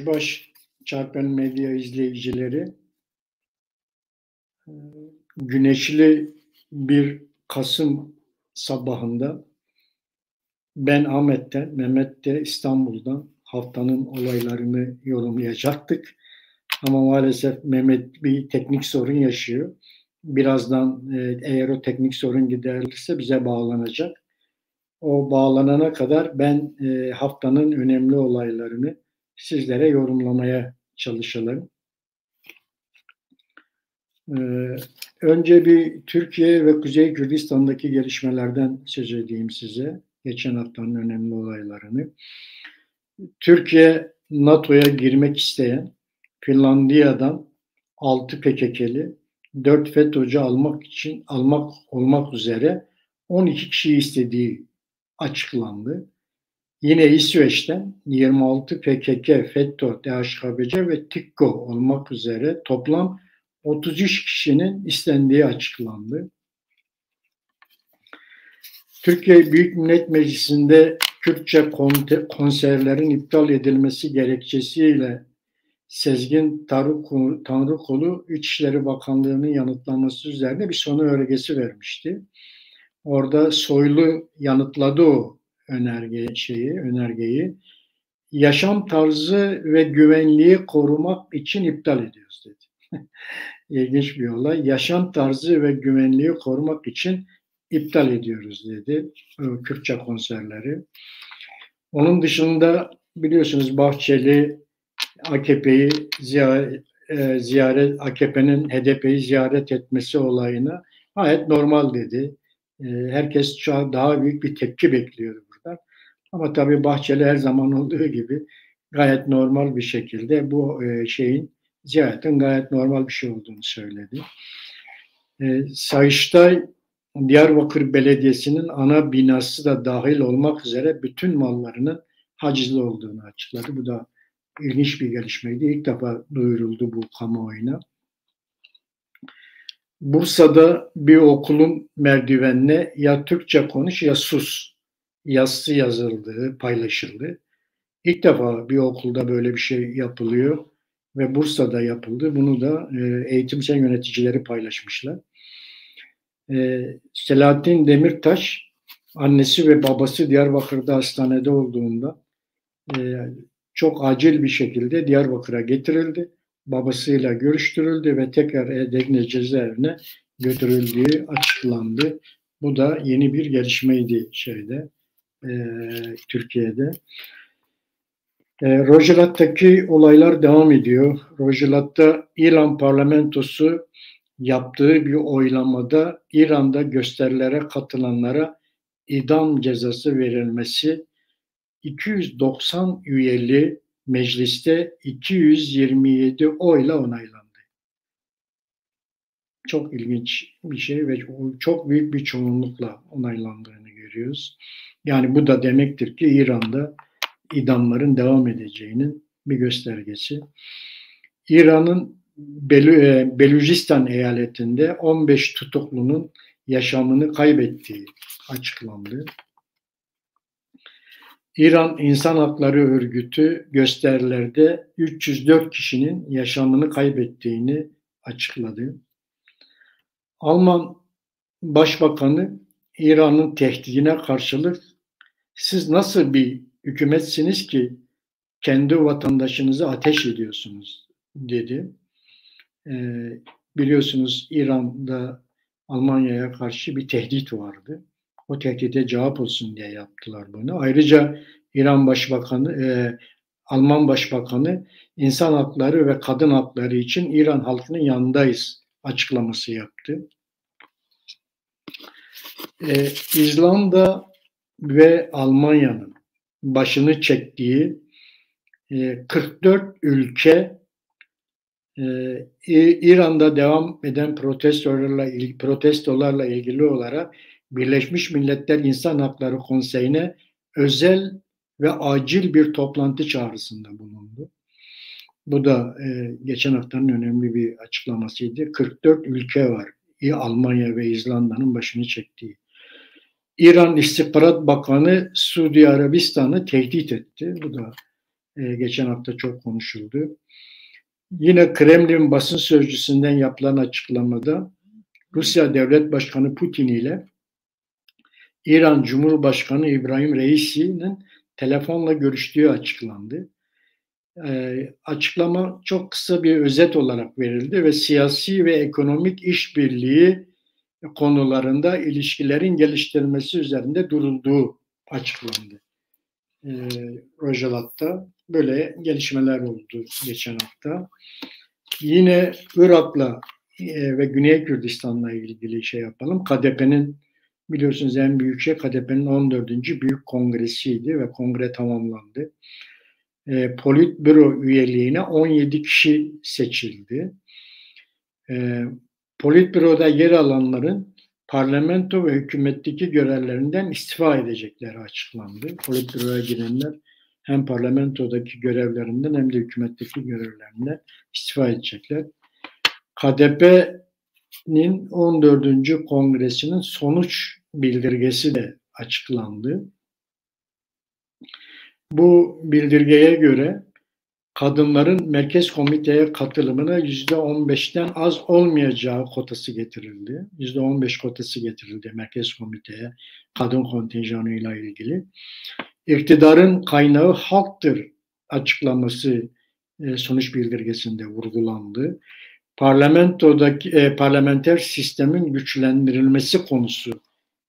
Rojbaş Çarpen Medya izleyicileri, güneşli bir Kasım sabahında ben Ahmet'ten, Mehmet de İstanbul'dan haftanın olaylarını yorumlayacaktık. Ama maalesef Mehmet bir teknik sorun yaşıyor. Birazdan eğer o teknik sorun giderilirse bize bağlanacak. O bağlanana kadar ben haftanın önemli olaylarını sizlere yorumlamaya çalışalım. Önce bir Türkiye ve Kuzey Kürdistan'daki gelişmelerden söz edeyim size. Geçen haftanın önemli olaylarını. Türkiye NATO'ya girmek isteyen Finlandiya'dan 6 PKK'li, 4 FETÖ'cü almak olmak üzere 12 kişiyi istediği açıklandı. Yine İsveç'ten 26 PKK, FETÖ, DHKPC ve TİKKO olmak üzere toplam 33 kişinin istendiği açıklandı. Türkiye Büyük Millet Meclisi'nde Kürtçe konserlerin iptal edilmesi gerekçesiyle Sezgin Tanrıkulu İçişleri Bakanlığı'nın yanıtlaması üzerine bir sonu önergesi vermişti. Orada Soylu yanıtladı o önergeyi. Yaşam tarzı ve güvenliği korumak için iptal ediyoruz dedi. İlginç bir olay. Yaşam tarzı ve güvenliği korumak için iptal ediyoruz dedi Kürtçe konserleri. Onun dışında biliyorsunuz Bahçeli AKP'yi AKP'nin HDP'yi ziyaret etmesi olayına gayet normal dedi. Herkes daha büyük bir tepki bekliyordu burada. Ama tabii Bahçeli her zaman olduğu gibi gayet normal bir şekilde bu ziyaretin gayet normal bir şey olduğunu söyledi. Sayıştay Diyarbakır Belediyesi'nin ana binası da dahil olmak üzere bütün mallarının hacizli olduğunu açıkladı. Bu da ilginç bir gelişmeydi. İlk defa duyuruldu bu kamuoyuna. Bursa'da bir okulun merdivenine ya Türkçe konuş ya sus yazısı yazıldığı paylaşıldı. İlk defa bir okulda böyle bir şey yapılıyor ve Bursa'da yapıldı. Bunu da eğitimsel yöneticileri paylaşmışlar. Selahattin Demirtaş annesi ve babası Diyarbakır'da hastanede olduğunda çok acil bir şekilde Diyarbakır'a getirildi. Babasıyla görüştürüldü ve tekrar Edirne cezaevine götürüldüğü açıklandı. Bu da yeni bir gelişmeydi Türkiye'de. Rojhelat'taki olaylar devam ediyor. Rojhelat'ta İran parlamentosu yaptığı bir oylamada İran'da gösterilere katılanlara idam cezası verilmesi 290 üyeli mecliste 227 oyla onaylandı. Çok ilginç bir şey ve çok büyük bir çoğunlukla onaylandığını görüyoruz. Yani bu da demektir ki İran'da idamların devam edeceğinin bir göstergesi. İran'ın Belucistan eyaletinde 15 tutuklunun yaşamını kaybettiği açıklandı. İran İnsan Hakları Örgütü gösterilerde 304 kişinin yaşamını kaybettiğini açıkladı. Alman Başbakanı İran'ın tehdidine karşılık siz nasıl bir hükümetsiniz ki kendi vatandaşınızı ateş ediyorsunuz dedi. Biliyorsunuz İran'da Almanya'ya karşı bir tehdit vardı. O tehdide cevap olsun diye yaptılar bunu. Ayrıca Alman Başbakanı insan hakları ve kadın hakları için İran halkının yanındayız açıklaması yaptı. İzlanda ve Almanya'nın başını çektiği 44 ülke İran'da devam eden protestolarla ilgili olarak Birleşmiş Milletler İnsan Hakları Konseyi'ne özel ve acil bir toplantı çağrısında bulundu. Bu da geçen haftanın önemli bir açıklamasıydı. 44 ülke var. Almanya ve İzlanda'nın başını çektiği. İran İstihbarat Bakanı Suudi Arabistan'ı tehdit etti. Bu da Geçen hafta çok konuşuldu. Yine Kremlin basın sözcüsünden yapılan açıklamada Rusya Devlet Başkanı Putin ile İran Cumhurbaşkanı İbrahim Reisi'nin telefonla görüştüğü açıklandı. Açıklama çok kısa bir özet olarak verildi ve siyasi ve ekonomik işbirliği konularında ilişkilerin geliştirilmesi üzerinde durulduğu açıklandı. Rojava'da böyle gelişmeler oldu geçen hafta. Yine Irak'la ve Güney Kürdistan'la ilgili şey yapalım. KDP'nin biliyorsunuz en büyük şey KDP'nin 14. Büyük Kongresi'ydi ve kongre tamamlandı. Politbüro üyeliğine 17 kişi seçildi. Politbüro'da yer alanların parlamento ve hükümetteki görevlerinden istifa edecekleri açıklandı. Politbüro'ya girenler hem parlamentodaki görevlerinden hem de hükümetteki görevlerinden istifa edecekler. KDP'nin 14. Kongresi'nin sonuç bildirgesi de açıklandı. Bu bildirgeye göre kadınların merkez komiteye katılımına %15'ten az olmayacağı kotası getirildi. %15 kotası getirildi merkez komiteye kadın kontenjanıyla ilgili. İktidarın kaynağı halktır açıklaması sonuç bildirgesinde vurgulandı. Parlamenter sistemin güçlendirilmesi konusu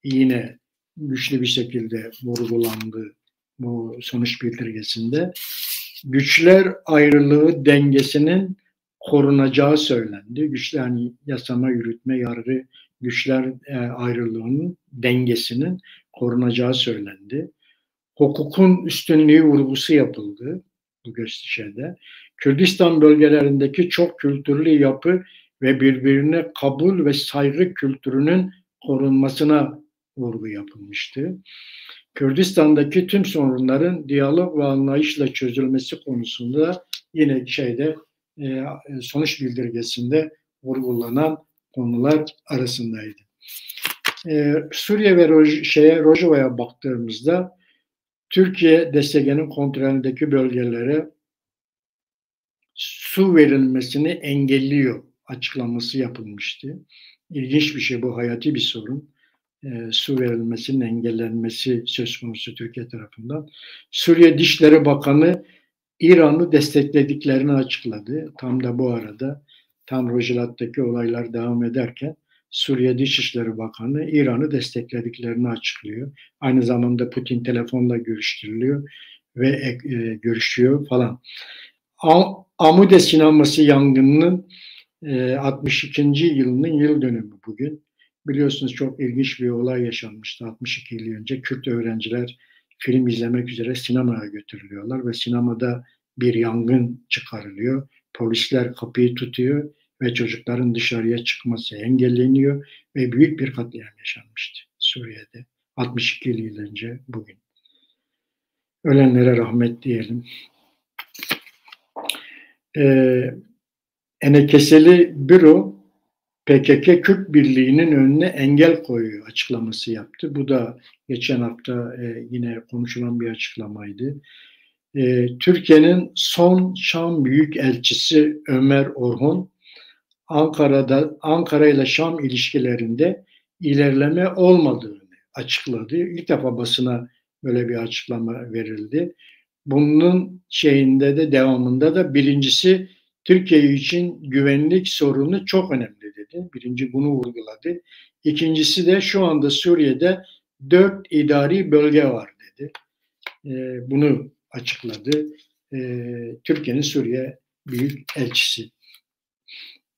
yine güçlü bir şekilde vurgulandı bu sonuç bildirgesinde. Güçler ayrılığı dengesinin korunacağı söylendi. Güçler, yani yasama, yürütme, yargı güçler ayrılığının dengesinin korunacağı söylendi. Hukukun üstünlüğü vurgusu yapıldı bu gösteride. Kürdistan bölgelerindeki çok kültürlü yapı ve birbirine kabul ve saygı kültürünün korunmasına vurgu yapılmıştı. Kürdistan'daki tüm sorunların diyalog ve anlayışla çözülmesi konusunda yine sonuç bildirgesinde vurgulanan konular arasındaydı. Suriye ve Rojava'ya baktığımızda Türkiye DSG'nin kontrolündeki bölgelere su verilmesini engelliyor açıklaması yapılmıştı. İlginç bir şey, bu hayati bir sorun. Su verilmesinin engellenmesi söz konusu Türkiye tarafından. Suriye Dışişleri Bakanı İran'ı desteklediklerini açıkladı. Tam da bu arada Rojava'daki olaylar devam ederken Suriye Dışişleri Bakanı İran'ı desteklediklerini açıklıyor. Aynı zamanda Putin telefonla görüştürülüyor ve görüşüyor falan. Amude sineması yangınının 62. yılının yıl dönümü bugün. Biliyorsunuz çok ilginç bir olay yaşanmıştı 62 yıl önce. Kürt öğrenciler film izlemek üzere sinemaya götürülüyorlar ve sinemada bir yangın çıkarılıyor. Polisler kapıyı tutuyor ve çocukların dışarıya çıkması engelleniyor ve büyük bir katliam yaşanmıştı Suriye'de 62 yıl önce bugün. Ölenlere rahmet diyelim. Enekeseli Büro PKK Kürt Birliği'nin önüne engel koyuyor açıklaması yaptı. Bu da geçen hafta yine konuşulan bir açıklamaydı. Türkiye'nin son Şam Büyükelçisi Ömer Orhun, Ankara ile Şam ilişkilerinde ilerleme olmadığını açıkladı. İlk defa basına böyle bir açıklama verildi. Bunun devamında da birincisi Türkiye için güvenlik sorunu çok önemli dedi. Birinci bunu vurguladı. İkincisi de şu anda Suriye'de 4 idari bölge var dedi. Bunu açıkladı. Türkiye'nin Suriye Büyükelçisi.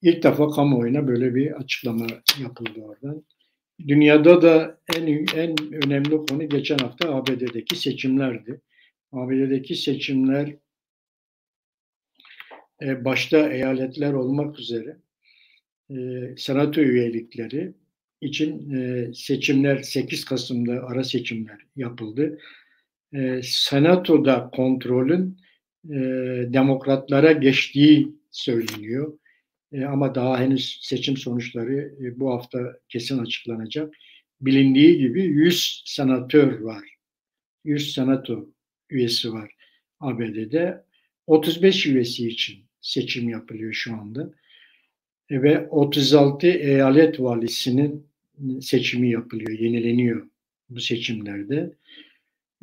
İlk defa kamuoyuna böyle bir açıklama yapıldı oradan. Dünyada da en önemli konu geçen hafta ABD'deki seçimlerdi. ABD'deki seçimler başta eyaletler olmak üzere senato üyelikleri için seçimler 8 Kasım'da ara seçimler yapıldı. Senatoda kontrolün demokratlara geçtiği söyleniyor. Ama daha henüz seçim sonuçları bu hafta kesin açıklanacak. Bilindiği gibi 100 senatör var. 100 senato üyesi var ABD'de 35 üyesi için seçim yapılıyor şu anda. Ve 36 eyalet valisinin seçimi yapılıyor, yenileniyor bu seçimlerde.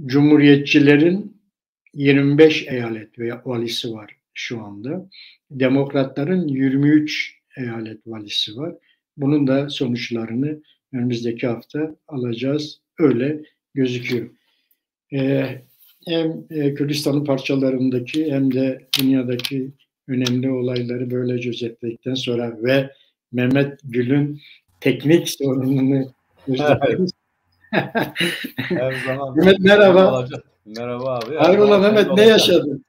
Cumhuriyetçilerin 25 eyalet veya valisi var şu anda. Demokratların 23 eyalet valisi var. Bunun da sonuçlarını önümüzdeki hafta alacağız. Öyle gözüküyor. Hem Kürdistan'ın parçalarındaki hem de dünyadaki önemli olayları böylece özetledikten sonra ve Mehmet Gül'ün teknik sorununu özetledik. Her zaman Mehmet merhaba. Merhaba abi. Hayrola Mehmet, ne yaşadın?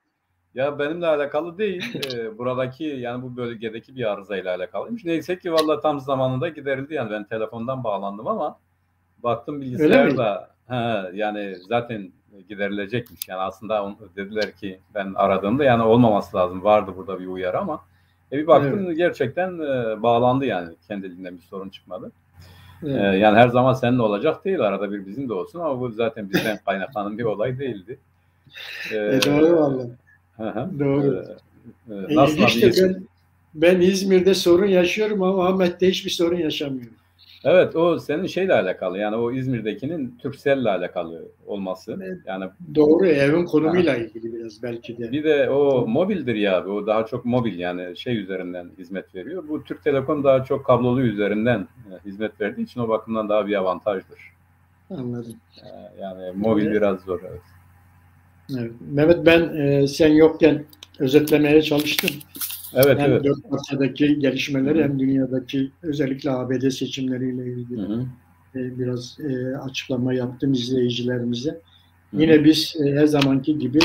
Ya benimle alakalı değil. Buradaki yani bu bölgedeki bir arızayla alakalıymış. Neyse ki vallahi tam zamanında giderildi. Yani ben telefondan bağlandım ama baktım bilgisayarda yani zaten giderilecekmiş. Yani aslında dediler ki ben aradığımda yani olmaması lazım. Vardı burada bir uyarı ama bir baktım gerçekten bağlandı yani. Kendiliğinden bir sorun çıkmadı. Evet. Yani her zaman seninle olacak değil. Arada bir bizim de olsun ama bu zaten bizden kaynaklanan bir olay değildi. Doğru valla. Doğru. Nasıl işte ben İzmir'de sorun yaşıyorum ama Ahmet'te hiçbir sorun yaşamıyorum. Evet, o senin şeyle alakalı. Yani o İzmir'dekinin Turkcell'le alakalı olması. Yani doğru, evin konumuyla ilgili biraz belki de. Bir de o mobildir ya. O daha çok mobil yani şey üzerinden hizmet veriyor. Bu Türk Telekom daha çok kablolu üzerinden hizmet verdiği için o bakımdan daha bir avantajdır. Anladım. Yani mobil biraz zor. Evet. Evet. Mehmet ben sen yokken özetlemeye çalıştım. Evet, hem evet. Dört parçadaki gelişmeleri hem dünyadaki özellikle ABD seçimleriyle ilgili biraz açıklama yaptım izleyicilerimize. Yine biz her zamanki gibi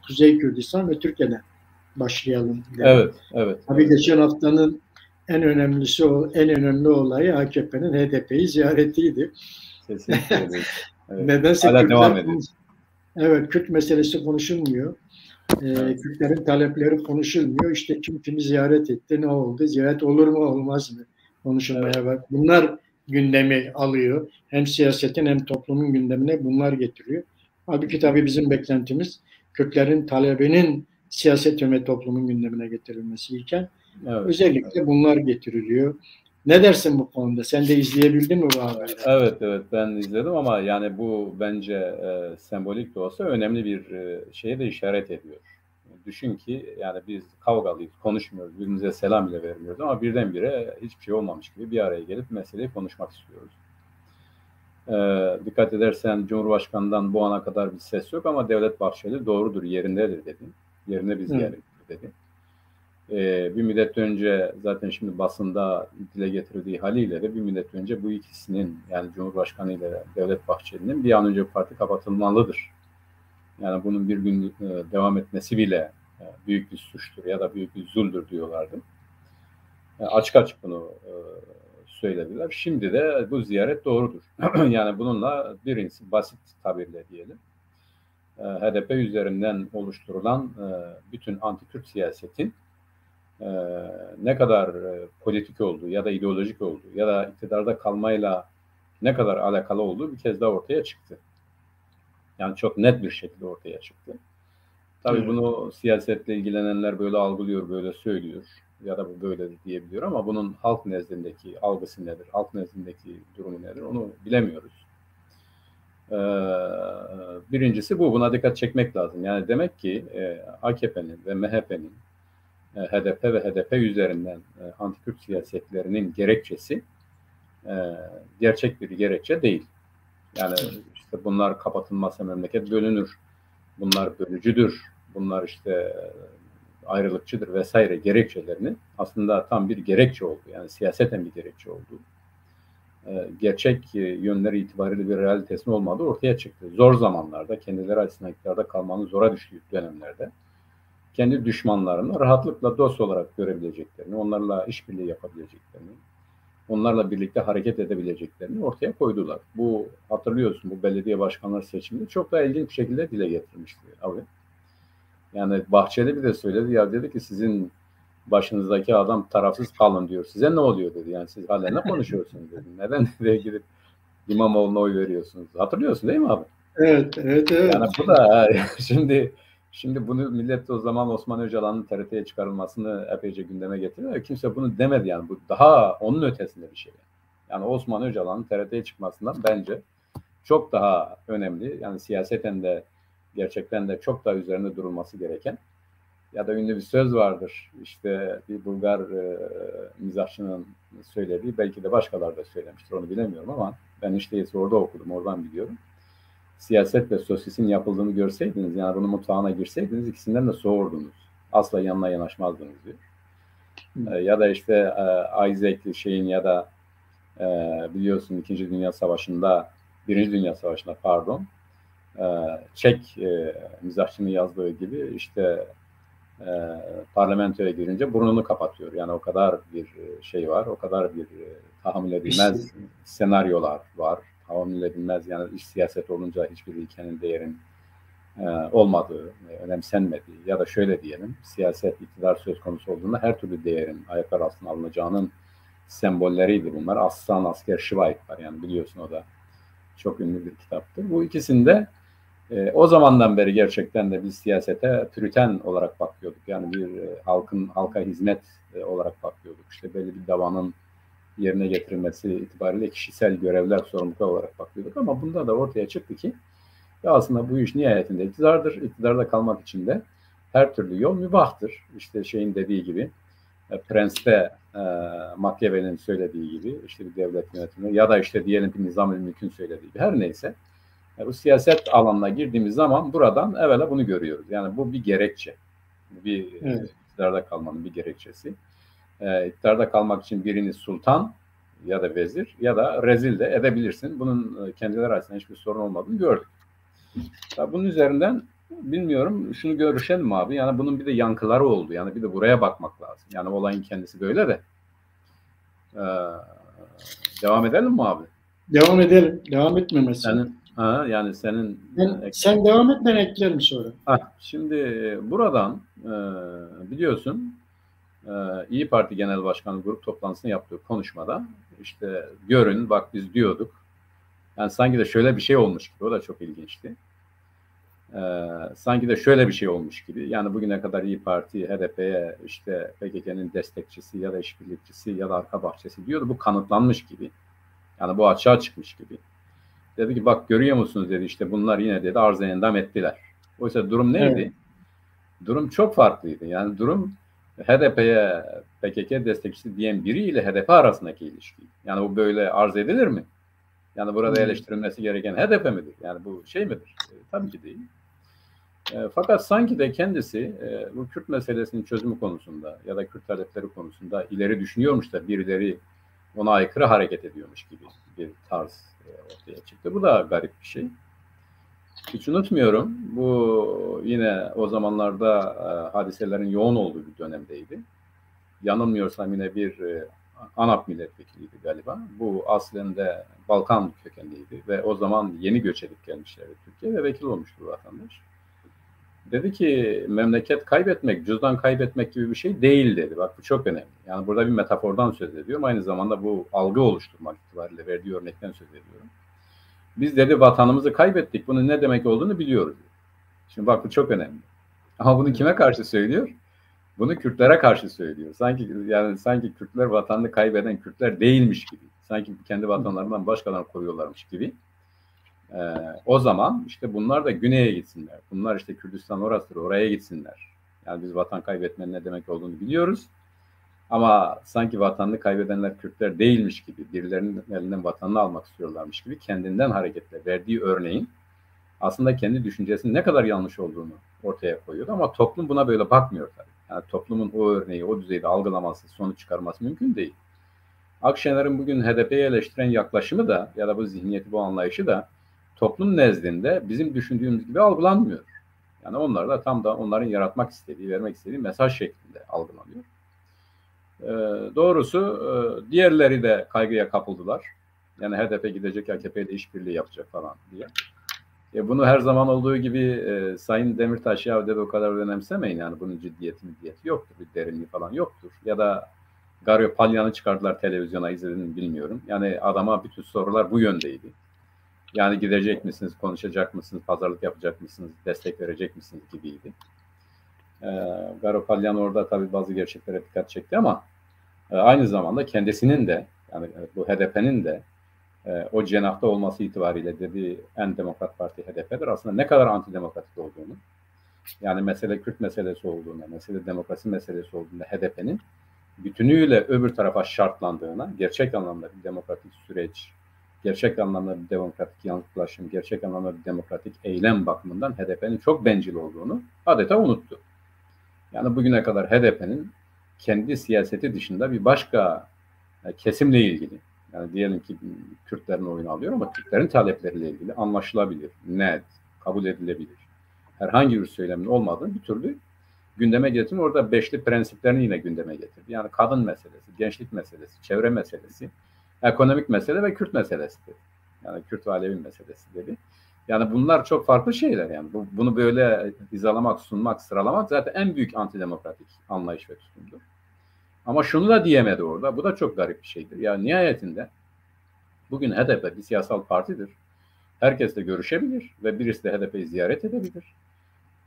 Kuzey Kürdistan ve Türkiye'den başlayalım dedim. Evet, evet. Tabii geçen haftanın en önemli olayı AKP'nin HDP'yi ziyaretiydi. Kesinlikle. Evet. Nedense Hala devam ediyor. Evet, Kürt meselesi konuşulmuyor. Kürtlerin talepleri konuşulmuyor. İşte kim kimi ziyaret etti, ne oldu, ziyaret olur mu olmaz mı konuşulmaya bak. Bunlar gündemi alıyor. Hem siyasetin hem toplumun gündemine bunlar getiriyor. Halbuki tabii bizim beklentimiz Kürtlerin talebinin siyaset ve toplumun gündemine getirilmesi iken özellikle bunlar getiriliyor. Ne dersin bu konuda? Sen de izleyebildin mi bu haberleri? Evet ben izledim ama yani bu bence sembolik de olsa önemli bir şeye de işaret ediyor. Düşün ki yani biz kavgalıyız, konuşmuyoruz, birbirimize selam bile vermiyoruz ama birdenbire hiçbir şey olmamış gibi bir araya gelip meseleyi konuşmak istiyoruz. Dikkat edersen Cumhurbaşkanı'ndan bu ana kadar bir ses yok ama Devlet Bahçeli doğrudur, yerindedir dedi. Yerine biz geldik dedi. Bir müddet önce zaten şimdi basında dile getirdiği haliyle de bir müddet önce bu ikisinin yani Cumhurbaşkanı ile Devlet Bahçeli'nin bir an önce parti kapatılmalıdır. Yani bunun bir gün devam etmesi bile büyük bir suçtur ya da büyük bir zulmdür diyorlardı. Açık açık bunu söylediler. Şimdi de bu ziyaret doğrudur. Yani bununla birincisi basit tabirle diyelim. HDP üzerinden oluşturulan bütün anti-Kürt siyasetin ne kadar politik olduğu ya da ideolojik olduğu ya da iktidarda kalmayla ne kadar alakalı olduğu bir kez daha ortaya çıktı. Yani çok net bir şekilde ortaya çıktı. Tabii bunu siyasetle ilgilenenler böyle algılıyor, böyle söylüyor ya da bu böyle diyebiliyor ama bunun halk nezdindeki algısı nedir, halk nezdindeki durumu nedir onu bilemiyoruz. Birincisi bu, buna dikkat çekmek lazım. Yani demek ki AKP'nin ve MHP'nin HDP ve HDP üzerinden anti-Kürt siyasetlerinin gerekçesi gerçek bir gerekçe değil. Yani işte bunlar kapatılmazsa memleket bölünür, bunlar bölücüdür, bunlar işte ayrılıkçıdır vesaire gerekçelerini aslında tam bir gerekçe oldu. Yani siyaseten bir gerekçe oldu. Gerçek yönleri itibariyle bir realitesinin olmadığı ortaya çıktı. Zor zamanlarda, kendileri açısından iktidarda kalmanın zora düştüğü dönemlerde kendi düşmanlarını rahatlıkla dost olarak görebileceklerini, onlarla işbirliği yapabileceklerini, onlarla birlikte hareket edebileceklerini ortaya koydular. Bu hatırlıyorsun bu belediye başkanları seçiminde çok da ilginç bir şekilde dile getirmişti abi. Yani Bahçeli bir de söyledi ya dedi ki sizin başınızdaki adam tarafsız kalın diyor. Size ne oluyor dedi. Yani siz hala ne konuşuyorsunuz dedi. Neden dedi gidip İmamoğlu'na oy veriyorsunuz. Hatırlıyorsun değil mi abi? Evet. Yani bu da şimdi Şimdi bunu millet o zaman Osman Öcalan'ın TRT'ye çıkarılmasını epeyce gündeme getiriyor. Kimse bunu demedi yani. Bu daha onun ötesinde bir şey. Yani Osman Öcalan'ın TRT'ye çıkmasından bence çok daha önemli. Yani siyaseten de gerçekten de çok daha üzerinde durulması gereken, ya da ünlü bir söz vardır. İşte bir Bulgar mizahçının söylediği, belki de başkaları da söylemiştir, onu bilemiyorum ama ben işte orada okudum, oradan biliyorum. Siyaset ve sosyesin yapıldığını görseydiniz, yani bunun mutfağına girseydiniz, ikisinden de soğurdunuz. Asla yanına yanaşmazdınız diyor. Ya da işte Isaac şeyin ya da biliyorsun İkinci Dünya Savaşı'nda, Birinci Dünya Savaşı'nda pardon, Çek mizahçının yazdığı gibi işte parlamentoya girince burnunu kapatıyor. Yani o kadar bir şey var, o kadar bir tahammül edilmez senaryolar var. Tahammül edilmez, yani iş siyaset olunca hiçbir ülkenin değerin olmadığı, önemsenmediği ya da şöyle diyelim, siyaset, iktidar söz konusu olduğunda her türlü değerin ayaklar altına alınacağının sembolleriydi bunlar. Aslan, Asker, Şivayet var, yani biliyorsun, o da çok ünlü bir kitaptır. Bu ikisinde o zamandan beri gerçekten de biz siyasete püriten olarak bakıyorduk. Yani bir halka hizmet olarak bakıyorduk. İşte belli bir davanın yerine getirilmesi itibariyle kişisel görevler, sorumluluklar olarak bakıyorduk. Ama bunda da ortaya çıktı ki ya aslında bu iş nihayetinde iktidardır. İktidarda kalmak için de her türlü yol mübahtır. İşte şeyin dediği gibi, Prens'te Machiavelli'nin söylediği gibi, işte bir devlet yönetimi ya da işte diyelim ki Nizam-ı Mülk'ün söylediği gibi, her neyse. Bu siyaset alanına girdiğimiz zaman buradan evvela bunu görüyoruz. Yani bu bir gerekçe. Bir iktidarda kalmanın bir gerekçesi. İktidarda kalmak için birini sultan ya da vezir ya da rezil de edebilirsin. Bunun kendileri arasında hiçbir sorun olmadığını gördük. Bunun üzerinden bilmiyorum, şunu görüşelim abi. Yani bunun bir de yankıları oldu. Yani bir de buraya bakmak lazım. Yani olayın kendisi böyle de. Devam edelim mi abi? Devam edelim. Devam etmemesi. Yani senin... Sen devam et, ben eklerim sonra. Şimdi buradan biliyorsun İyi Parti Genel Başkanı grup toplantısını yaptığı konuşmada işte görün bak biz diyorduk. Yani sanki de şöyle bir şey olmuş gibi, o da çok ilginçti. Sanki de şöyle bir şey olmuş gibi. Yani bugüne kadar İyi Parti, HDP'ye işte PKK'nın destekçisi ya da işbirlikçisi ya da arka bahçesi diyordu. Bu kanıtlanmış gibi. Yani bu açığa çıkmış gibi. Dedi ki bak görüyor musunuz dedi, işte bunlar yine dedi arz endam ettiler. Oysa durum neydi? Evet. Durum çok farklıydı. Yani durum HDP'ye PKK destekçisi diyen biriyle HDP arasındaki ilişki. Yani bu böyle arz edilir mi? Yani burada eleştirilmesi gereken HDP midir? Yani bu şey midir? Tabii ki değil. Fakat sanki de kendisi bu Kürt meselesinin çözümü konusunda ya da Kürt talepleri konusunda ileri düşünüyormuş da birileri ona aykırı hareket ediyormuş gibi bir tarz ortaya çıktı. Bu da garip bir şey. Hiç unutmuyorum. Bu yine o zamanlarda hadiselerin yoğun olduğu bir dönemdeydi. Yanılmıyorsam yine bir ANAP milletvekiliydi galiba. Bu aslında Balkan kökenliydi ve o zaman yeni göç edip gelmişlerdi Türkiye ve vekil olmuştu vatandaş. Dedi ki memleket kaybetmek, cüzdan kaybetmek gibi bir şey değil dedi. Bak bu çok önemli. Yani burada bir metafordan söz ediyorum. Aynı zamanda bu algı oluşturmak itibariyle verdiği örnekten söz ediyorum. Biz dedi vatanımızı kaybettik. Bunun ne demek olduğunu biliyoruz. Şimdi bak bu çok önemli. Ama bunu kime karşı söylüyor? Bunu Kürtlere karşı söylüyor. Sanki Kürtler vatanını kaybeden Kürtler değilmiş gibi. Sanki kendi vatanlarından başkalarını koruyorlarmış gibi. O zaman işte bunlar da güneye gitsinler. Bunlar işte Kürdistan orasıdır, oraya gitsinler. Yani biz vatan kaybetmenin ne demek olduğunu biliyoruz. Ama sanki vatanını kaybedenler Kürtler değilmiş gibi, birilerinin elinden vatanını almak istiyorlarmış gibi kendinden hareketle verdiği örneğin aslında kendi düşüncesinin ne kadar yanlış olduğunu ortaya koyuyor. Ama toplum buna böyle bakmıyor tabii. Yani toplumun o örneği, o düzeyde algılaması, sonuç çıkarması mümkün değil. Akşener'in bugün HDP'yi eleştiren yaklaşımı da ya da bu zihniyeti, bu anlayışı da toplum nezdinde bizim düşündüğümüz gibi algılanmıyor. Yani onlar da tam da onların yaratmak istediği, vermek istediği mesaj şeklinde algılanıyor. Doğrusu diğerleri de kaygıya kapıldılar. Yani HDP gidecek, AKP ile işbirliği yapacak falan diye. Bunu her zaman olduğu gibi Sayın Demirtaş ya dedi o kadar önemsemeyin. Yani bunun ciddiyeti yoktur, bir derinliği falan yoktur. Ya da Gario Palyan'ı çıkardılar televizyona, izlediğini bilmiyorum. Yani adama bütün sorular bu yöndeydi. Yani gidecek misiniz, konuşacak mısınız, pazarlık yapacak mısınız, destek verecek misiniz gibiydi. Garopalyan orada tabii bazı gerçeklere dikkat çekti ama aynı zamanda kendisinin de, yani bu HDP'nin de o cenahta olması itibariyle dediği en demokrat parti HDP'dir. Aslında ne kadar antidemokratik olduğunu, yani mesele Kürt meselesi olduğunda, mesele demokrasi meselesi olduğunda HDP'nin bütünüyle öbür tarafa şartlandığına, gerçek anlamda bir demokratik süreç, gerçek anlamda bir demokratik yansıtlaşım, gerçek anlamda bir demokratik eylem bakımından HDP'nin çok bencil olduğunu adeta unuttu. Yani bugüne kadar HDP'nin kendi siyaseti dışında bir başka kesimle ilgili, yani diyelim ki Kürtlerin oyunu alıyor ama Kürtlerin talepleriyle ilgili anlaşılabilir, net, kabul edilebilir, herhangi bir söylemin olmadığını bir türlü gündeme getirdi. Orada beşli prensiplerini yine gündeme getirdi. Yani kadın meselesi, gençlik meselesi, çevre meselesi, ekonomik mesele ve Kürt meselesi dedi. Yani Kürt ve Alevi meselesi dedi. Yani bunlar çok farklı şeyler yani. Bunu böyle hizalamak, sunmak, sıralamak zaten en büyük antidemokratik anlayış ve tutumdur. Ama şunu da diyemedi orada. Bu da çok garip bir şeydir. Yani nihayetinde bugün HDP bir siyasal partidir. Herkesle görüşebilir ve birisi de HDP'yi ziyaret edebilir.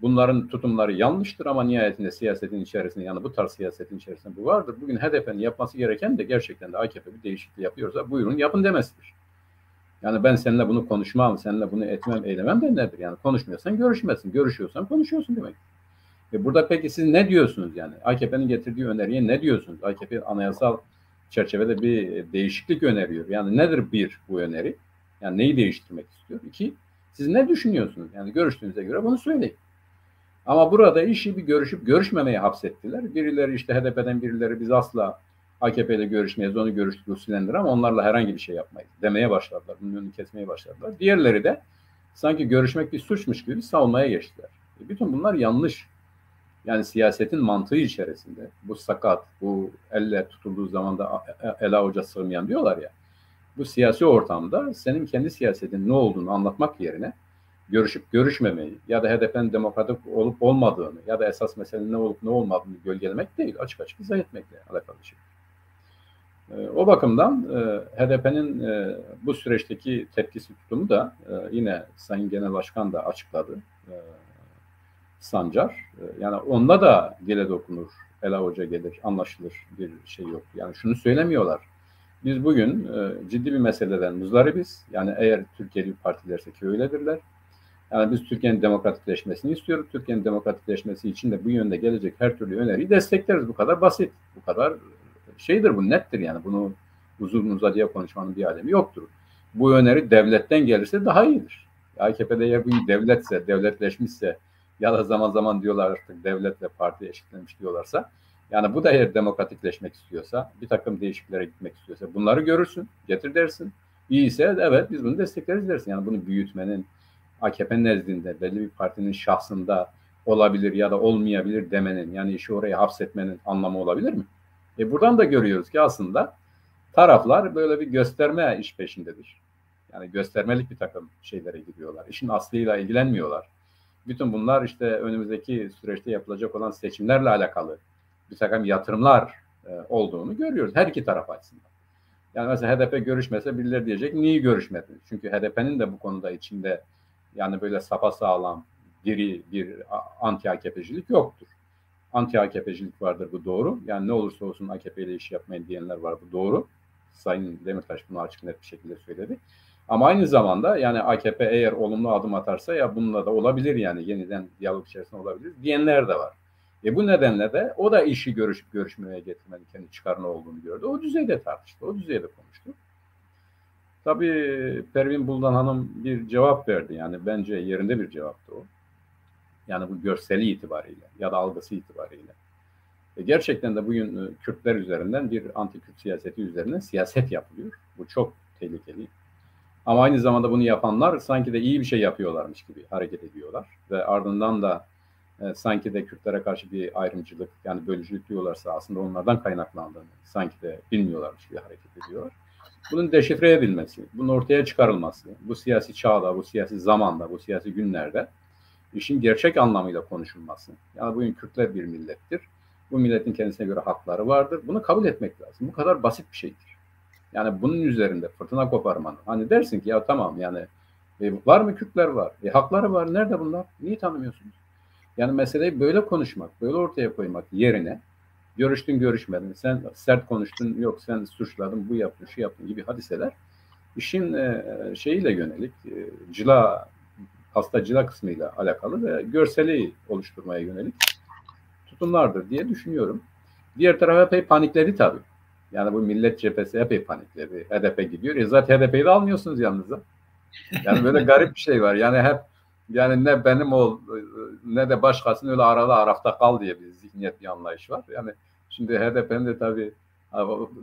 Bunların tutumları yanlıştır ama nihayetinde siyasetin içerisinde, yani bu tarz siyasetin içerisinde bu vardır. Bugün HDP'nin yapması gereken de gerçekten de AKP bir değişikliği yapıyorsa buyurun yapın demesidir. Yani ben seninle bunu konuşmam, seninle bunu etmem, eylemem de nedir? Yani konuşmuyorsan görüşmezsin, görüşüyorsan konuşuyorsun demek. Burada peki siz ne diyorsunuz yani? AKP'nin getirdiği öneriye ne diyorsunuz? AKP anayasal çerçevede bir değişiklik öneriyor. Yani nedir bir bu öneri? Yani neyi değiştirmek istiyor? İki, siz ne düşünüyorsunuz? Yani görüştüğünüze göre bunu söyleyin. Ama burada işi bir görüşüp görüşmemeye hapsettiler. Birileri işte HDP'den birileri biz asla AKP ile görüşmeyiz, onu görüştük Rusilendir ama onlarla herhangi bir şey yapmayız demeye başladılar. Bunun önünü kesmeye başladılar. Diğerleri de sanki görüşmek bir suçmuş gibi savunmaya geçtiler. Bütün bunlar yanlış. Yani siyasetin mantığı içerisinde bu sakat, bu elle tutulduğu zaman da ele avuca sığmayan diyorlar ya. Bu siyasi ortamda senin kendi siyasetin ne olduğunu anlatmak yerine görüşüp görüşmemeyi ya da HDP'nin demokratik olup olmadığını ya da esas meselenin ne olup ne olmadığını gölgelemek değil, açık açık izah etmekle alakalı şey. O bakımdan HDP'nin bu süreçteki tepkisi tutumu da yine Sayın Genel Başkan da açıkladı. Sancar. Yani onda da dile dokunur, ele avuca gelir, anlaşılır bir şey yok. Yani şunu söylemiyorlar. Biz bugün ciddi bir meseleden muzdaribiz. Yani eğer Türkiye'li partilerse ki öyledirler. Yani biz Türkiye'nin demokratikleşmesini istiyoruz. Türkiye'nin demokratikleşmesi için de bu yönde gelecek her türlü öneriyi destekleriz. Bu kadar basit. Bu kadar şeydir, bu nettir yani. Bunu uzun uzadıya konuşmanın bir alemi yoktur. Bu öneri devletten gelirse daha iyidir. AKP'de eğer bu devletse, devletleşmişse ya da zaman zaman diyorlar artık devletle parti eşitlenmiş diyorlarsa, yani bu da eğer demokratikleşmek istiyorsa, bir takım değişikliklere gitmek istiyorsa bunları görürsün, getir dersin. İyiyse evet biz bunu destekleriz dersin. Yani bunu büyütmenin, AKP nezdinde belli bir partinin şahsında olabilir ya da olmayabilir demenin, yani işi oraya hapsetmenin anlamı olabilir mi? Buradan da görüyoruz ki aslında taraflar böyle bir gösterme iş peşindedir. Yani göstermelik bir takım şeylere gidiyorlar. İşin aslıyla ilgilenmiyorlar. Bütün bunlar işte önümüzdeki süreçte yapılacak olan seçimlerle alakalı bir takım yatırımlar olduğunu görüyoruz her iki taraf açısından. Yani mesela HDP görüşmese birileri diyecek niye görüşmediniz? Çünkü HDP'nin de bu konuda içinde yani böyle sapasağlam diri bir anti-AKP'cilik yoktur. Anti-AKP'cilik vardır, bu doğru. Yani ne olursa olsun AKP ile iş yapmayın diyenler var, bu doğru. Sayın Demirtaş bunu açık net bir şekilde söyledi. Ama aynı zamanda yani AKP eğer olumlu adım atarsa ya bununla da olabilir, yani yeniden diyalog içerisinde olabilir diyenler de var. Bu nedenle de o da işi görüşüp görüşmeye getirmenin kendi çıkarına olduğunu gördü. O düzeyde tartıştı, o düzeyde konuştu. Tabii Pervin Buldan Hanım bir cevap verdi. Yani bence yerinde bir cevaptı o. Yani bu görseli itibariyle ya da algısı itibariyle. Gerçekten de bugün Kürtler üzerinden bir anti-Kürt siyaseti üzerinden siyaset yapılıyor. Bu çok tehlikeli. Ama aynı zamanda bunu yapanlar sanki de iyi bir şey yapıyorlarmış gibi hareket ediyorlar. Ve ardından da sanki de Kürtlere karşı bir ayrımcılık, yani bölücülük diyorlarsa aslında onlardan kaynaklandığını sanki de bilmiyorlarmış gibi hareket ediyorlar. Bunun deşifre edilmesi, bunun ortaya çıkarılması, bu siyasi çağda, bu siyasi zamanda, bu siyasi günlerde işin gerçek anlamıyla konuşulması. Yani bugün Kürtler bir millettir. Bu milletin kendisine göre hakları vardır. Bunu kabul etmek lazım. Bu kadar basit bir şeydir. Yani bunun üzerinde fırtına koparmanın. Hani dersin ki ya tamam yani Var mı Kürtler var? Hakları var. Nerede bunlar? Niye tanımıyorsunuz? Yani meseleyi böyle konuşmak, böyle ortaya koymak yerine görüştün görüşmedin, sen sert konuştun, yok sen suçladın, bu yaptın, şu yaptın gibi hadiseler işin şeyiyle yönelik, hastacıla kısmıyla alakalı ve görseli oluşturmaya yönelik tutumlardır diye düşünüyorum. Diğer taraf epey panikledi tabii. Yani bu Millet Cephesi epey panikledi. HDP gidiyor. Zaten HDP'yi de almıyorsunuz yanınıza. Yani böyle garip bir şey var. Yani hep yani ne benim ol ne de başkasının öyle arafta kal diye bir zihniyet, bir anlayış var. Yani şimdi HDP'nin de tabii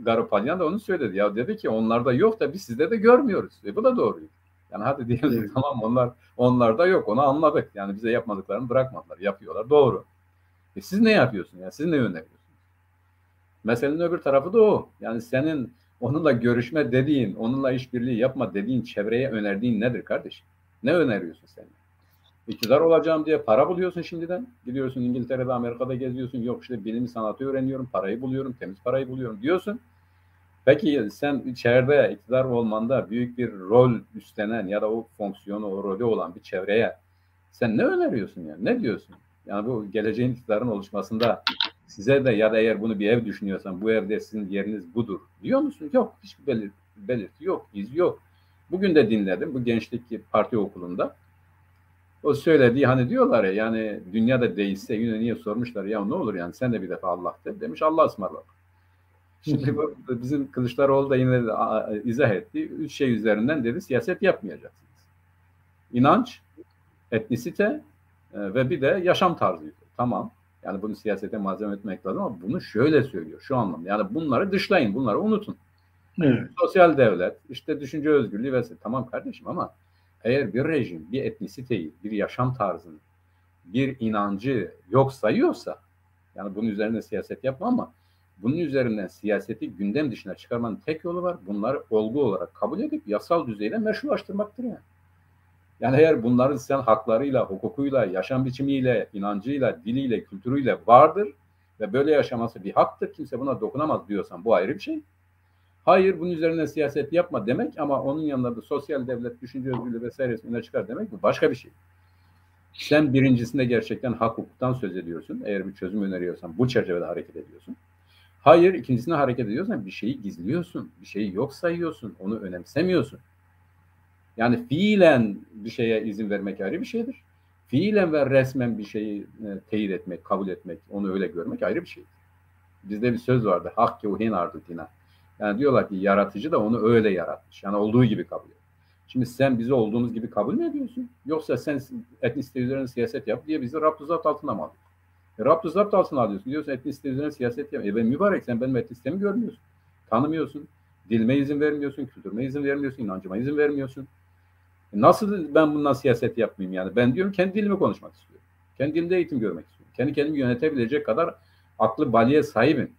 Garipalyan da onu söyledi. Ya dedi ki onlarda yok da biz sizde de görmüyoruz. Bu da doğru. Yani hadi diyelim evet. Tamam onlarda yok, onu anladık. Yani bize yapmadıklarını bırakmadılar. Yapıyorlar. Doğru. Siz ne yapıyorsunuz? Yani siz ne öneriyorsunuz? Meselenin öbür tarafı da o. Yani senin onunla görüşme dediğin, onunla işbirliği yapma dediğin çevreye önerdiğin nedir kardeşim? Ne öneriyorsun sen? İktidar olacağım diye para buluyorsun şimdiden. Gidiyorsun İngiltere'de, Amerika'da geziyorsun. Yok işte bilimi sanatı öğreniyorum, parayı buluyorum, temiz parayı buluyorum diyorsun. Peki sen içeride iktidar olmanda büyük bir rol üstlenen ya da o fonksiyonu, o rolü olan bir çevreye sen ne öneriyorsun yani? Ne diyorsun? Yani bu geleceğin iktidarın oluşmasında size de ya da eğer bunu bir ev düşünüyorsan bu evde sizin yeriniz budur diyor musun? Yok. Hiçbir belirti yok. İz yok. Bugün de dinledim bu Gençlik Parti Okulu'nda. O söylediği hani diyorlar ya yani dünyada değişse yine niye sormuşlar ya ne olur yani sen de bir defa Allah de demiş Allah ısmarladı. Şimdi bu, bizim Kılıçdaroğlu da yine izah etti. 3 şey üzerinden dedi siyaset yapmayacaksınız. İnanç, etnisite ve bir de yaşam tarzıydı. Tamam. Yani bunu siyasete malzeme etmek lazım ama bunu şöyle söylüyor şu anlamda. Yani bunları dışlayın, bunları unutun. Evet. Sosyal devlet, işte düşünce özgürlüğü vesaire. Tamam kardeşim ama eğer bir rejim, bir etnisiteyi, bir yaşam tarzını, bir inancı yok sayıyorsa yani bunun üzerine siyaset yapma ama bunun üzerinden siyaseti gündem dışına çıkarmanın tek yolu var. Bunları olgu olarak kabul edip yasal düzeyde meşrulaştırmaktır yani. Yani eğer bunların sen haklarıyla, hukukuyla, yaşam biçimiyle, inancıyla, diliyle, kültürüyle vardır ve böyle yaşaması bir haktır, kimse buna dokunamaz diyorsan bu ayrı bir şey. Hayır bunun üzerine siyaset yapma demek ama onun yanında da sosyal devlet, düşünce özgürlüğü vesairesine çıkar demek bu başka bir şey. Sen birincisinde gerçekten hak hukuktan söz ediyorsun. Eğer bir çözüm öneriyorsan bu çerçevede hareket ediyorsun. Hayır ikincisine hareket ediyorsan bir şeyi gizliyorsun, bir şeyi yok sayıyorsun, onu önemsemiyorsun. Yani fiilen bir şeye izin vermek ayrı bir şeydir. Fiilen ve resmen bir şeyi teyit etmek, kabul etmek, onu öyle görmek ayrı bir şeydir. Bizde bir söz vardı. Hak yuhin ardutina. Yani diyorlar ki yaratıcı da onu öyle yaratmış. Yani olduğu gibi kabul ediyor. Şimdi sen bizi olduğumuz gibi kabul mü ediyorsun? Yoksa sen etnisite üzerine siyaset yap diye bizi rapt-ı zapt altına mı alıyorsun? Rapt-ı zapt altına alıyorsun. Diyorsun etnisite üzerine siyaset yap. Ben mübarek sen benim etnisitemi görmüyorsun. Tanımıyorsun. Dilime izin vermiyorsun. Kültürüme izin vermiyorsun. İnancıma izin vermiyorsun. Nasıl ben bundan siyaset yapmayayım yani? Ben diyorum kendi dilimi konuşmak istiyorum. Kendi dilimde eğitim görmek istiyorum. Kendi kendimi yönetebilecek kadar aklı baliye sahibim.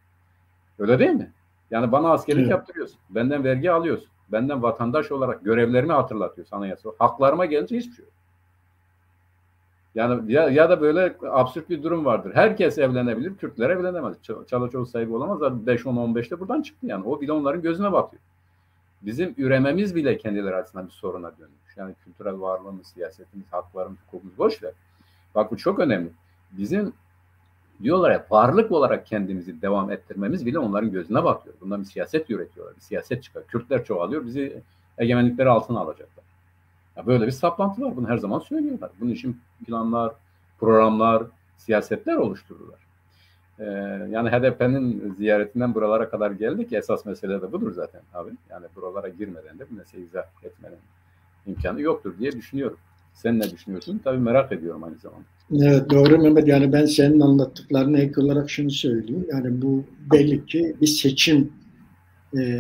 Öyle değil mi? Yani bana askerlik yaptırıyorsun. Benden vergi alıyorsun. Benden vatandaş olarak görevlerimi hatırlatıyorsun anayasa. Haklarıma gelince hiçbir şey yok. Yani ya da böyle absürt bir durum vardır. Herkes evlenebilir, Kürtler evlenemez. Çalaçoğlu sahibi olamaz. Zaten 5-10-15'te buradan çıktı yani. O bile onların gözüne batıyor. Bizim ürememiz bile kendileri açısından bir soruna dönmüş. Yani kültürel varlığımız, siyasetimiz, haklarımız, hukukumuz boş ver. Bak bu çok önemli. Bizim diyorlar ya varlık olarak kendimizi devam ettirmemiz bile onların gözüne batıyor. Bundan bir siyaset üretiyorlar. Bir siyaset çıkar. Kürtler çoğalıyor. Bizi egemenlikleri altına alacaklar. Ya böyle bir saplantı var. Bunu her zaman söylüyorlar. Bunun için planlar, programlar, siyasetler oluştururlar. Yani HDP'nin ziyaretinden buralara kadar geldik. Esas mesele de budur zaten abi. Yani buralara girmeden de bu meseleyi izah etmenin imkanı yoktur diye düşünüyorum. Sen ne düşünüyorsun? Tabii merak ediyorum aynı zamanda. Evet doğru Mehmet. Yani ben senin anlattıklarına ek olarak şunu söyleyeyim. Yani bu belli ki bir seçim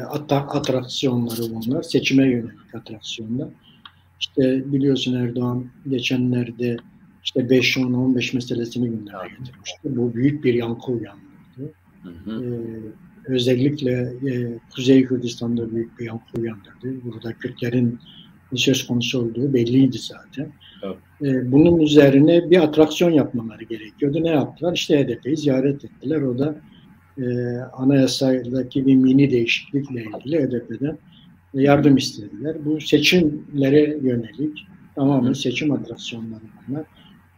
atraksiyonları bunlar. Seçime yönelik atraksiyonlar. İşte biliyorsun Erdoğan geçenlerde işte 5-10-15 meselesini gündeme getirmişti. Bu büyük bir yankı uyandırdı. Özellikle Kuzey Kürdistan'da büyük bir yankı uyandırdı. Burada Kürtlerin söz konusu olduğu belliydi zaten. Evet. Bunun üzerine bir atraksiyon yapmaları gerekiyordu. Ne yaptılar? İşte HDP'yi ziyaret ettiler. O da anayasadaki bir mini değişiklikle ilgili HDP'den yardım istediler. Bu seçimlere yönelik tamamen seçim atraksiyonları bunlar.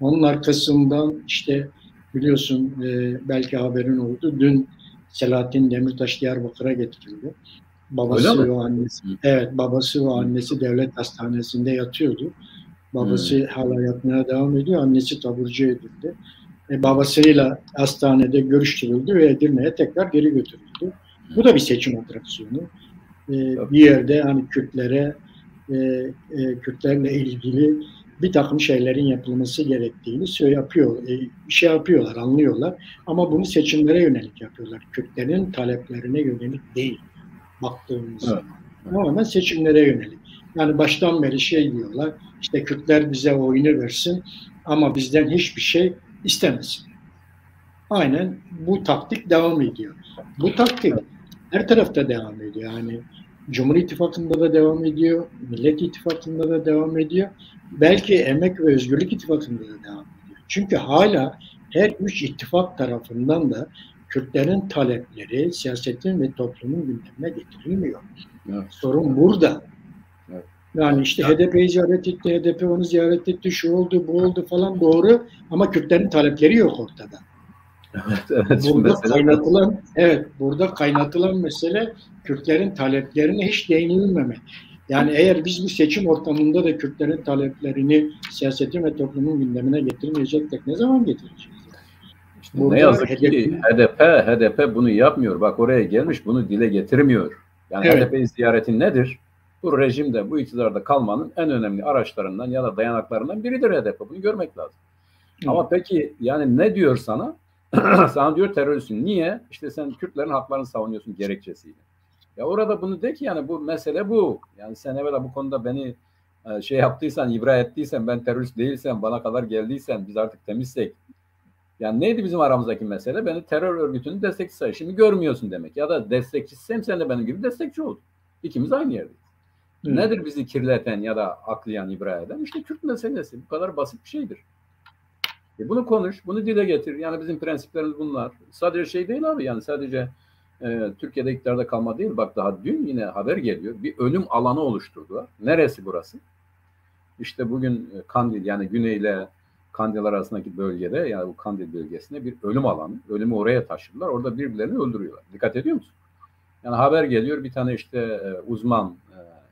Onun arkasından işte biliyorsun belki haberin oldu. Dün Selahattin Demirtaş Diyarbakır'a getirildi. Öyle mi? Babası ve annesi, evet babası ve annesi devlet hastanesinde yatıyordu. Babası hala yatmaya devam ediyor. Annesi taburcu edildi. Babasıyla hastanede görüştürüldü ve Edirne'ye tekrar geri götürüldü. Bu da bir seçim atraksiyonu. Bir yerde hani Kürtlerle ilgili bir takım şeylerin yapılması gerektiğini yapıyorlar, anlıyorlar. Ama bunu seçimlere yönelik yapıyorlar. Kürtlerin taleplerine yönelik değil baktığımız zaman. Tamamen seçimlere yönelik. Yani baştan beri diyorlar, işte Kürtler bize oyunu versin ama bizden hiçbir şey istemesin. Aynen bu taktik devam ediyor. Bu taktik her tarafta devam ediyor. Yani Cumhur İttifakı'nda da devam ediyor, Millet İttifakı'nda da devam ediyor. Belki Emek ve Özgürlük İttifakı'nda da devam ediyor. Çünkü hala her üç ittifak tarafından da Kürtlerin talepleri siyasetin ve toplumun gündemine getirilmiyor. Evet. Sorun burada. Evet. Yani işte HDP'yi ziyaret etti, HDP onu ziyaret etti, şu oldu, bu oldu falan doğru ama Kürtlerin talepleri yok ortada. Evet, burada kaynatılan mesele Kürtlerin taleplerine hiç değinilmemek. Yani eğer biz bu seçim ortamında da Kürtlerin taleplerini siyasetin ve toplumun gündemine getirmeyeceksek ne zaman getireceğiz? İşte ne yazık ki HDP bunu yapmıyor. Bak oraya gelmiş bunu dile getirmiyor. Yani HDP ziyareti nedir? Bu rejimde, bu iktidarda kalmanın en önemli araçlarından ya da dayanaklarından biridir HDP. Bunu görmek lazım. Ama peki yani ne diyor sana? Sana diyor teröristsin. Niye? İşte sen Kürtlerin haklarını savunuyorsun gerekçesiyle. Ya orada bunu de ki yani bu mesele bu. Yani sen evvela bu konuda beni yaptıysan, ibra ettiysen, ben terörist değilsem, bana kadar geldiysen, biz artık temizsek. Yani neydi bizim aramızdaki mesele? Beni terör örgütünün destekçisi say. Şimdi görmüyorsun demek. Ya da destekçisem sen de benim gibi destekçi oldun. İkimiz aynı yerdeyiz. Nedir bizi kirleten ya da aklayan, ibra eden? İşte Kürt meselesi. Bu kadar basit bir şeydir. Bunu konuş, bunu dile getir. Yani bizim prensiplerimiz bunlar. Sadece değil abi yani sadece Türkiye'de iktidarda kalma değil. Bak daha dün yine haber geliyor. Bir ölüm alanı oluşturdular. Neresi burası? İşte bugün Kandil yani Güney ile Kandil arasındaki bölgede yani bu Kandil bölgesinde bir ölüm alanı. Ölümü oraya taşıdılar. Orada birbirlerini öldürüyorlar. Dikkat ediyor musun? Yani haber geliyor bir tane işte uzman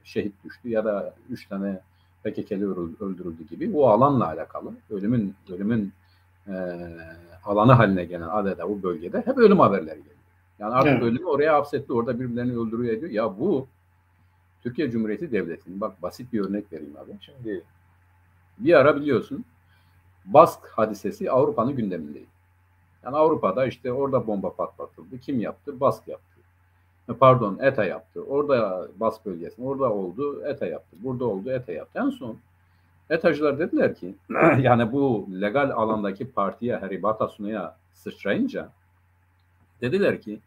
şehit düştü ya da 3 tane PKK'li öldürüldü gibi. O alanla alakalı. Ölümün alanı haline gelen adeta bu bölgede hep ölüm haberleri geliyor. Yani artık ölümü oraya hapsetti. Orada birbirlerini öldürüyor ediyor. Ya bu Türkiye Cumhuriyeti Devleti'nin bak basit bir örnek vereyim abi. Şimdi bir ara biliyorsun Bask hadisesi Avrupa'nın gündemindeydi. Yani Avrupa'da işte orada bomba patlatıldı. Kim yaptı? Bask yaptı. Pardon ETA yaptı. Orada Bask bölgesinde orada oldu ETA yaptı. Burada oldu ETA yaptı. En son ETA'cılar dediler ki yani bu legal alandaki partiye Heribata Suna'ya sıçrayınca dediler ki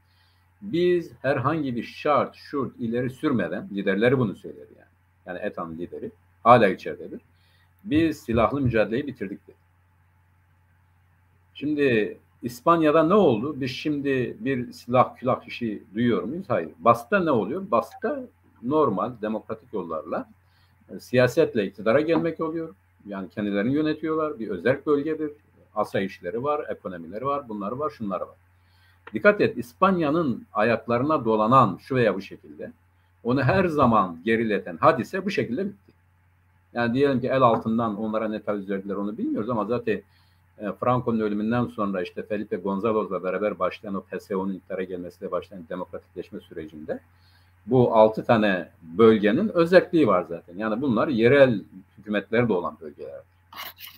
biz herhangi bir şart ileri sürmeden liderleri bunu söyledi yani. Yani ETA'nın lideri hala içeridedir. Biz silahlı mücadeleyi bitirdik dedi. Şimdi İspanya'da ne oldu? Biz şimdi bir silah külah işi duyuyor muyuz? Hayır. Bask'ta ne oluyor? Bask'ta normal demokratik yollarla siyasetle iktidara gelmek oluyor. Yani kendilerini yönetiyorlar. Bir özerk bölgedir. Asayişleri var, ekonomileri var, bunları var, şunları var. Dikkat et, İspanya'nın ayaklarına dolanan şu veya bu şekilde onu her zaman gerileten hadise bu şekilde bitti. Yani diyelim ki el altından onlara ne taviz verdiler onu bilmiyoruz ama zaten Franco'nun ölümünden sonra işte Felipe González'la beraber başlayan o PSO'nun iktidara gelmesiyle başlayan demokratikleşme sürecinde bu 6 tane bölgenin özelliği var zaten. Yani bunlar yerel hükümetleri de olan bölgeler.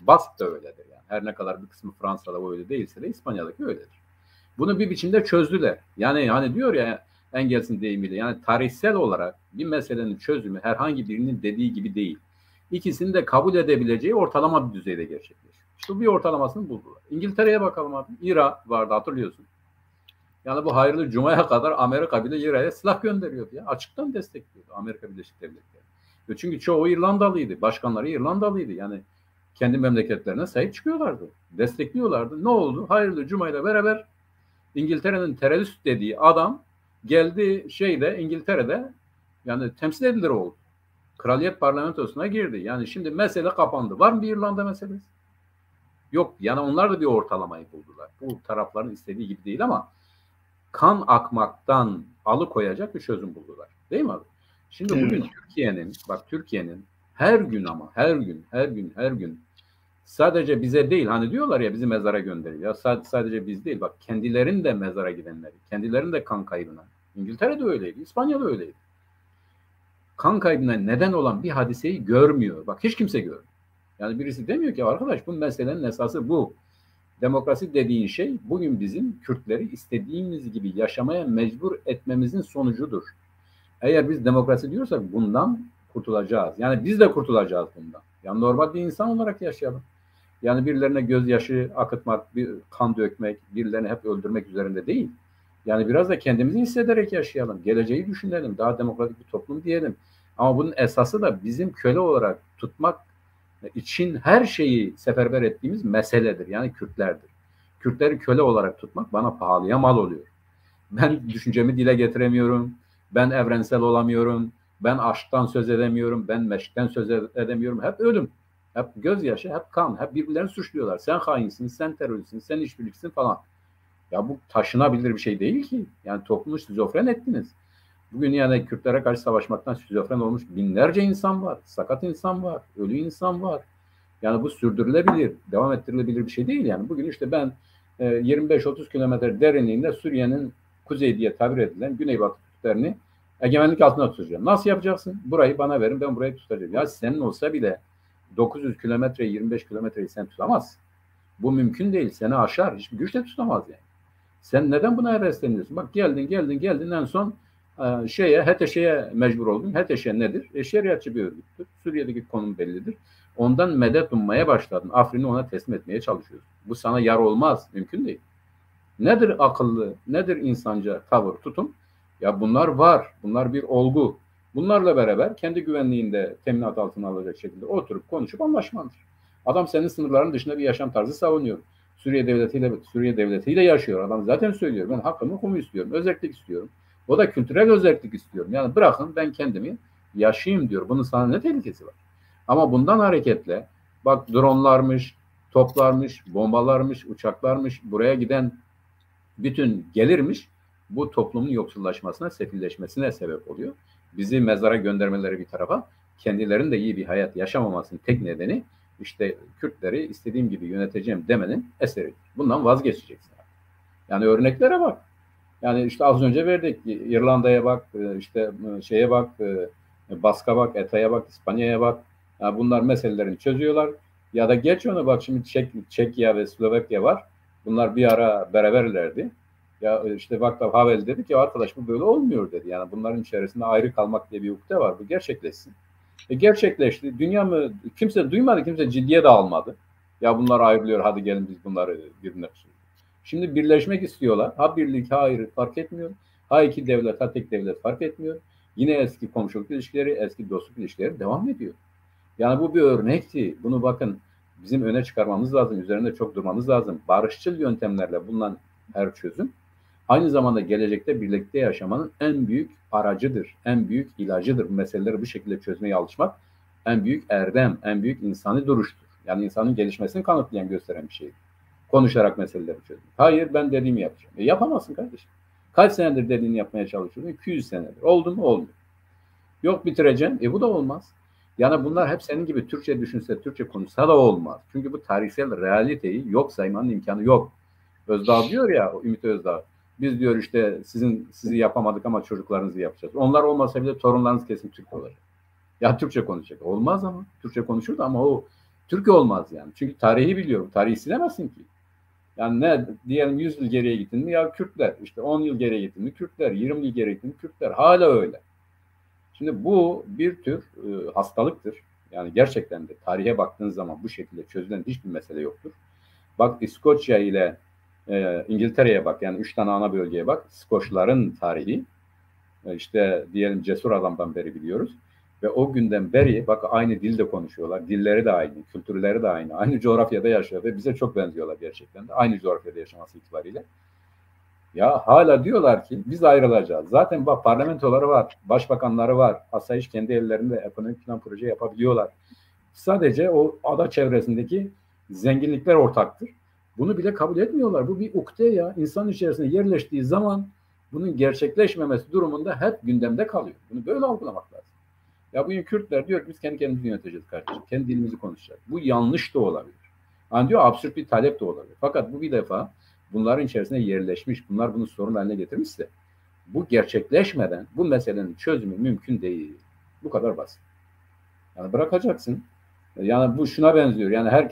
Bask da öyledir yani. Her ne kadar bir kısmı Fransa'da öyle değilse de İspanya'daki öyledir. Bunu bir biçimde çözdüler. Yani hani diyor ya Engels'in deyimiyle yani tarihsel olarak bir meselenin çözümü herhangi birinin dediği gibi değil. İkisini de kabul edebileceği ortalama bir düzeyde gerçekleşiyor. İşte bir ortalamasını buldular. İngiltere'ye bakalım abi. İRA vardı hatırlıyorsun. Yani bu hayırlı Cuma'ya kadar Amerika bile İRA'ya silah gönderiyordu ya. Açıktan destekliyordu Amerika Birleşik Devletleri. Çünkü çoğu İrlandalıydı. Başkanları İrlandalıydı. Yani kendi memleketlerine sahip çıkıyorlardı. Destekliyorlardı. Ne oldu? Hayırlı Cuma'yla beraber İngiltere'nin terörist dediği adam geldi İngiltere'de Yani temsil edilir oldu. Kraliyet parlamentosuna girdi. Yani şimdi mesele kapandı. Var mı bir İrlanda meselesi? Yok. Yani onlar da bir ortalamayı buldular. Bu tarafların istediği gibi değil ama kan akmaktan alıkoyacak bir çözüm buldular. Değil mi abi? Şimdi Evet. bugün Türkiye'nin her gün sadece bize değil, hani diyorlar ya bizi mezara gönderiyor. Ya sadece biz değil, bak kendilerinin de mezara gidenleri, kendilerinin de kan kaybına. İngiltere'de öyleydi, İspanya'da öyleydi. Kan kaybına neden olan bir hadiseyi görmüyor. Bak hiç kimse görmüyor. Yani birisi demiyor ki arkadaş bu meselenin esası bu. Demokrasi dediğin şey bugün bizim Kürtleri istediğimiz gibi yaşamaya mecbur etmemizin sonucudur. Eğer biz demokrasi diyorsak bundan kurtulacağız. Yani biz de kurtulacağız bundan. Yani normal bir insan olarak yaşayalım. Yani birilerine gözyaşı akıtmak, bir kan dökmek, birilerini hep öldürmek üzerinde değil. Yani biraz da kendimizi hissederek yaşayalım. Geleceği düşünelim. Daha demokratik bir toplum diyelim. Ama bunun esası da bizim köle olarak tutmak için her şeyi seferber ettiğimiz meseledir. Yani Kürtlerdir. Kürtleri köle olarak tutmak bana pahalıya mal oluyor. Ben düşüncemi dile getiremiyorum. Ben evrensel olamıyorum. Ben aşktan söz edemiyorum. Ben meşkten söz edemiyorum. Hep ölüm. Hep gözyaşı, hep kan. Hep birbirlerini suçluyorlar. Sen hainsin, sen teröristsin, sen işbirlikçisin falan. Ya bu taşınabilir bir şey değil ki. Yani toplumu şizofren ettiniz. Bugün yani Kürtlere karşı savaşmaktan şizofren olmuş binlerce insan var. Sakat insan var. Ölü insan var. Yani bu sürdürülebilir, devam ettirilebilir bir şey değil yani. Bugün işte ben 25-30 kilometre derinliğinde Suriye'nin kuzey diye tabir edilen Güneybatı Kürtlerini egemenlik altına tutacağım. Nasıl yapacaksın? Burayı bana verin, ben burayı tutacağım. Ya senin olsa bile 900 kilometre, 25 kilometreyi sen tutamazsın. Bu mümkün değil. Seni aşar. Hiçbir güç de tutamaz yani. Sen neden buna hevesleniyorsun? Bak geldin en son HTŞ'ye mecbur oldun. HTŞ nedir? Şeriatçı bir örgüttür. Suriye'deki konum bellidir. Ondan medet ummaya başladın. Afrin'i ona teslim etmeye çalışıyorsun. Bu sana yar olmaz. Mümkün değil. Nedir akıllı, nedir insanca tavır, tutum? Ya bunlar var. Bunlar bir olgu. Bunlarla beraber kendi güvenliğinde teminat altına alacak şekilde oturup konuşup anlaşmalıdır. Adam senin sınırların dışında bir yaşam tarzı savunuyor. Suriye devletiyle yaşıyor. Adam zaten söylüyor. Ben hakkımı hukumu istiyorum. Özellik istiyorum. O da kültürel özellik istiyorum. Yani bırakın ben kendimi yaşayayım diyor. Bunun sana ne tehlikesi var? Ama bundan hareketle bak dronlarmış, toplarmış, bombalarmış, uçaklarmış, buraya giden bütün gelirmiş bu toplumun yoksullaşmasına, sefilleşmesine sebep oluyor. Bizi mezara göndermeleri bir tarafa, kendilerinin de iyi bir hayat yaşamamasının tek nedeni işte Kürtleri istediğim gibi yöneteceğim demenin eseri. Bundan vazgeçeceksin. Yani örneklere bak. Yani işte az önce verdik. İrlanda'ya bak, işte şeye bak, Bask'a bak, ETA'ya bak, İspanya'ya bak. Yani bunlar meselelerini çözüyorlar. Ya da geç onu bak şimdi Çekya ve Slovakya var. Bunlar bir ara beraberlerdi. Ya işte Václav Havel dedi ki arkadaş bu böyle olmuyor dedi. Yani bunların içerisinde ayrı kalmak diye bir ukde var. Bu gerçekleşsin. Gerçekleşti. Dünya mı kimse duymadı, kimse ciddiye de almadı. Ya bunlar ayrılıyor hadi gelin biz bunları birbirine. Şimdi birleşmek istiyorlar. Ha birlik ha ayrı fark etmiyor. Ha iki devlet ha tek devlet fark etmiyor. Yine eski komşuluk ilişkileri, eski dostluk ilişkileri devam ediyor. Yani bu bir örnekti. Bunu bakın bizim öne çıkarmamız lazım. Üzerinde çok durmamız lazım. Barışçıl yöntemlerle bulunan her çözüm aynı zamanda gelecekte birlikte yaşamanın en büyük aracıdır. En büyük ilacıdır. Bu meseleleri bu şekilde çözmeye alışmak en büyük erdem, en büyük insani duruştur. Yani insanın gelişmesini kanıtlayan, gösteren bir şeydir. Konuşarak meseleleri çözmek. Hayır ben dediğimi yapacağım. Yapamazsın kardeşim. Kaç senedir dediğini yapmaya çalışıyorsun? 200 senedir. Oldu mu? Olmuyor. Yok bitireceğim. Bu da olmaz. Yani bunlar hep senin gibi Türkçe düşünse, Türkçe konuşsa da olmaz. Çünkü bu tarihsel realiteyi yok saymanın imkanı yok. Özdağ diyor ya, Ümit Özdağ. Biz diyor işte sizi yapamadık ama çocuklarınızı yapacağız. Onlar olmasa bile torunlarınız kesin Türk olacak. Ya Türkçe konuşacak. Olmaz ama. Türkçe konuşurdu ama o Türk olmaz yani. Çünkü tarihi biliyorum. Tarihi silemezsin ki. Yani ne diyelim 100 yıl geriye gittin mi ya Kürtler. İşte 10 yıl geriye gittin mi Kürtler. 20 yıl geriye gittin mi Kürtler. Hala öyle. Şimdi bu bir tür hastalıktır. Yani gerçekten de tarihe baktığın zaman bu şekilde çözülen hiçbir mesele yoktur. Bak İskoçya ile İngiltere'ye bak. Yani 3 tane ana bölgeye bak. İskoçların tarihi işte diyelim Cesur Adam'dan beri biliyoruz. Ve o günden beri bak aynı dilde konuşuyorlar. Dilleri de aynı, kültürleri de aynı. Aynı coğrafyada yaşıyor ve bize çok benziyorlar gerçekten de. Aynı coğrafyada yaşaması itibariyle. Ya hala diyorlar ki biz ayrılacağız. Zaten bak parlamentoları var, başbakanları var. Asayiş kendi ellerinde ekonomik plan proje yapabiliyorlar. Sadece o ada çevresindeki zenginlikler ortaktır. Bunu bile kabul etmiyorlar. Bu bir ukde ya. İnsanın içerisine yerleştiği zaman bunun gerçekleşmemesi durumunda hep gündemde kalıyor. Bunu böyle algılamak lazım. Ya bugün Kürtler diyor ki biz kendi kendimizi yöneteceğiz kardeşim. Kendi dilimizi konuşacağız. Bu yanlış da olabilir. Yani diyor absürt bir talep de olabilir. Fakat bu bir defa bunların içerisine yerleşmiş, bunlar bunu sorun haline getirmişse bu gerçekleşmeden bu meselenin çözümü mümkün değil. Bu kadar basit. Yani bırakacaksın. Yani bu şuna benziyor. Yani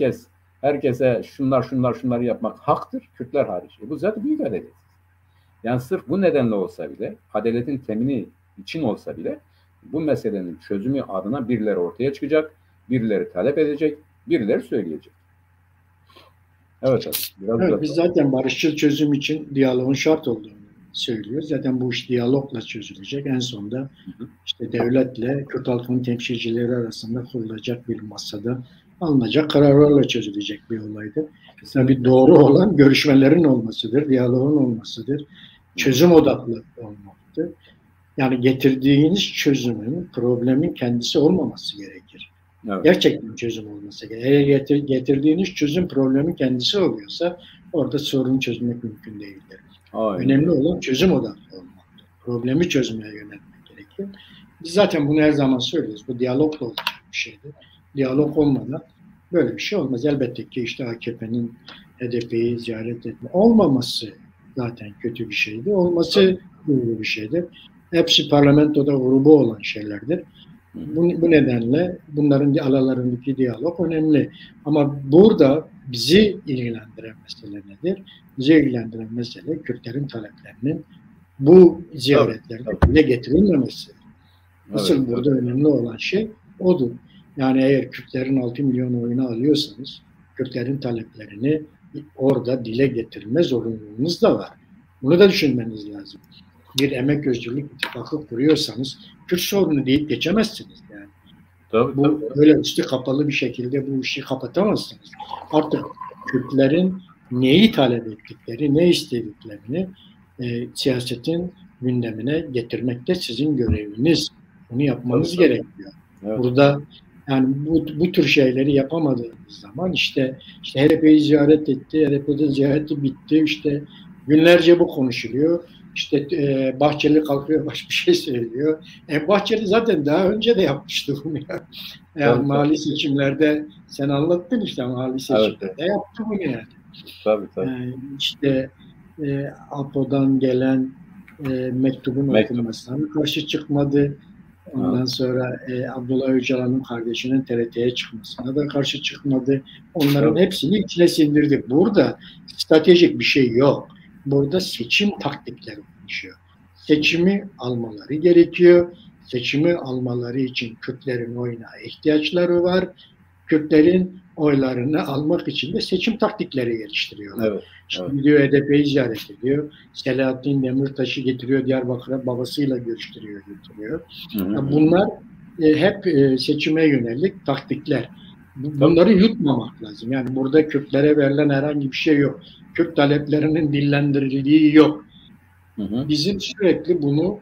herkese şunları yapmak haktır. Kürtler hariç. Bu zaten büyük adalet. Yani sırf bu nedenle olsa bile, adaletin temini için olsa bile bu meselenin çözümü adına birileri ortaya çıkacak, birileri talep edecek, birileri söyleyecek. Evet abi. Evet, biz zaten barışçıl çözüm için diyaloğun şart olduğunu söylüyoruz. Zaten bu iş diyalogla çözülecek. En sonunda işte devletle Kürt halkının temsilcileri arasında kurulacak bir masada alınacak kararlarla çözülecek bir olaydır. Tabii doğru olan görüşmelerin olmasıdır, diyaloğun olmasıdır, çözüm odaklı olmalıdır. Yani getirdiğiniz çözümün, problemin kendisi olmaması gerekir. Evet. Gerçekten çözüm olması gerekir. Eğer getirdiğiniz çözüm problemin kendisi oluyorsa orada sorunu çözmek mümkün değildir. Aynen. Önemli olan çözüm odaklı olmaktır. Problemi çözmeye yönelmek gerekir. Biz zaten bunu her zaman söylüyoruz. Bu diyalogla olacak bir şeydir. Diyalog olmadan böyle bir şey olmaz. Elbette ki işte AKP'nin HDP'yi ziyaret etme olmaması zaten kötü bir şeydi. Olması doğru bir şeydir. Hepsi parlamentoda grubu olan şeylerdir. Bu nedenle bunların aralarındaki diyalog önemli. Ama burada bizi ilgilendiren mesele nedir? Bizi ilgilendiren mesele Kürtlerin taleplerinin bu ziyaretlerde dile getirilmemesi. Asıl burada önemli olan şey odur. Yani eğer Kürtlerin 6 milyon oyunu alıyorsanız Kürtlerin taleplerini orada dile getirme zorunluluğunuz da var. Bunu da düşünmeniz lazım. Bir emek özgürlük ittifakı kuruyorsanız Kürt sorunu deyip geçemezsiniz yani. Bu öyle üstü kapalı bir şekilde bu işi kapatamazsınız. Artık Kürtlerin neyi talep ettikleri, ne istediklerini siyasetin gündemine getirmekte sizin göreviniz. Bunu yapmanız gerekiyor. Evet. Burada yani bu tür şeyleri yapamadığınız zaman işte HDP'yi ziyaret etti, HDP'de ziyareti bitti, işte günlerce bu konuşuluyor. İşte Bahçeli kalkıyor başka bir şey söylüyor. Bahçeli zaten daha önce de yapmıştı bunu ya. Yani mali seçimlerde sen anlattın işte mali seçimlerde yaptı bunu yani. Tabii. İşte APO'dan gelen mektubun okunmasına karşı çıkmadı. Ondan sonra Abdullah Öcalan'ın kardeşinin TRT'ye çıkmasına da karşı çıkmadı. Onların hepsini içine sindirdik. Burada stratejik bir şey yok. Burada seçim taktikleri konuşuyor. Seçimi almaları gerekiyor. Seçimi almaları için Kürtlerin oyuna ihtiyaçları var. Kürtlerin oylarını almak için de seçim taktikleri geliştiriyorlar. Evet. Şimdi diyor HDP'yi ziyaret ediyor. Selahattin Demirtaş'ı getiriyor Diyarbakır'a babasıyla görüştürüyor, götürüyor. Bunlar hep seçime yönelik taktikler. Bunları yutmamak lazım. Yani burada Kürtlere verilen herhangi bir şey yok. Kürt taleplerinin dillendirildiği yok. Bizim sürekli bunu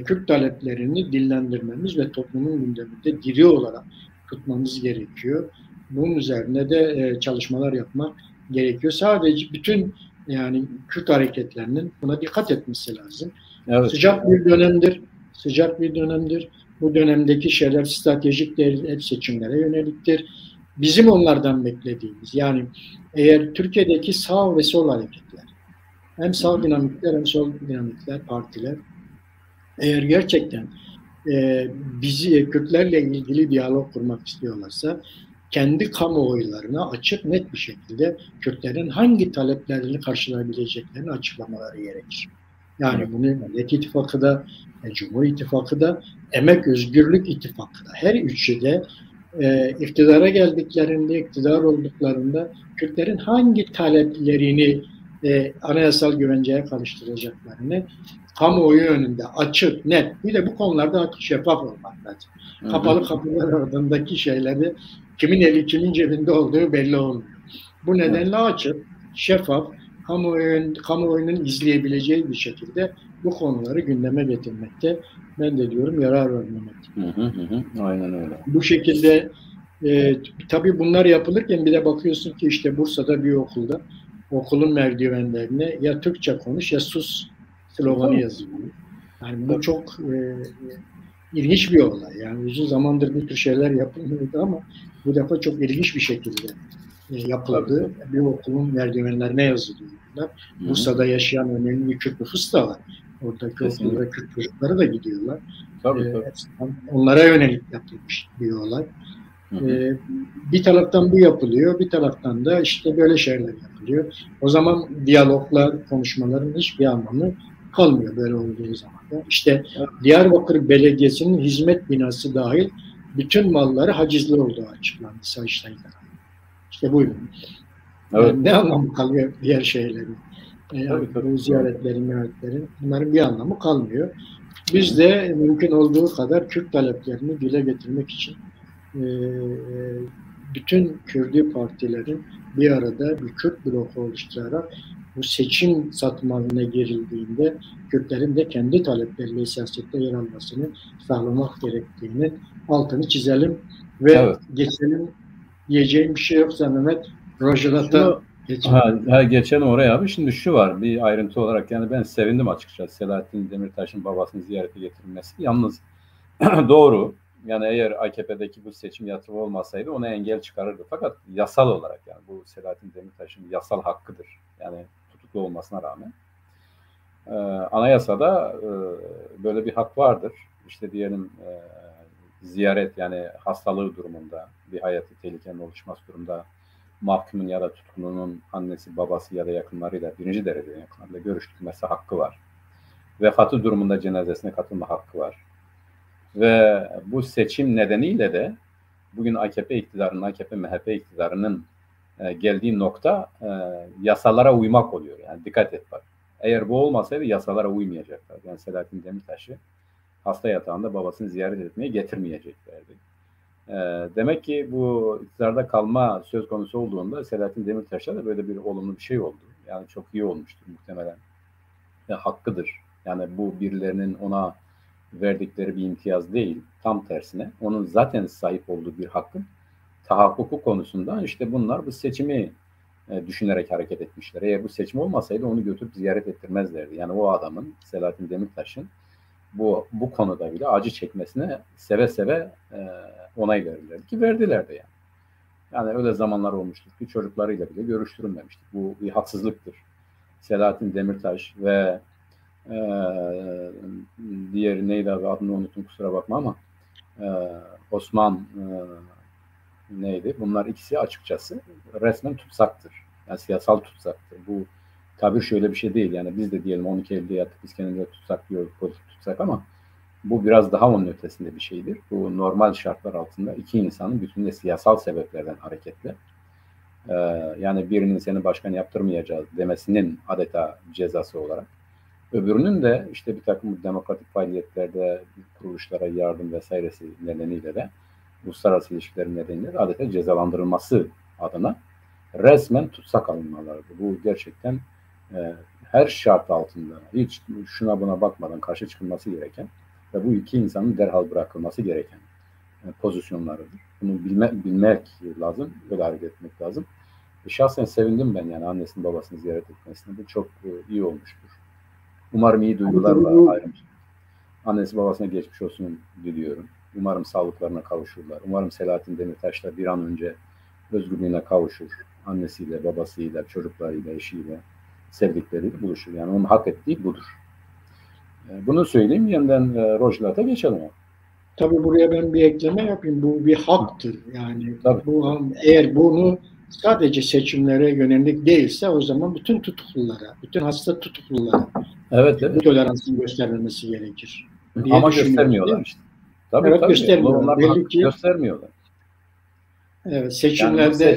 Kürt taleplerini dillendirmemiz ve toplumun gündeminde diri olarak tutmamız gerekiyor. Bunun üzerine de çalışmalar yapmak gerekiyor. Sadece bütün yani Kürt hareketlerinin buna dikkat etmesi lazım. Evet. Sıcak bir dönemdir. Bu dönemdeki şeyler stratejik değil, hep seçimlere yöneliktir. Bizim onlardan beklediğimiz yani eğer Türkiye'deki sağ ve sol hareketler hem sağ dinamikler hem sol dinamikler, partiler eğer gerçekten bizi Kürtlerle ilgili diyalog kurmak istiyorlarsa kendi kamuoylarına açık net bir şekilde Kürtlerin hangi taleplerini karşılayabileceklerini açıklamaları gerekir. Yani bunu Millet İttifakı da, Cumhur İttifakı da, Emek Özgürlük İttifakı da her üçü de iktidara geldiklerinde, iktidar olduklarında Kürtlerin hangi taleplerini anayasal güvenceye karıştıracaklarını kamuoyu önünde açık, net. Bir de bu konularda açık, şeffaf olmak lazım. Kapalı kapılar ardındaki şeyleri kimin eli kimin cebinde olduğu belli olmuyor. Bu nedenle açık, şeffaf, kamuoyunun izleyebileceği bir şekilde bu konuları gündeme getirmekte ben de diyorum yarar var Mehmet. Aynen öyle. Bu şekilde tabii bunlar yapılırken bir de bakıyorsun ki işte Bursa'da bir okulda okulun merdivenlerine ya Türkçe konuş ya sus sloganı yazılıyor. Yani bu çok ilginç bir olay. Yani uzun zamandır bu tür şeyler yapılmıyordu ama bu defa çok ilginç bir şekilde yapıldı. Bir okulun merdivenlerine yazılıyor bunlar. Bursa'da yaşayan önemli Kürt nüfus da var. Oradaki okulda Kürt çocukları da gidiyorlar. Tabii. Onlara yönelik yapılmış bir olay. Bir taraftan bu yapılıyor, bir taraftan da işte böyle şeyler yapılıyor. O zaman diyaloglar, konuşmaların hiçbir anlamı kalmıyor böyle olduğu zaman da. İşte Diyarbakır Belediyesi'nin hizmet binası dahil bütün malları hacizli olduğu açıklandı Sayıştay tarafından. İşte buydu. Evet. Yani ne anlamı kalıyor diğer şeylerin? Yani bu ziyaretlerin, bunların bir anlamı kalmıyor. Biz de mümkün olduğu kadar Kürt taleplerini dile getirmek için bütün Kürdi partilerin bir arada bir Kürt bloku oluşturarak bu seçim satmanına girildiğinde Kürtlerin de kendi talepleriyle siyasette yer almasını sağlamak gerektiğini altını çizelim ve geçelim. Diyeceğim bir şey yoksa Mehmet, Rojava'da geçelim oraya abi. Şimdi şu var bir ayrıntı olarak, yani ben sevindim açıkçası Selahattin Demirtaş'ın babasını ziyarete getirilmesi. Yalnız doğru. Yani eğer AKP'deki bu seçim yatırımı olmasaydı ona engel çıkarırdı. Fakat yasal olarak, yani bu Selahattin Demirtaş'ın yasal hakkıdır. Yani tutuklu olmasına rağmen. Anayasada böyle bir hak vardır. İşte diyelim ziyaret, yani hastalığı durumunda, bir hayati tehlikenin oluşması durumunda mahkumun ya da tutuklunun annesi, babası ya da yakınlarıyla, birinci derece yakınlarıyla görüştürmesi hakkı var. Vefatı durumunda cenazesine katılma hakkı var. Ve bu seçim nedeniyle de bugün AKP iktidarının, AKP-MHP iktidarının geldiği nokta yasalara uymak oluyor. Yani dikkat et bak. Eğer bu olmasaydı yasalara uymayacaklar. Yani Selahattin Demirtaş'ı hasta yatağında babasını ziyaret etmeye getirmeyeceklerdi. Demek ki bu iktidarda kalma söz konusu olduğunda Selahattin Demirtaş'a da böyle bir olumlu bir şey oldu. Yani çok iyi olmuştur muhtemelen. Hakkıdır. Yani bu birilerinin ona verdikleri bir imtiyaz değil. Tam tersine onun zaten sahip olduğu bir hakkın tahakkuku konusunda işte bunlar bu seçimi düşünerek hareket etmişler. Eğer bu seçim olmasaydı onu götürüp ziyaret ettirmezlerdi. Yani o adamın, Selahattin Demirtaş'ın bu konuda bile acı çekmesine seve seve onay verirlerdi ki verdiler de yani. Yani öyle zamanlar olmuştur ki çocuklarıyla bile görüştürülmemiştir. Bu bir haksızlıktır. Selahattin Demirtaş ve diğeri neydi abi, adını unuttum kusura bakma ama Osman neydi? Bunlar ikisi açıkçası resmen tutsaktır. Yani siyasal tutsaktır. Bu tabir şöyle bir şey değil. Yani biz de diyelim 12 Eylül'de yattık, biz kendimize tutsak diyoruz, politik tutsak, ama bu biraz daha onun ötesinde bir şeydir. Bu normal şartlar altında iki insanın bütünüyle siyasal sebeplerden hareketle yani birinin seni başkan yaptırmayacağız demesinin adeta cezası olarak, öbürünün de işte bir takım demokratik faaliyetlerde kuruluşlara yardım vesairesi nedeniyle de uluslararası ilişkilerin nedeniyle de adeta cezalandırılması adına resmen tutsak alınmalardı. Bu gerçekten her şart altında hiç şuna buna bakmadan karşı çıkılması gereken ve bu iki insanın derhal bırakılması gereken pozisyonlarıdır. Bunu bilmek lazım, böyle hareket etmek lazım. Şahsen sevindim ben, yani annesinin babasını ziyaret etmesine. Bu çok iyi olmuştur. Umarım iyi duygularla ayrılır. Annesi babasına geçmiş olsun diliyorum. Umarım sağlıklarına kavuşurlar. Umarım Selahattin Demirtaş da bir an önce özgürlüğüne kavuşur. Annesiyle, babasıyla, çocuklarıyla, eşiyle, sevdikleriyle buluşur. Yani onun hak ettiği budur. Bunu söyleyeyim, yeniden Rojava'ya geçelim. Tabii buraya ben bir ekleme yapayım. Bu bir haktır. Yani bu, eğer bunu sadece seçimlere yönelik değilse o zaman bütün tutuklulara, bütün hasta tutuklulara bu toleransın gösterilmesi gerekir. Ama göstermiyorlar işte. Tabii. Göstermiyorlar. Belli ki göstermiyorlar. Evet, seçimlerde yani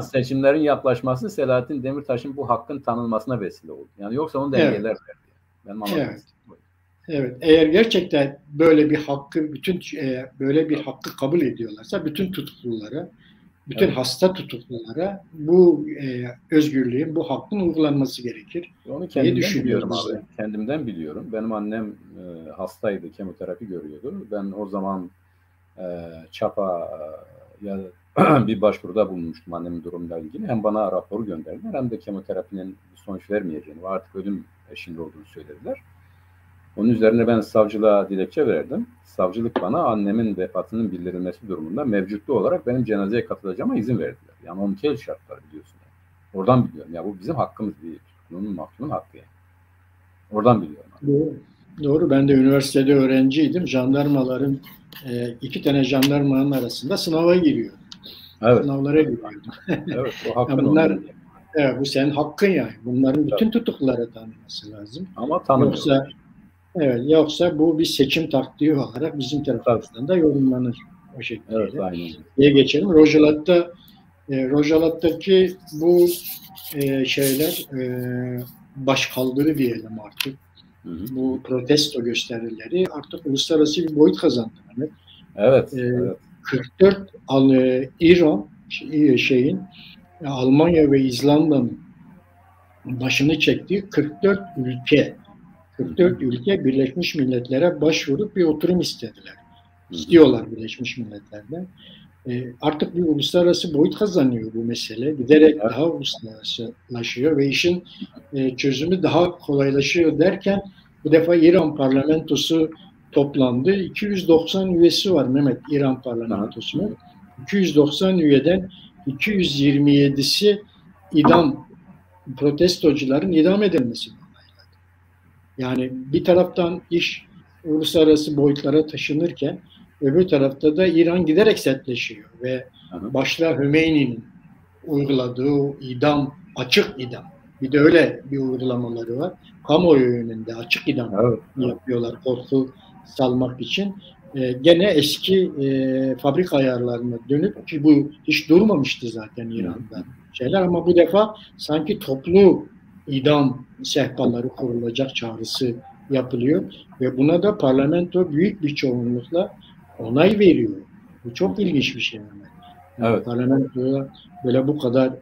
seçimlerin yaklaşması Selahattin Demirtaş'ın bu hakkın tanınmasına vesile oldu. Yani yoksa onu da engeller verdi. Evet. Eğer gerçekten böyle bir hakkı kabul ediyorlarsa bütün tutuklulara bütün hasta tutuklulara bu özgürlüğün, bu hakkın uygulanması gerekir. Onu kendimden biliyorum abi. Kendimden biliyorum. Benim annem hastaydı, kemoterapi görüyordu. Ben o zaman ÇAP'a bir başvuruda bulunmuştum annemin durumuyla ilgili. Hem bana raporu gönderdiler hem de kemoterapinin sonuç vermeyeceğini ve artık ölüm eşiğinde olduğunu söylediler. Onun üzerine ben savcılığa dilekçe verdim. Savcılık bana annemin vefatının bildirilmesi durumunda mevcutlu olarak benim cenazeye katılacağıma izin verdiler. Yani 12 el şartları biliyorsun. Oradan biliyorum. Ya bu bizim hakkımız değil. Tutuklunun, mahkumun hakkı yani. Oradan biliyorum. Doğru. Doğru. Ben de üniversitede öğrenciydim. Jandarmaların 2 tane jandarmanın arasında sınava giriyor. Evet. Sınavlara giriyordum. Evet. O hakkın yani bunlar, evet, bu senin hakkın yani. Bunların bütün tutuklulara tanınması lazım. Ama tanımıyor. Yoksa bu bir seçim taktiği olarak bizim tarafımızdan da yorumlanır o şekilde. Evet, aynen. Diye geçelim. Rojalat'taki bu şeyler başkaldırı diyelim artık. Bu protesto gösterileri artık uluslararası bir boyut kazandı. Evet. 44 İran Almanya ve İzlanda'nın başını çektiği 44 ülke Birleşmiş Milletler'e başvurup bir oturum istediler. İstiyorlar Birleşmiş Milletler'den. Artık bir uluslararası boyut kazanıyor bu mesele. Giderek daha uluslararasılaşıyor ve işin çözümü daha kolaylaşıyor derken bu defa İran parlamentosu toplandı. 290 üyesi var Mehmet, İran parlamentosunun. 290 üyeden 227'si protestocuların idam edilmesi. Yani bir taraftan iş uluslararası boyutlara taşınırken öbür tarafta da İran giderek sertleşiyor ve başta Hümeyni'nin uyguladığı açık idam. Bir de öyle bir uygulamaları var. Kamuoyu önünde açık idam yapıyorlar korku salmak için. Gene eski fabrika ayarlarına dönüp ki bu hiç durmamıştı zaten İran'da şeyler ama bu defa sanki toplu idam sehpaları kurulacak çağrısı yapılıyor ve buna da parlamento büyük bir çoğunlukla onay veriyor. Bu çok ilginç bir şey. Yani parlamentoya böyle bu kadar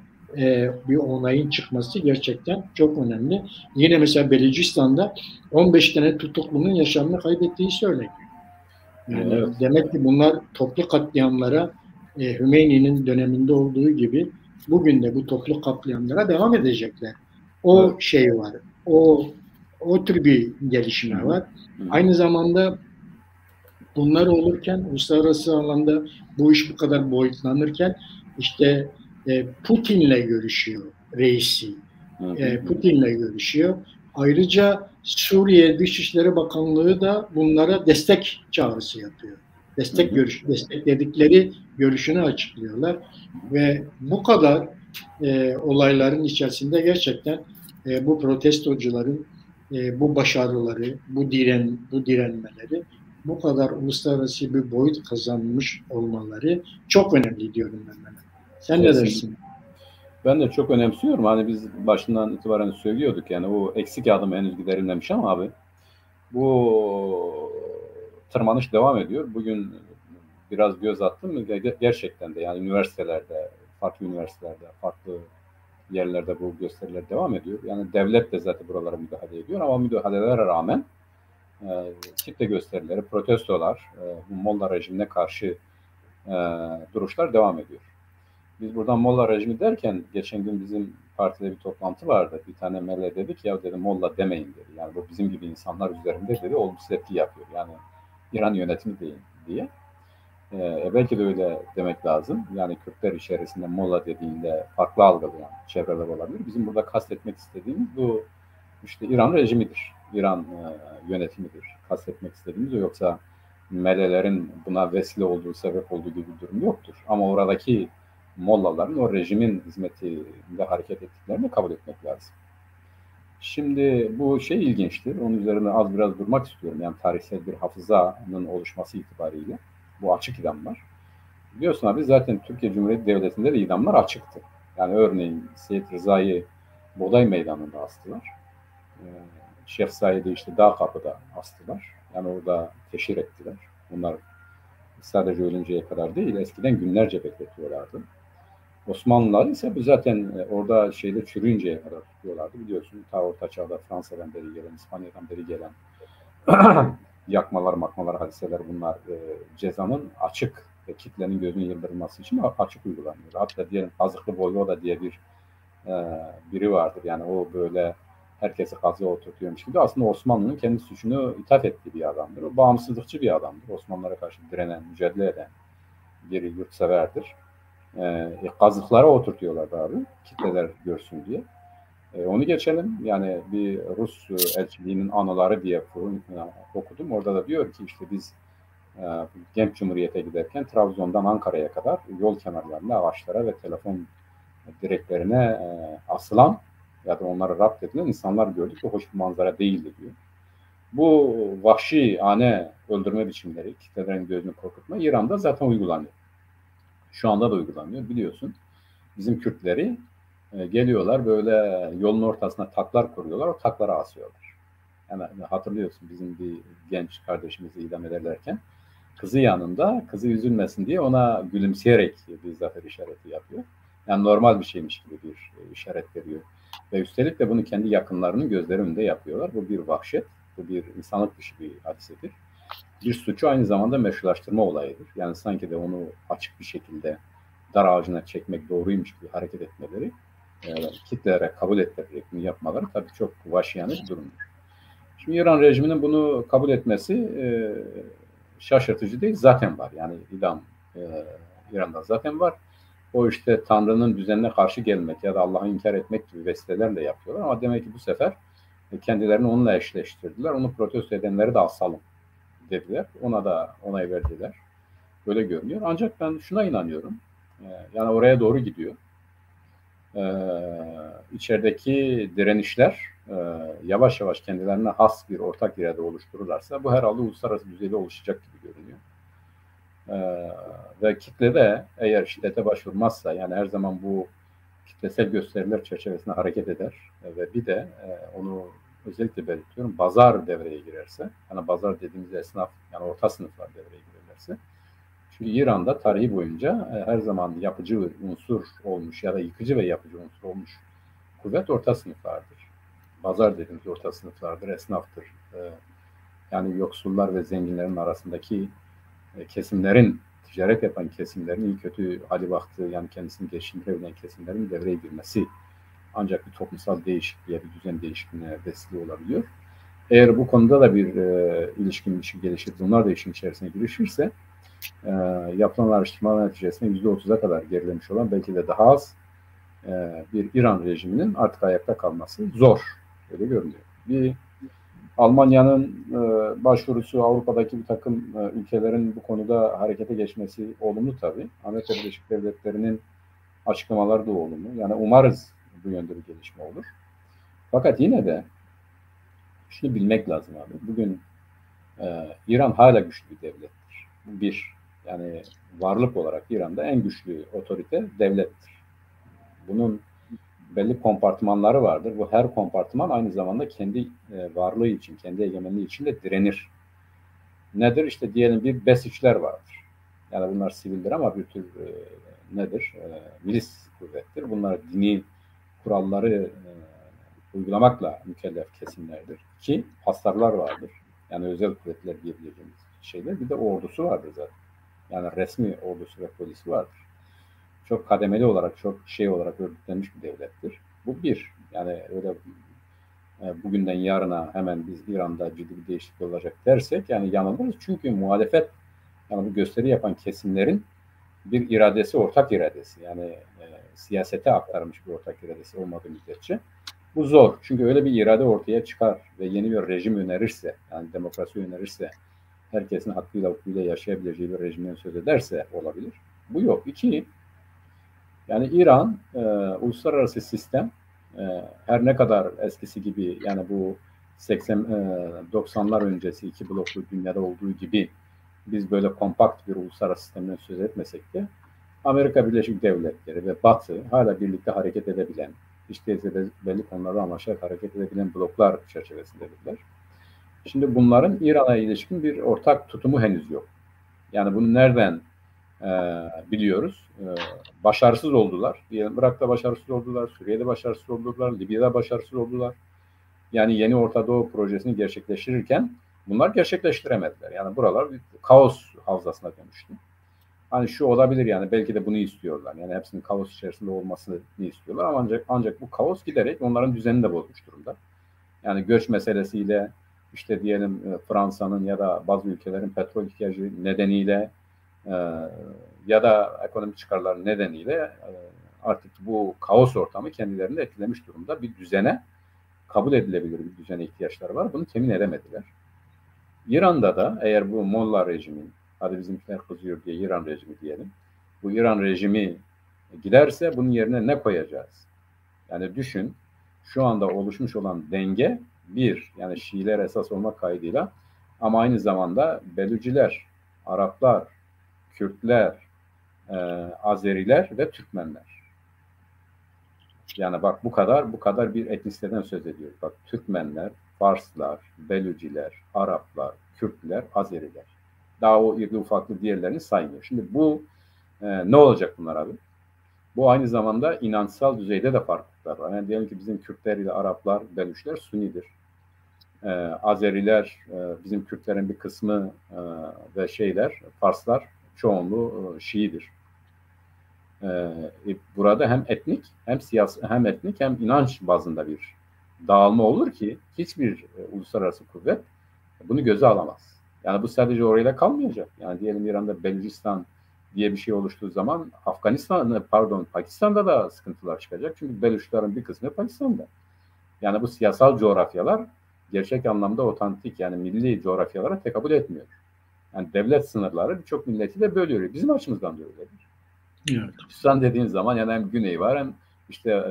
bir onayın çıkması gerçekten çok önemli. Yine mesela Belucistan'da 15 tane tutuklunun yaşamını kaybettiği söyleniyor. Yani demek ki bunlar toplu katliamlara Hümeyni'nin döneminde olduğu gibi bugün de bu toplu katliamlara devam edecekler. O şey var. O tür bir gelişme var. Aynı zamanda bunlar olurken uluslararası alanda bu iş bu kadar boyutlanırken işte Putin'le görüşüyor reisi. Putin'le görüşüyor. Ayrıca Suriye Dışişleri Bakanlığı da bunlara destek çağrısı yapıyor. Destekledikleri görüşünü açıklıyorlar. Ve bu kadar olayların içerisinde gerçekten bu protestocuların bu başarıları, bu direnmeleri bu kadar uluslararası bir boyut kazanmış olmaları çok önemli diyorum ben. Sen ne dersin? Ben de çok önemsiyorum. Hani biz başından itibaren söylüyorduk yani o eksik adım henüz giderilmemiş ama abi bu tırmanış devam ediyor. Bugün biraz göz attım. Gerçekten de yani üniversitelerde, farklı yerlerde bu gösteriler devam ediyor. Yani devlet de zaten buralara müdahale ediyor ama müdahalelere rağmen kitle gösterileri, protestolar, bu Molla rejimine karşı duruşlar devam ediyor. Biz buradan Molla rejimi derken geçen gün bizim partide bir toplantı vardı. Bir tane mele dedi ki ya dedi Molla demeyin dedi. Yani bu bizim gibi insanlar üzerinde dedi olumsuz etki yapıyor. Yani İran yönetimi değil diye. Belki de öyle demek lazım. Yani Kürtler içerisinde Molla dediğinde farklı algılayan çevreler olabilir. Bizim burada kastetmek istediğimiz bu işte İran rejimidir. İran yönetimidir. Kastetmek istediğimiz o. Yoksa melelerin buna vesile olduğu, sebep olduğu gibi bir durum yoktur. Ama oradaki Mollaların o rejimin hizmetinde hareket ettiklerini kabul etmek lazım. Şimdi bu şey ilginçtir. Onun üzerine az biraz durmak istiyorum. Yani tarihsel bir hafızanın oluşması itibariyle. Bu açık idamlar. Biliyorsun abi zaten Türkiye Cumhuriyeti Devleti'nde de idamlar açıktı. Yani örneğin Seyit Rıza'yı Buğday Meydanı'nda astılar. Şeyh Said'i işte Dağ Kapı'da astılar. Yani orada teşhir ettiler. Bunlar sadece ölünceye kadar değil, eskiden günlerce bekletiyorlardı. Osmanlılar ise bu zaten orada şeyde çürüyünceye kadar tutuyorlardı. Biliyorsun ta Orta Çağ'da Fransa'dan beri gelen, İspanya'dan beri gelen yakmalar, makmalar, hadiseler bunlar cezanın açık ve kitlenin gözünün yıldırılması için açık uygulanıyor. Hatta diyelim Kazıklı Voyvoda diye bir biri vardır. Yani o böyle herkesi kazığa oturtuyormuş gibi. Aslında Osmanlı'nın kendi suçunu ithaf ettiği bir adamdır. O bağımsızlıkçı bir adamdır. Osmanlılara karşı direnen, mücadele eden bir yurtseverdir. Kazıklara oturtuyorlar abi. Kitleler görsün diye. Onu geçelim. Yani bir Rus elçiliğinin anıları diye okudum. Orada da diyor ki işte biz Genç Cumhuriyet'e giderken Trabzon'dan Ankara'ya kadar yol kenarlarında ağaçlara ve telefon direklerine asılan ya da onları rapt edilen insanlar gördük ve hoş bir manzara değildi diyor. Bu vahşi öldürme biçimleri, kitlelerin gözünü korkutma İran'da zaten uygulanıyor. Şu anda da uygulanıyor biliyorsun. Bizim Kürtleri geliyorlar böyle yolun ortasına taklar kuruyorlar, o taklara asıyorlar. Yani hatırlıyorsun bizim bir genç kardeşimizi idam ederlerken kızı yanında, kızı üzülmesin diye ona gülümseyerek bir zafer işareti yapıyor. Yani normal bir şeymiş gibi bir işaret veriyor. Ve üstelik de bunu kendi yakınlarının gözleri önünde yapıyorlar. Bu bir vahşet, bu bir insanlık dışı bir hadisedir. Bir suçu aynı zamanda meşrulaştırma olayıdır. Yani sanki de onu açık bir şekilde dar ağacına çekmek doğruymuş gibi hareket etmeleri, kitlelere kabul ettirerek bunu yapmaları tabii çok vahşiyane bir durumdur. Şimdi İran rejiminin bunu kabul etmesi şaşırtıcı değil. Zaten var. Yani idam İran'da zaten var. O işte Tanrı'nın düzenine karşı gelmek ya da Allah'ı inkar etmek gibi vesilelerle yapıyorlar. Ama demek ki bu sefer kendilerini onunla eşleştirdiler. Onu protesto edenleri de asalım dediler. Ona da onay verdiler. Böyle görünüyor. Ancak ben şuna inanıyorum. Yani oraya doğru gidiyor. İçerideki direnişler yavaş yavaş kendilerine has bir ortak irade oluştururlarsa bu herhalde uluslararası düzeyde oluşacak gibi görünüyor. Ve kitle de eğer şiddete başvurmazsa yani her zaman bu kitlesel gösteriler çerçevesinde hareket eder ve bir de onu özellikle belirtiyorum bazar devreye girerse yani bazar dediğimiz esnaf yani orta sınıflar devreye girerlerse çünkü İran'da tarihi boyunca her zaman yapıcı unsur olmuş ya da yıkıcı ve yapıcı unsur olmuş kuvvet orta sınıflardır. Bazar dediğimiz orta sınıflardır, esnaftır. Yani yoksullar ve zenginlerin arasındaki kesimlerin, ticaret yapan kesimlerin iyi kötü hali vakti yani kendisini geçindirebilen kesimlerin devreye girmesi ancak bir toplumsal değişikliğe, bir düzen değişikliğine vesile olabiliyor. Eğer bu konuda da bir ilişki gelişir, bunlar da işin içerisine girişirse yapılan araştırmalar neticesinde %30'a kadar gerilemiş olan belki de daha az bir İran rejiminin artık ayakta kalması zor. Öyle görünüyor. Bir Almanya'nın başvurusu Avrupa'daki bir takım ülkelerin bu konuda harekete geçmesi olumlu tabii. Amerika Birleşik Devletleri'nin açıklamaları da olumlu. Yani umarız bu yönde bir gelişme olur. Fakat yine de şunu bilmek lazım abi. Bugün İran hala güçlü bir devlettir. Bu bir. Yani varlık olarak İran'da en güçlü otorite devlettir. Bunun belli kompartımanları vardır. Bu her kompartıman aynı zamanda kendi varlığı için, kendi egemenliği için de direnir. Nedir? İşte diyelim bir Besiçler vardır. Yani bunlar sivildir ama bir tür nedir? Milis kuvvettir. Bunlar dini kuralları uygulamakla mükellef kesimlerdir. Ki pastarlar vardır. Yani özel kuvvetler diyebileceğimiz şeyler. Bir de ordusu vardır zaten. Yani resmi ordusu ve polisi vardır. Çok kademeli olarak, çok olarak örgütlenmiş bir devlettir. Bu bir. Yani öyle bugünden yarına hemen biz İran'da ciddi bir değişiklik olacak dersek yani yanılırız. Çünkü muhalefet yani bu gösteri yapan kesimlerin bir iradesi, ortak iradesi. Yani siyasete aktarılmış bir ortak iradesi olmadığı müddetçe bu zor. Çünkü öyle bir irade ortaya çıkar ve yeni bir rejim önerirse, yani demokrasi önerirse, herkesin hakkıyla hukukuyla yaşayabileceği bir rejimden söz ederse olabilir. Bu yok. İki, yani İran uluslararası sistem her ne kadar eskisi gibi yani bu 90'lar öncesi iki bloklu dünyada olduğu gibi biz böyle kompakt bir uluslararası sistemden söz etmesek de Amerika Birleşik Devletleri ve Batı hala birlikte hareket edebilen, işte belli konularda anlaşarak hareket edebilen bloklar çerçevesindedirler. Şimdi bunların İran'a ilişkin bir ortak tutumu henüz yok. Yani bunu nereden biliyoruz. Başarısız oldular. Diyelim Irak'ta başarısız oldular, Suriye'de başarısız oldular, Libya'da başarısız oldular. Yani yeni Orta Doğu projesini gerçekleştirirken bunlar gerçekleştiremediler. Yani buralar bir kaos havzasına dönüştü. Hani şu olabilir yani belki de bunu istiyorlar. Yani hepsinin kaos içerisinde olmasını istiyorlar ama ancak bu kaos giderek onların düzenini de bozmuş durumda. Yani göç meselesiyle işte diyelim Fransa'nın ya da bazı ülkelerin petrol ihtiyacı nedeniyle ya da ekonomik çıkarlar nedeniyle artık bu kaos ortamı kendilerini etkilemiş durumda. Bir düzene, kabul edilebilir bir düzene ihtiyaçları var. Bunu temin edemediler. İran'da da eğer bu Molla rejimi, hadi bizimkiler kızıyor diye İran rejimi diyelim. Bu İran rejimi giderse bunun yerine ne koyacağız? Yani düşün, şu anda oluşmuş olan denge bir, yani Şiiler esas olmak kaydıyla ama aynı zamanda Belüciler, Araplar, Kürtler, Azeriler ve Türkmenler. Yani bak bu kadar bir etnisiteden söz ediyoruz. Bak Türkmenler, Farslar, Belüciler, Araplar, Kürtler, Azeriler. Daha o irli ufaklı diğerlerini saymıyor. Şimdi bu ne olacak bunlar abi? Bu aynı zamanda inançsal düzeyde de farklılıklar var. Yani diyelim ki bizim Kürtler ile Araplar, Belüşler Sunidir. Azeriler, bizim Kürtlerin bir kısmı ve Farslar çoğunluğu Şiidir. Burada hem etnik hem siyasi hem etnik hem inanç bazında bir dağılma olur ki hiçbir uluslararası kuvvet bunu göze alamaz. Yani bu sadece orayla kalmayacak. Yani diyelim İran'da Belucistan diye bir şey oluştuğu zaman Pakistan'da da sıkıntılar çıkacak. Çünkü Beluşların bir kısmı Pakistan'da. Yani bu siyasal coğrafyalar gerçek anlamda otantik yani milli coğrafyalara tekabül etmiyor. Yani devlet sınırları birçok milleti de bölüyor. Bizim açımızdan da öyledir. Evet. Türkistan dediğin zaman yani hem güney var hem işte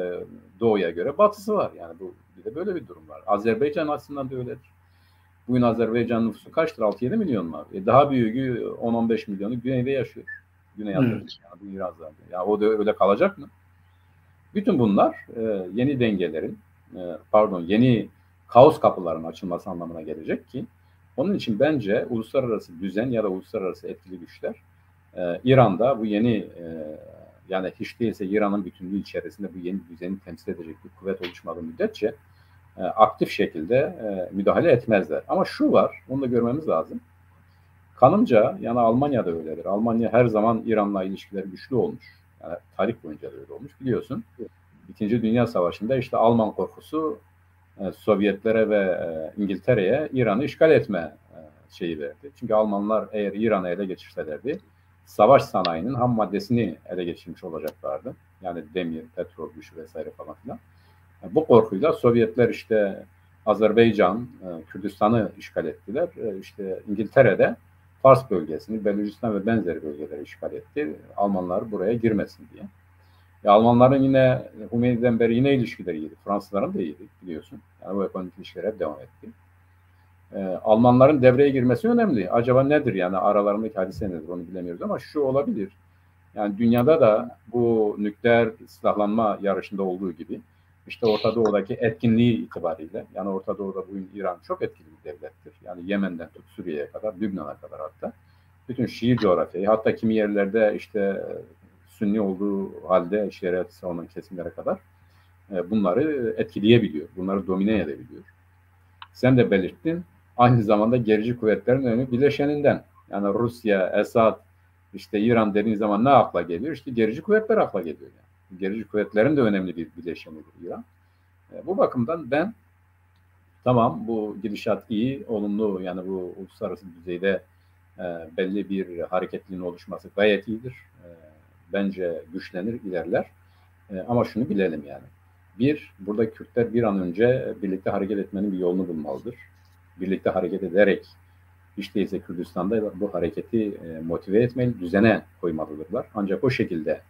doğuya göre batısı var. Yani bu bir de böyle bir durum var. Azerbaycan açısından da öyledir. Bugün Azerbaycan nüfusu kaçtır? 6-7 milyon mu? Daha büyüğü 10-15 milyonu güneyde yaşıyor. Güney Azerbaycan, bu İran zaten. Yani o da öyle kalacak mı? Bütün bunlar yeni dengelerin, yeni kaos kapılarının açılması anlamına gelecek ki onun için bence uluslararası düzen ya da uluslararası etkili güçler İran'da bu yeni yani hiç değilse İran'ın bütünlüğü içerisinde bu yeni düzeni temsil edecek bir kuvvet oluşmadığı müddetçe aktif şekilde müdahale etmezler. Ama şu var, onu da görmemiz lazım. Kanımca yani Almanya'da öyledir. Almanya her zaman İran'la ilişkileri güçlü olmuş. Yani tarih boyunca da öyle olmuş biliyorsun. İkinci Dünya Savaşı'nda işte Alman korkusu Sovyetlere ve İngiltere'ye İran'ı işgal etme şeyi verdi. Çünkü Almanlar eğer İran'ı ele geçirselerdi savaş sanayinin ham maddesini ele geçirmiş olacaklardı. Yani demir, petrol, güç vesaire falan filan. Bu korkuyla Sovyetler işte Azerbaycan, Kürdistan'ı işgal ettiler. İşte İngiltere'de Fars bölgesini, Belucistan ve benzeri bölgeleri işgal etti. Almanlar buraya girmesin diye. Almanların yine Hümeyni'den beri yine ilişkileri iyiydi. Fransızların da iyiydi biliyorsun. Yani bu ekonomik ilişkiler hep devam etti. Almanların devreye girmesi önemli. Acaba nedir yani aralarındaki hadise nedir onu bilemiyoruz ama şu olabilir. Yani dünyada da bu nükleer silahlanma yarışında olduğu gibi işte Orta Doğu'daki etkinliği itibariyle yani Orta Doğu'da bugün İran çok etkili bir devlettir. Yani Yemen'den tut Suriye'ye kadar, Lübnan'a kadar hatta. Bütün Şii coğrafyayı hatta kimi yerlerde işte Sünni olduğu halde şeriat savunan kesimlere kadar bunları etkileyebiliyor. Bunları domine edebiliyor. Sen de belirttin. Aynı zamanda gerici kuvvetlerin önemli bileşeninden. Yani Rusya, Esad, işte İran dediğin zaman ne akla geliyor? İşte gerici kuvvetler akla geliyor. Yani. Gerici kuvvetlerin de önemli bir bileşenidir İran. Bu bakımdan ben tamam bu gidişat iyi, olumlu yani bu uluslararası düzeyde belli bir hareketliliğin oluşması gayet iyidir. Bence güçlenir, ilerler. Ama şunu bilelim yani. Burada Kürtler bir an önce birlikte hareket etmenin bir yolunu bulmalıdır. Birlikte hareket ederek hiç değilse Kürdistan'da bu hareketi motive etmeli, düzene koymalıdırlar. Ancak o şekilde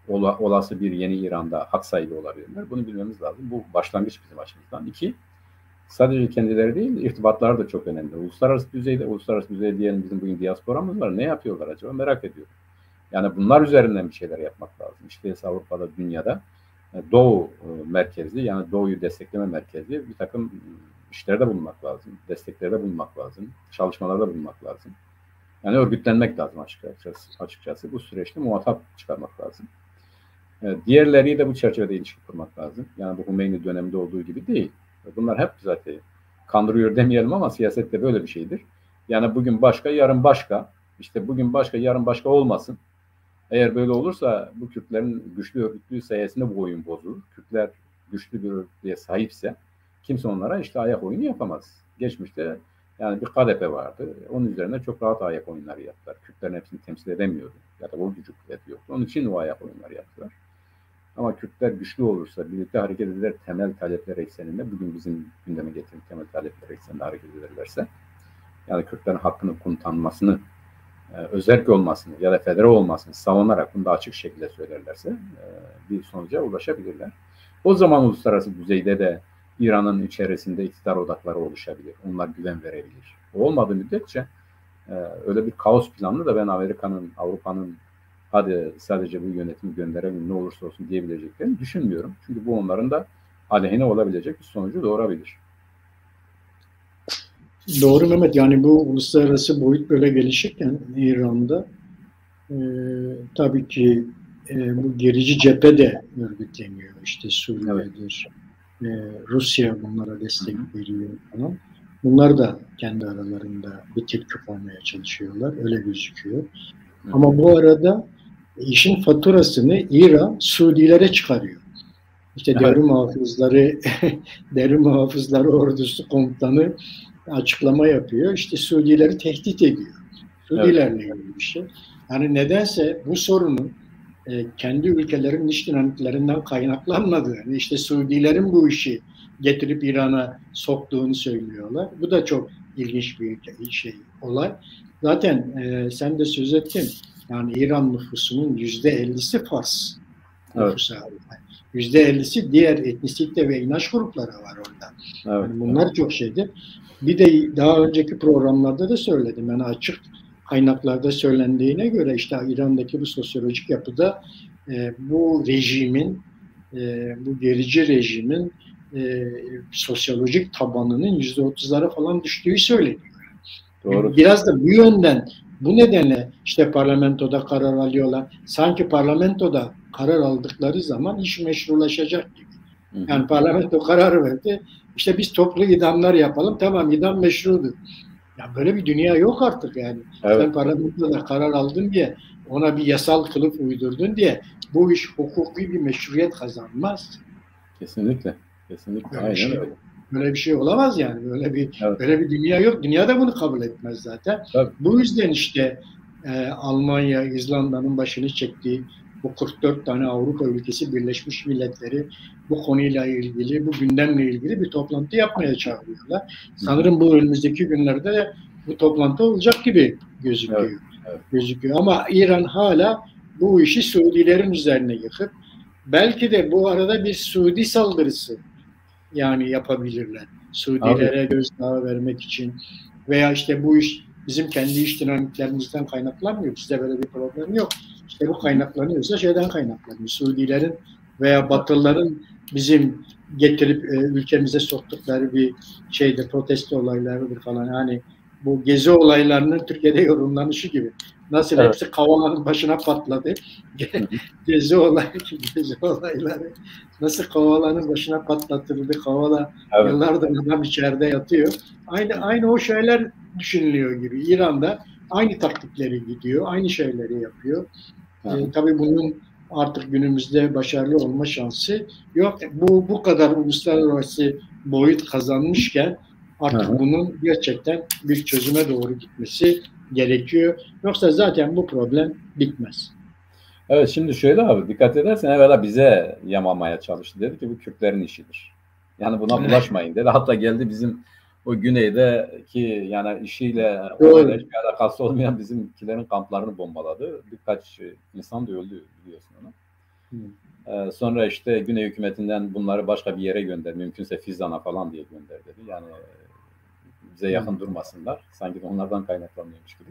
olası bir yeni İran'da hak sahibi olabilirler. Bunu bilmemiz lazım. Bu başlangıç bizim açımızdan. 2, sadece kendileri değil, irtibatlar da çok önemli. Uluslararası düzeyde diyelim bizim bugün diasporamız var. Ne yapıyorlar acaba? Merak ediyorum. Yani bunlar üzerinden bir şeyler yapmak lazım. İşte Avrupa'da, dünyada Doğu merkezli yani Doğu'yu destekleme merkezli bir takım işlerde bulunmak lazım. Desteklerde bulunmak lazım. Çalışmalarda bulunmak lazım. Yani örgütlenmek lazım açıkçası. Bu süreçte muhatap çıkarmak lazım. Diğerleriyle de bu çerçevede ilişki kurmak lazım. Yani bu Hümeyni döneminde olduğu gibi değil. Bunlar hep zaten kandırıyor demeyelim ama siyasette böyle bir şeydir. Yani bugün başka, yarın başka. İşte bugün başka, yarın başka olmasın. Eğer böyle olursa bu Kürtlerin güçlü örgütlüğü sayesinde bu oyun bozulur. Kürtler güçlü bir örgütlüğe sahipse kimse onlara işte ayak oyunu yapamaz. Geçmişte yani bir KDP vardı. Onun üzerine çok rahat ayak oyunları yaptılar. Kürtlerin hepsini temsil edemiyordu. Ya da o gücü kuvveti yoktu. Onun için o ayak oyunları yaptılar. Ama Kürtler güçlü olursa, birlikte hareket eder, temel talepler ekseninde, bugün bizim gündeme getirdiğimiz temel talepler ekseninde hareket ederlerse, yani Kürtlerin hakkının tanınmasını, özerk olmasını ya da federe olmasını savunarak bunu da açık şekilde söylerlerse bir sonuca ulaşabilirler. O zaman uluslararası düzeyde de İran'ın içerisinde iktidar odakları oluşabilir. Onlar güven verebilir. O olmadığı müddetçe öyle bir kaos planını da ben Amerika'nın, Avrupa'nın hadi sadece bu yönetimi gönderelim ne olursa olsun diyebileceklerini düşünmüyorum. Çünkü bu onların da aleyhine olabilecek bir sonucu doğurabilir. Doğru Mehmet. Yani bu uluslararası boyut böyle gelişirken İran'da tabii ki bu gerici cephe de örgütleniyor. İşte Suriye'dir, Rusya bunlara destek veriyor falan. Bunlar da kendi aralarında bir tepki koymaya çalışıyorlar. Öyle gözüküyor. Ama bu arada işin faturasını İran Suudilere çıkarıyor. İşte Devrim Muhafızları Ordusu komutanı açıklama yapıyor. İşte Suudileri tehdit ediyor. Suudilerle ilgili bir şey. Yani nedense bu sorunun kendi ülkelerin iç dinamiklerinden kaynaklanmadığını, işte Suudilerin bu işi getirip İran'a soktuğunu söylüyorlar. Bu da çok ilginç bir olay. Zaten sen de söz ettin. Yani İran nüfusunun %50'si Fars nüfusu. %50'si diğer etnisite ve inanç grupları var orada. Yani bunlar çok şeydir. Bir de daha önceki programlarda da söyledim. Yani açık kaynaklarda söylendiğine göre işte İran'daki bu sosyolojik yapıda bu rejimin, bu gerici rejimin sosyolojik tabanının %30'lara falan düştüğü söyleniyor. Doğru. Biraz da bu yönden, bu nedenle işte parlamentoda karar alıyorlar. Sanki parlamentoda karar aldıkları zaman iş meşrulaşacak gibi. Yani parlamento kararı verdi. İşte biz toplu idamlar yapalım. Tamam, idam meşrudur. Ya böyle bir dünya yok artık yani. Evet. Sen parlamentoda karar aldın diye, ona bir yasal kılıf uydurdun diye bu iş hukuki bir meşruiyet kazanmaz. Kesinlikle. Kesinlikle. Aynen öyle. Böyle bir şey olamaz yani. Böyle bir dünya yok. Dünya da bunu kabul etmez zaten. Evet. Bu yüzden işte Almanya, İzlanda'nın başını çektiği bu 44 tane Avrupa ülkesi Birleşmiş Milletleri bu konuyla ilgili, bu gündemle ilgili bir toplantı yapmaya çağırıyorlar. Sanırım bu önümüzdeki günlerde bu toplantı olacak gibi gözüküyor. Evet. Evet. Gözüküyor. Ama İran hala bu işi Suudilerin üzerine yıkıp belki de bu arada bir Suudi saldırısı yani yapabilirler. Suudilere gözdağı vermek için veya işte bu iş bizim kendi iş dinamiklerimizden kaynaklanmıyor. Bizde böyle bir problem yok. İşte bu kaynaklanıyorsa şeyden kaynaklanıyor. Suudilerin veya Batılıların bizim getirip ülkemize soktukları bir şeyde protesto olaylarıdır falan. Yani bu gezi olaylarının Türkiye'de yorumlanışı gibi. Nasıl hepsi Kavala'nın başına patladı. Gezi olayları nasıl Kavala'nın başına patlatıldı. Kavala yıllardır adam içeride yatıyor. Aynı o şeyler düşünülüyor gibi. İran'da aynı taktikleri gidiyor. Aynı şeyleri yapıyor. Tabii bunun artık günümüzde başarılı olma şansı yok. Bu kadar uluslararası boyut kazanmışken artık bunun gerçekten bir çözüme doğru gitmesi gerekiyor. Yoksa zaten bu problem bitmez. Evet, şimdi şöyle abi, dikkat edersen evvela bize yamamaya çalıştı. Dedi ki bu Kürtlerin işidir. Yani buna bulaşmayın dedi. Hatta geldi bizim o güneydeki yani işiyle olayla hiçbir alakası olmayan bizimkilerin kamplarını bombaladı. Birkaç insan da öldü biliyorsun onu. Sonra işte Güney hükümetinden bunları başka bir yere gönder. Mümkünse Fizan'a falan diye gönder dedi. Yani bize yakın durmasınlar. Sanki onlardan kaynaklanıyormuş gibi.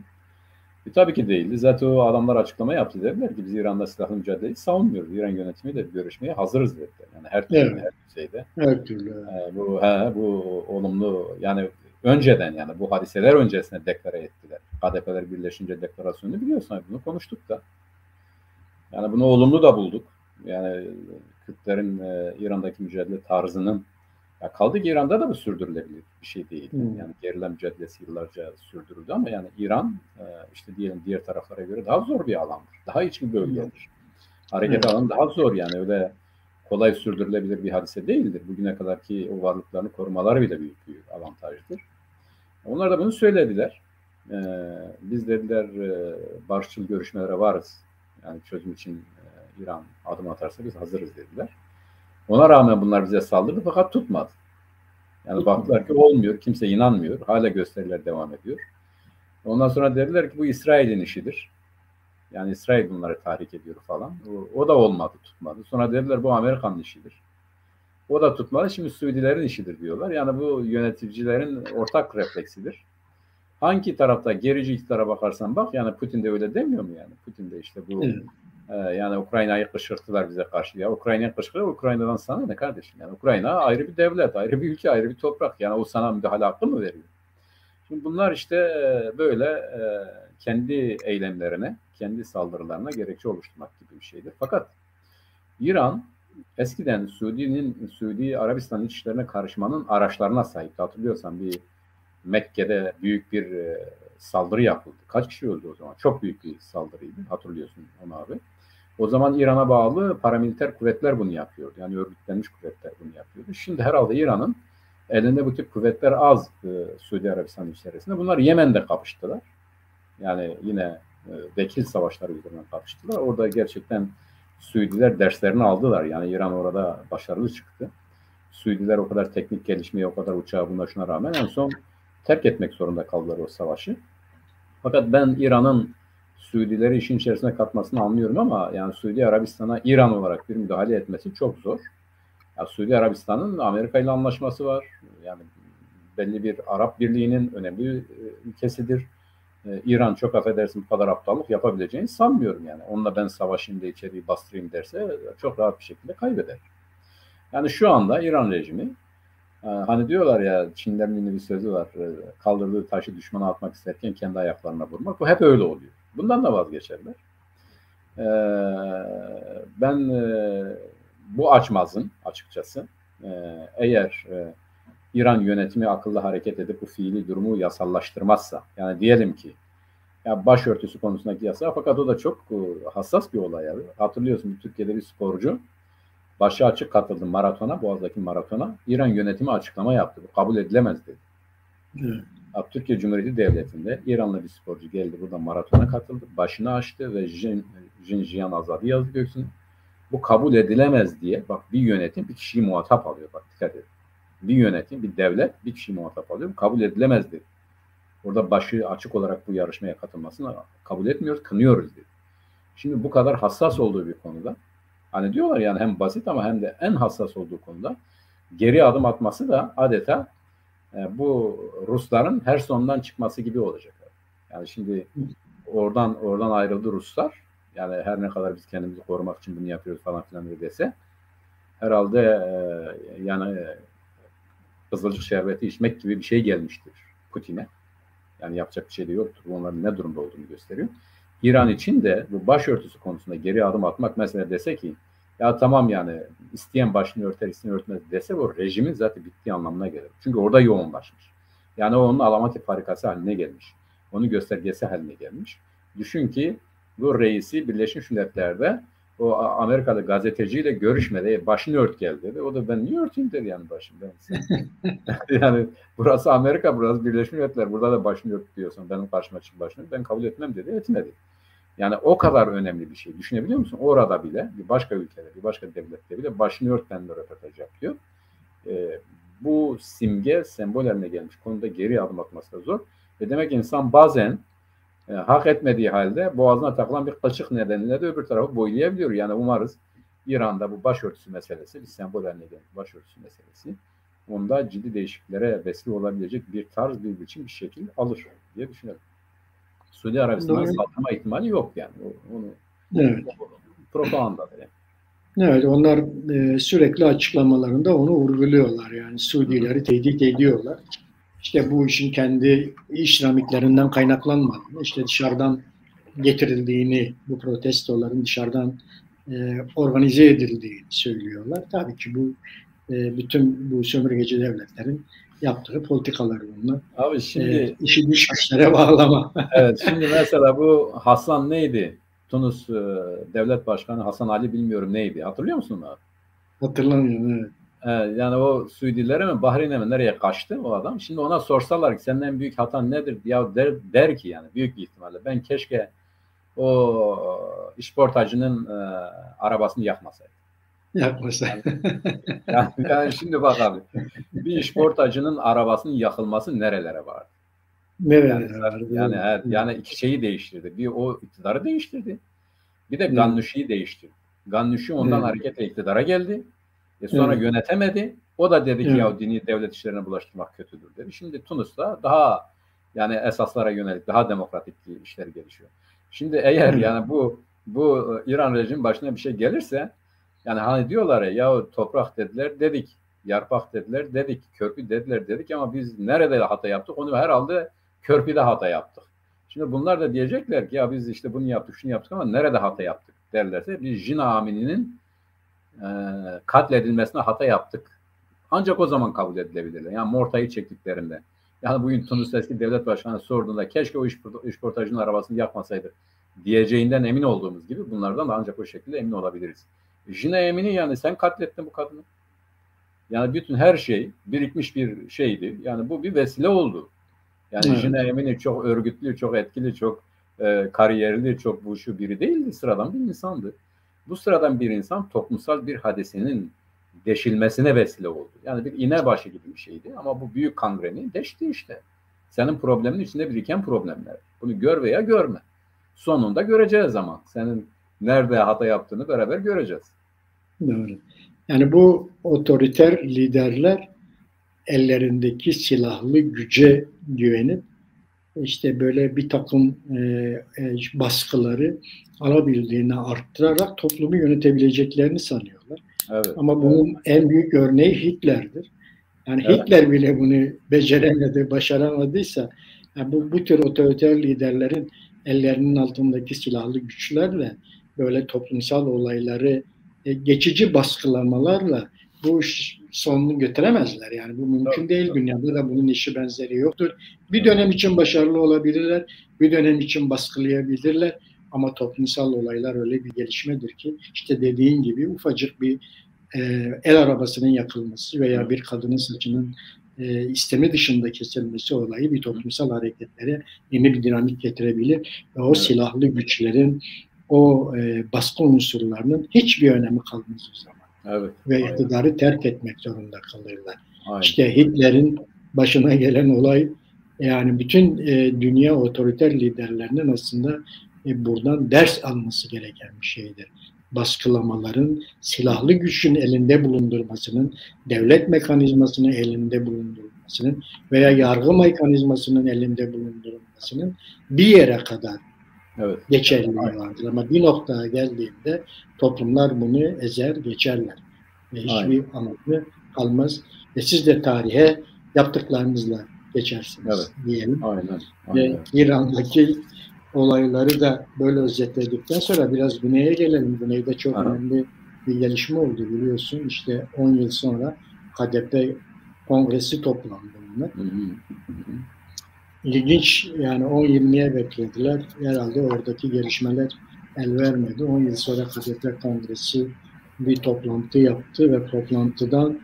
Tabii ki değildi. Zaten o adamlar açıklama yaptı. Dediler ki biz İran'da silahlı mücadeleyi savunmuyoruz. İran yönetimiyle görüşmeye hazırız dediler. Yani her türlü, her düzeyde. Her türlü. Bu olumlu yani önceden yani bu hadiseler öncesinde deklare ettiler. KDP'ler birleşince deklarasyonu biliyorsun, bunu konuştuk da. Yani bunu olumlu da bulduk. Yani Kürtlerin İran'daki mücadele tarzının, ya kaldı ki İran'da da bu sürdürülebilir bir şey değil. Yani gerilla mücadelesi yıllarca sürdürüldü ama yani İran işte diyelim diğer taraflara göre daha zor bir alandır. Daha iç bir bölgedir. Hareket alanı daha zor, yani öyle kolay sürdürülebilir bir hadise değildir. Bugüne kadarki o varlıklarını korumaları bile büyük bir avantajdır. Onlar da bunu söylediler. Biz dediler barışçıl görüşmelere varız. Yani çözüm için İran adım atarsa biz hazırız dediler. Ona rağmen bunlar bize saldırdı fakat tutmadı. Yani baktılar ki olmuyor, kimse inanmıyor. Hala gösteriler devam ediyor. Ondan sonra dediler ki bu İsrail'in işidir. Yani İsrail bunları tahrik ediyor falan. O da olmadı, tutmadı. Sonra dediler bu Amerika'nın işidir. O da tutmadı. Şimdi Suudilerin işidir diyorlar. Yani bu yöneticilerin ortak refleksidir. Hangi tarafta gerici iktidara bakarsan bak, yani Putin de öyle demiyor mu yani? Putin de işte bu yani Ukrayna'yı kışkırttılar bize karşı. Ya Ukrayna'yı kışkırttılar, Ukrayna'dan sana ne kardeşim? Yani Ukrayna ayrı bir devlet, ayrı bir ülke, ayrı bir toprak. Yani o sana müdahale hakkı mı veriyor? Şimdi bunlar işte böyle kendi eylemlerine, kendi saldırılarına gerekçe oluşturmak gibi bir şeydir. Fakat İran eskiden Suudi Arabistan işlerine karışmanın araçlarına sahip. Hatırlıyorsan bir Mekke'de büyük bir saldırı yapıldı. Kaç kişi öldü o zaman? Çok büyük bir saldırıydı. Hatırlıyorsun onu abi. O zaman İran'a bağlı paramiliter kuvvetler bunu yapıyordu. Yani örgütlenmiş kuvvetler bunu yapıyordu. Şimdi herhalde İran'ın elinde bu tip kuvvetler az Suudi Arabistan içerisinde. Bunlar Yemen'de kapıştılar. Yani yine vekil savaşları üzerinden kapıştılar. Orada gerçekten Suudiler derslerini aldılar. Yani İran orada başarılı çıktı. Suudiler o kadar teknik gelişmeye, o kadar uçağa buna şuna rağmen en son terk etmek zorunda kaldılar o savaşı. Fakat ben İran'ın Suudileri işin içerisine katmasını anlıyorum ama yani Suudi Arabistan'a İran olarak bir müdahale etmesi çok zor. Ya Suudi Arabistan'ın Amerika ile anlaşması var. Yani belli bir Arap Birliği'nin önemli ülkesidir. İran çok affedersin bu kadar aptallık yapabileceğini sanmıyorum yani. Onunla ben savaşayım da içeriği bastırayım derse çok rahat bir şekilde kaybeder. Yani şu anda İran rejimi, hani diyorlar ya, Çinlerin yine bir sözü var, kaldırdığı taşı düşmana atmak isterken kendi ayaklarına vurmak. Bu hep öyle oluyor. Bundan da vazgeçerler. Ben bu açmazın açıkçası eğer İran yönetimi akıllı hareket edip bu fiili durumu yasallaştırmazsa, yani diyelim ki ya başörtüsü konusundaki yasa, fakat o da çok hassas bir olay. Yani. Hatırlıyorsun, Türkiye'de bir sporcu başı açık katıldı maratona, Boğaz'daki maratona. İran yönetimi açıklama yaptı. Bu kabul edilemez dedi. Türkiye Cumhuriyeti Devleti'nde İranlı bir sporcu geldi, burada maratona katıldı. Başını açtı ve Jinjiyan Azadi yazdı göğsüne. Bu kabul edilemez diye, bak bir yönetim bir kişiyi muhatap alıyor. Bak dikkat edin. Bir yönetim, bir devlet bir kişiyi muhatap alıyor. Kabul edilemez dedi. Orada başı açık olarak bu yarışmaya katılmasını kabul etmiyoruz, kınıyoruz dedi. Şimdi bu kadar hassas olduğu bir konuda, hani diyorlar yani hem basit ama hem de en hassas olduğu konuda geri adım atması da adeta bu Rusların Herson'dan çıkması gibi olacak. Yani şimdi oradan ayrıldı Ruslar. Yani her ne kadar biz kendimizi korumak için bunu yapıyoruz falan filan dese, herhalde yani kızılcık şerbeti içmek gibi bir şey gelmiştir Putin'e. Yani yapacak bir şey de yoktur. Onların ne durumda olduğunu gösteriyor. İran için de bu başörtüsü konusunda geri adım atmak, mesela dese ki ya tamam yani isteyen başını örter, isteyen örtmez dese, o rejimin zaten bittiği anlamına gelir. Çünkü orada yoğunlaşmış. Yani onun alameti farikası haline gelmiş. Onun göstergesi haline gelmiş. Düşün ki bu reisi Birleşmiş Milletler'de o Amerikalı gazeteciyle görüşmedi. Başını ört gel dedi. O da ben niye örteyim dedi yani başımı. Yani burası Amerika, burası Birleşmiş Milletler. Burada da başını ört diyorsan benim karşıma çık başını. Ben kabul etmem dedi. Etmedi. Yani o kadar önemli bir şey. Düşünebiliyor musun? Orada bile bir başka ülkede, bir başka devlette bile başını ört benimle röportaj yapıyor. Bu simge, sembol haline gelmiş konuda geri adım atması da zor. Ve demek insan bazen hak etmediği halde boğazına takılan bir kaşık nedeniyle de öbür tarafı boylayabiliyor. Yani umarız İran'da bu başörtüsü meselesi, bir sembol haline gelmiş başörtüsü meselesi, onda ciddi değişikliklere vesile olabilecek bir tarz, bir biçim, bir şekil alır diye düşünüyorum. Suudi Arabistan'a saldırma ihtimali yok yani. Onu evet. Propaganda yani. Evet, onlar sürekli açıklamalarında onu vurguluyorlar. Yani Suudileri tehdit ediyorlar. İşte bu işin kendi iş dinamiklerinden kaynaklanmadığını, işte dışarıdan getirildiğini, bu protestoların dışarıdan organize edildiğini söylüyorlar. Tabii ki bu bütün bu sömürgeci devletlerin yaptığı politikalar bunlar. Abi şimdi işi dış güçlere bağlama. Evet, şimdi mesela bu Hasan neydi? Tunus devlet başkanı Hasan Ali bilmiyorum neydi. Hatırlıyor musun abi? Hatırlamıyorum, evet. Yani o Suudilere mi Bahreyn'e mi nereye kaçtı o adam? Şimdi ona sorsalar ki senin en büyük hatan nedir? Ya der ki yani büyük bir ihtimalle ben keşke o işportacının arabasını yakmasaydım. Yakmasaydım. Yani şimdi bak abi bir işportacının arabasının yakılması nerelere vardı? Nerelere vardı? Yani iki şeyi değiştirdi. Bir o iktidarı değiştirdi. Bir de Gannuşi'yi değiştirdi. Gannuşi ondan hareketle iktidara geldi. Sonra yönetemedi. O da dedi ki ya dini devlet işlerine bulaştırmak kötüdür dedi. Şimdi Tunus'ta daha yani esaslara yönelik daha demokratik işler gelişiyor. Şimdi eğer yani bu İran rejimi başına bir şey gelirse yani hani diyorlar ya toprak dediler dedik, yarpak dediler dedik, körpü dediler dedik ama biz nerede hata yaptık? Onu herhalde körpüde hata yaptık. Şimdi bunlar da diyecekler ki ya biz işte bunu yaptık, şunu yaptık ama nerede hata yaptık derlerse biz Jina Amini'nin katledilmesine hata yaptık. Ancak o zaman kabul edilebilirler. Yani Morta'yı çektiklerinde. Yani bugün Tunus eski devlet başkanı sorduğunda keşke o işportacının arabasını yakmasaydı diyeceğinden emin olduğumuz gibi bunlardan da ancak o şekilde emin olabiliriz. Jina Amini yani sen katlettin bu kadını. Yani bütün her şey birikmiş bir şeydi. Yani bu bir vesile oldu. Yani Jina Amini çok örgütlü, çok etkili, çok kariyerli, çok bu şu biri değildi. Sıradan bir insandı. Bu sıradan bir insan toplumsal bir hadisenin deşilmesine vesile oldu. Yani bir iğnebaşı gibi bir şeydi ama bu büyük kangreni deşti işte. Senin problemin içinde biriken problemler. Bunu gör veya görme. Sonunda göreceğiz ama senin nerede hata yaptığını beraber göreceğiz. Doğru. Yani bu otoriter liderler ellerindeki silahlı güce güvenip işte böyle bir takım baskıları alabildiğini arttırarak toplumu yönetebileceklerini sanıyorlar. Evet, ama bunun en büyük örneği Hitler'dir. Yani Hitler bile bunu beceremedi, başaramadıysa yani bu tür otoriter liderlerin ellerinin altındaki silahlı güçlerle böyle toplumsal olayları geçici baskılamalarla bu iş sonunu götüremezler. Yani bu mümkün değil. Dünyada da bunun eşi benzeri yoktur. Bir dönem için başarılı olabilirler, bir dönem için baskılayabilirler. Ama toplumsal olaylar öyle bir gelişmedir ki işte dediğin gibi ufacık bir el arabasının yakılması veya bir kadının saçının istemi dışında kesilmesi olayı bir toplumsal hareketlere yeni bir dinamik getirebilir. Ve o silahlı güçlerin, o baskı unsurlarının hiçbir önemi kalmaz o zaman. Ve iktidarı terk etmek zorunda kalırlar. İşte Hitler'in başına gelen olay yani bütün dünya otoriter liderlerinin aslında buradan ders alması gereken bir şeydir. Baskılamaların, silahlı gücün elinde bulundurmasının, devlet mekanizmasını elinde bulundurmasının veya yargı mekanizmasının elinde bulundurmasının bir yere kadar geçerliliği vardır. Ama bir noktaya geldiğinde toplumlar bunu ezer geçerler. Ve hiçbir anlamı kalmaz. Ve siz de tarihe yaptıklarınızla geçersiniz diyelim. Ve İran'daki olayları da böyle özetledikten sonra biraz güneye gelelim. Güneyde çok önemli bir gelişme oldu biliyorsun. İşte 10 yıl sonra KDP kongresi toplandı bunlar. İlginç yani 10-20'ye beklediler. Herhalde oradaki gelişmeler el vermedi. 10 yıl sonra KDP kongresi bir toplantı yaptı ve toplantıdan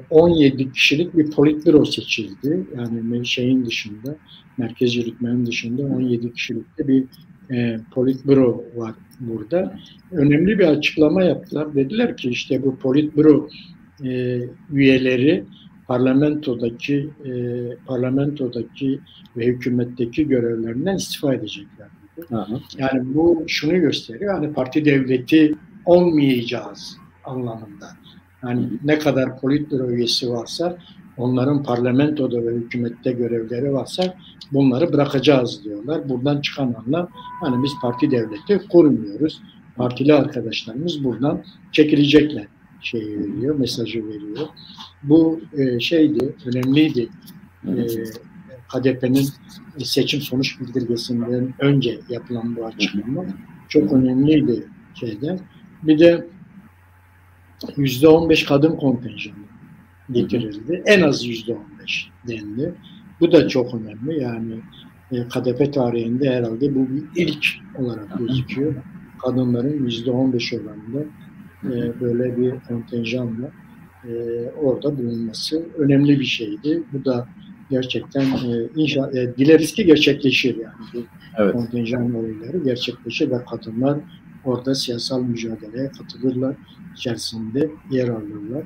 17 kişilik bir politbüro seçildi. Yani şeyin dışında, merkez yürütmenin dışında 17 kişilik de bir politbüro var burada. Önemli bir açıklama yaptılar. Dediler ki işte bu politbüro üyeleri parlamentodaki ve hükümetteki görevlerinden istifa edecekler. Yani bu şunu gösteriyor. Hani parti devleti olmayacağız anlamında. Yani ne kadar politbüro üyesi varsa onların parlamentoda ve hükümette görevleri varsa bunları bırakacağız diyorlar. Buradan çıkan anlam hani biz parti devleti kurmuyoruz. Partili arkadaşlarımız buradan çekilecekler mesajı veriyor. Bu şeydi, önemliydi. KDP'nin seçim sonuç bildirgesinden önce yapılan bu açıklama çok önemliydi şeyden. Bir de %15 kadın kontenjanı getirildi. En az %15 dendi. Bu da çok önemli. Yani KDP tarihinde herhalde bu bir ilk olarak gözüküyor. Kadınların %15 oranında böyle bir kontenjanla orada bulunması önemli bir şeydi. Bu da gerçekten dileriz ki gerçekleşir yani. Bu kontenjan olayları gerçekleşir ve kadınlar orada siyasal mücadeleye katılırlar, içerisinde yer alırlar.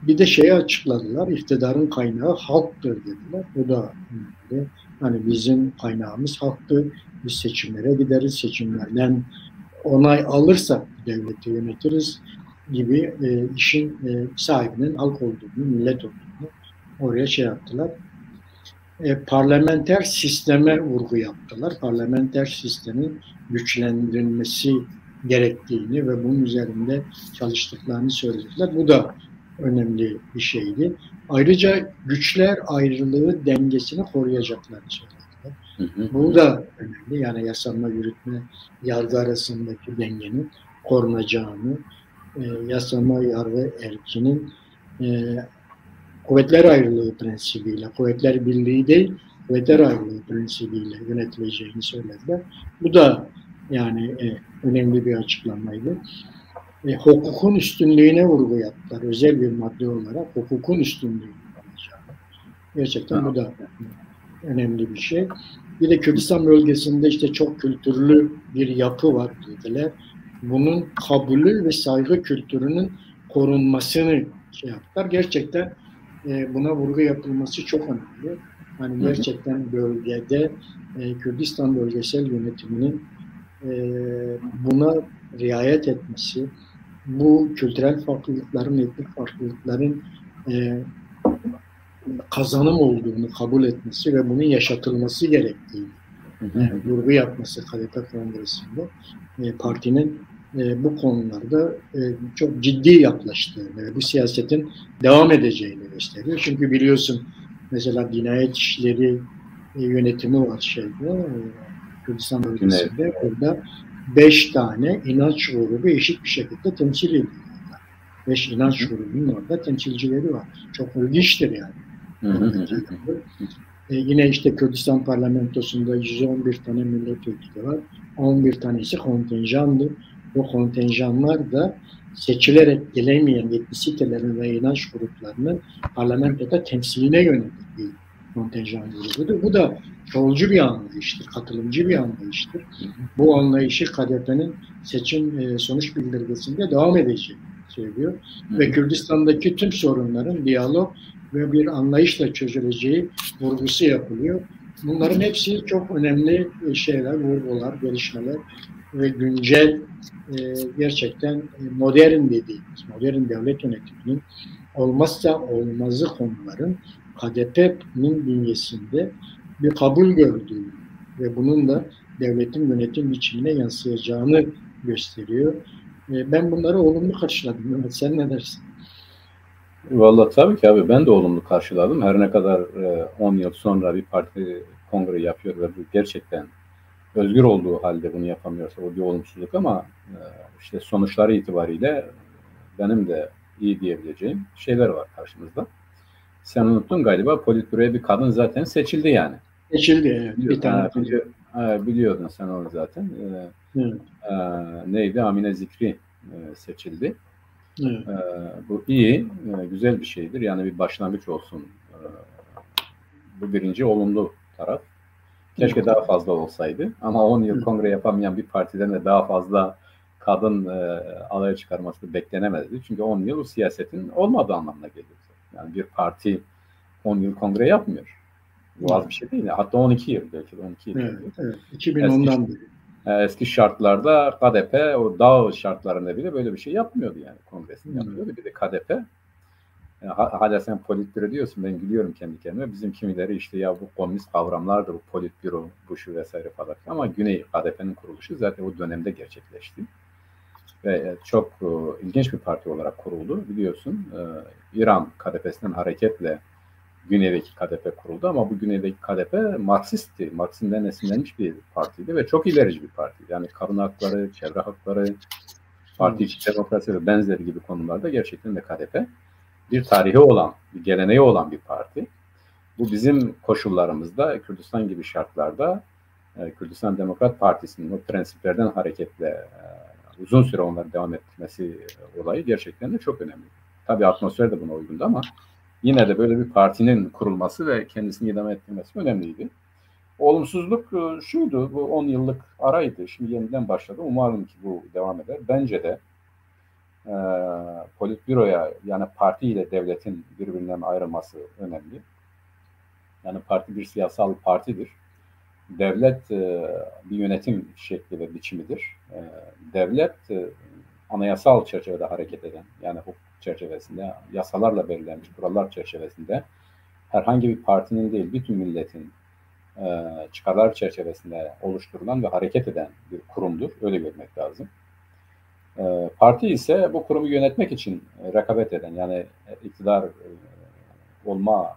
Bir de şeyi açıkladılar, iktidarın kaynağı halktır dediler. Bu da önemli. Hani bizim kaynağımız halktır. Biz seçimlere gideriz, seçimlerden onay alırsak devleti yönetiriz gibi işin sahibinin halk olduğunu, millet olduğunu oraya şey yaptılar. Parlamenter sisteme vurgu yaptılar. Parlamenter sistemin güçlendirilmesi gerektiğini ve bunun üzerinde çalıştıklarını söylediler. Bu da önemli bir şeydi. Ayrıca güçler ayrılığı dengesini koruyacaklarını söylediler. Bu da önemli. Yani yasama, yürütme, yargı arasındaki dengenin korunacağını, yasama, yargı erkinin kuvvetler ayrılığı prensibiyle, kuvvetler birliği değil, kuvvetler ayrılığı prensibiyle yönetileceğini söylediler. Bu da yani önemli bir açıklamaydı. Hukukun üstünlüğüne vurgu yaptılar. Özel bir madde olarak hukukun üstünlüğünü alacağını. Gerçekten bu da önemli bir şey. Bir de Kürdistan bölgesinde işte çok kültürlü bir yapı var dediler. Bunun kabulü ve saygı kültürünün korunmasını şey yaptılar. Gerçekten buna vurgu yapılması çok önemli. Hani gerçekten bölgede Kürdistan bölgesel yönetiminin buna riayet etmesi, bu kültürel farklılıkların, etnik farklılıkların kazanım olduğunu kabul etmesi ve bunun yaşatılması gerektiğini vurgu yapması KDP Kongresi'nde partinin bu konularda çok ciddi yaklaştığını ve bu siyasetin devam edeceğini gösteriyor. Çünkü biliyorsun mesela Dinayet İşleri yönetimi var Kürdistan bölgesinde. Orada 5 tane inanç grubu eşit bir şekilde temsil ediliyorlar. 5 inanç grubunun orada temsilcileri var. Çok ilginçtir yani. Yine işte Kürdistan parlamentosunda 111 tane milletvekili var. 11 tanesi kontenjandı. Bu kontenjanlar da seçilerek gelemeyen etnisitelerin ve inanç gruplarının parlamentoda temsiline yönelik bir kontenjan grubudur. Bu da çoğulcu bir anlayıştır, katılımcı bir anlayıştır. Bu anlayışı KDP'nin seçim sonuç bildirgesinde devam edeceğini söylüyor. Ve Kürdistan'daki tüm sorunların diyalog ve bir anlayışla çözüleceği vurgusu yapılıyor. Bunların hepsi çok önemli şeyler, vurgular, gelişmeler ve güncel gerçekten modern dediğimiz, modern devlet yönetiminin olmazsa olmazı konuların KDP'nin bünyesinde bir kabul gördüğü ve bunun da devletin yönetim biçimine yansıyacağını gösteriyor. Ben bunları olumlu karşıladım. Mehmet, sen ne dersin? Vallahi tabii ki abi ben de olumlu karşıladım. Her ne kadar 10 yıl sonra bir parti kongre yapıyor ve bu gerçekten özgür olduğu halde bunu yapamıyorsa o bir olumsuzluk ama işte sonuçları itibariyle benim de iyi diyebileceğim şeyler var karşımızda. Sen unuttun galiba Politbüro'ya bir kadın zaten seçildi yani. Seçildi evet. Bir tane. Biliyordun sen onu zaten. Neydi? Amine Zikri seçildi. Evet. Bu iyi, güzel bir şeydir. Yani bir başlangıç olsun. Bu birinci olumlu taraf. Keşke daha fazla olsaydı. Ama 10 yıl kongre yapamayan bir partiden de daha fazla kadın alaya çıkarması beklenemezdi. Çünkü 10 yıl siyasetin olmadığı anlamına geliyor. Yani bir parti 10 yıl kongre yapmıyor. Bu az bir şey değil. Hatta 12 yıl belki de 12 yıl. Evet. 2010'dan beri. Eski şartlarda KDP o dağ şartlarında bile böyle bir şey yapmıyordu yani kongresini yapıyordu. Bir de KDP hala sen politbüro diyorsun ben gülüyorum kendi kendime. Bizim kimileri işte ya bu komünist kavramlardır bu politbüro, bu şu vesaire falan. Ama Güney KDP'nin kuruluşu zaten o dönemde gerçekleşti. Ve çok ilginç bir parti olarak kuruldu biliyorsun. İran KDP'sinden hareketle güneydeki KDP kuruldu ama bu güneydeki KDP Marksistti. Marksizmden esinlenmiş bir partiydi ve çok ilerici bir partiydi. Yani kadın hakları, çevre hakları, parti içi demokrasi ve benzeri gibi konularda gerçekten de KDP bir tarihi olan, bir geleneği olan bir parti. Bu bizim koşullarımızda, Kürdistan gibi şartlarda Kürdistan Demokrat Partisi'nin o prensiplerden hareketle uzun süre onları devam ettirmesi olayı gerçekten de çok önemli. Tabii atmosfer de buna uygundu ama yine de böyle bir partinin kurulması ve kendisini idame ettirmesi önemliydi. Olumsuzluk şuydu, bu 10 yıllık araydı. Şimdi yeniden başladı. Umarım ki bu devam eder. Bence de politbüroya, yani parti ile devletin birbirinden ayrılması önemli. Yani parti bir siyasal partidir. Devlet bir yönetim şekli ve biçimidir. Devlet anayasal çerçevede hareket eden, yani hukuk çerçevesinde, yasalarla belirlenmiş kurallar çerçevesinde herhangi bir partinin değil, bütün milletin çıkarlar çerçevesinde oluşturulan ve hareket eden bir kurumdur. Öyle görmek lazım. Parti ise bu kurumu yönetmek için rekabet eden, yani iktidar olma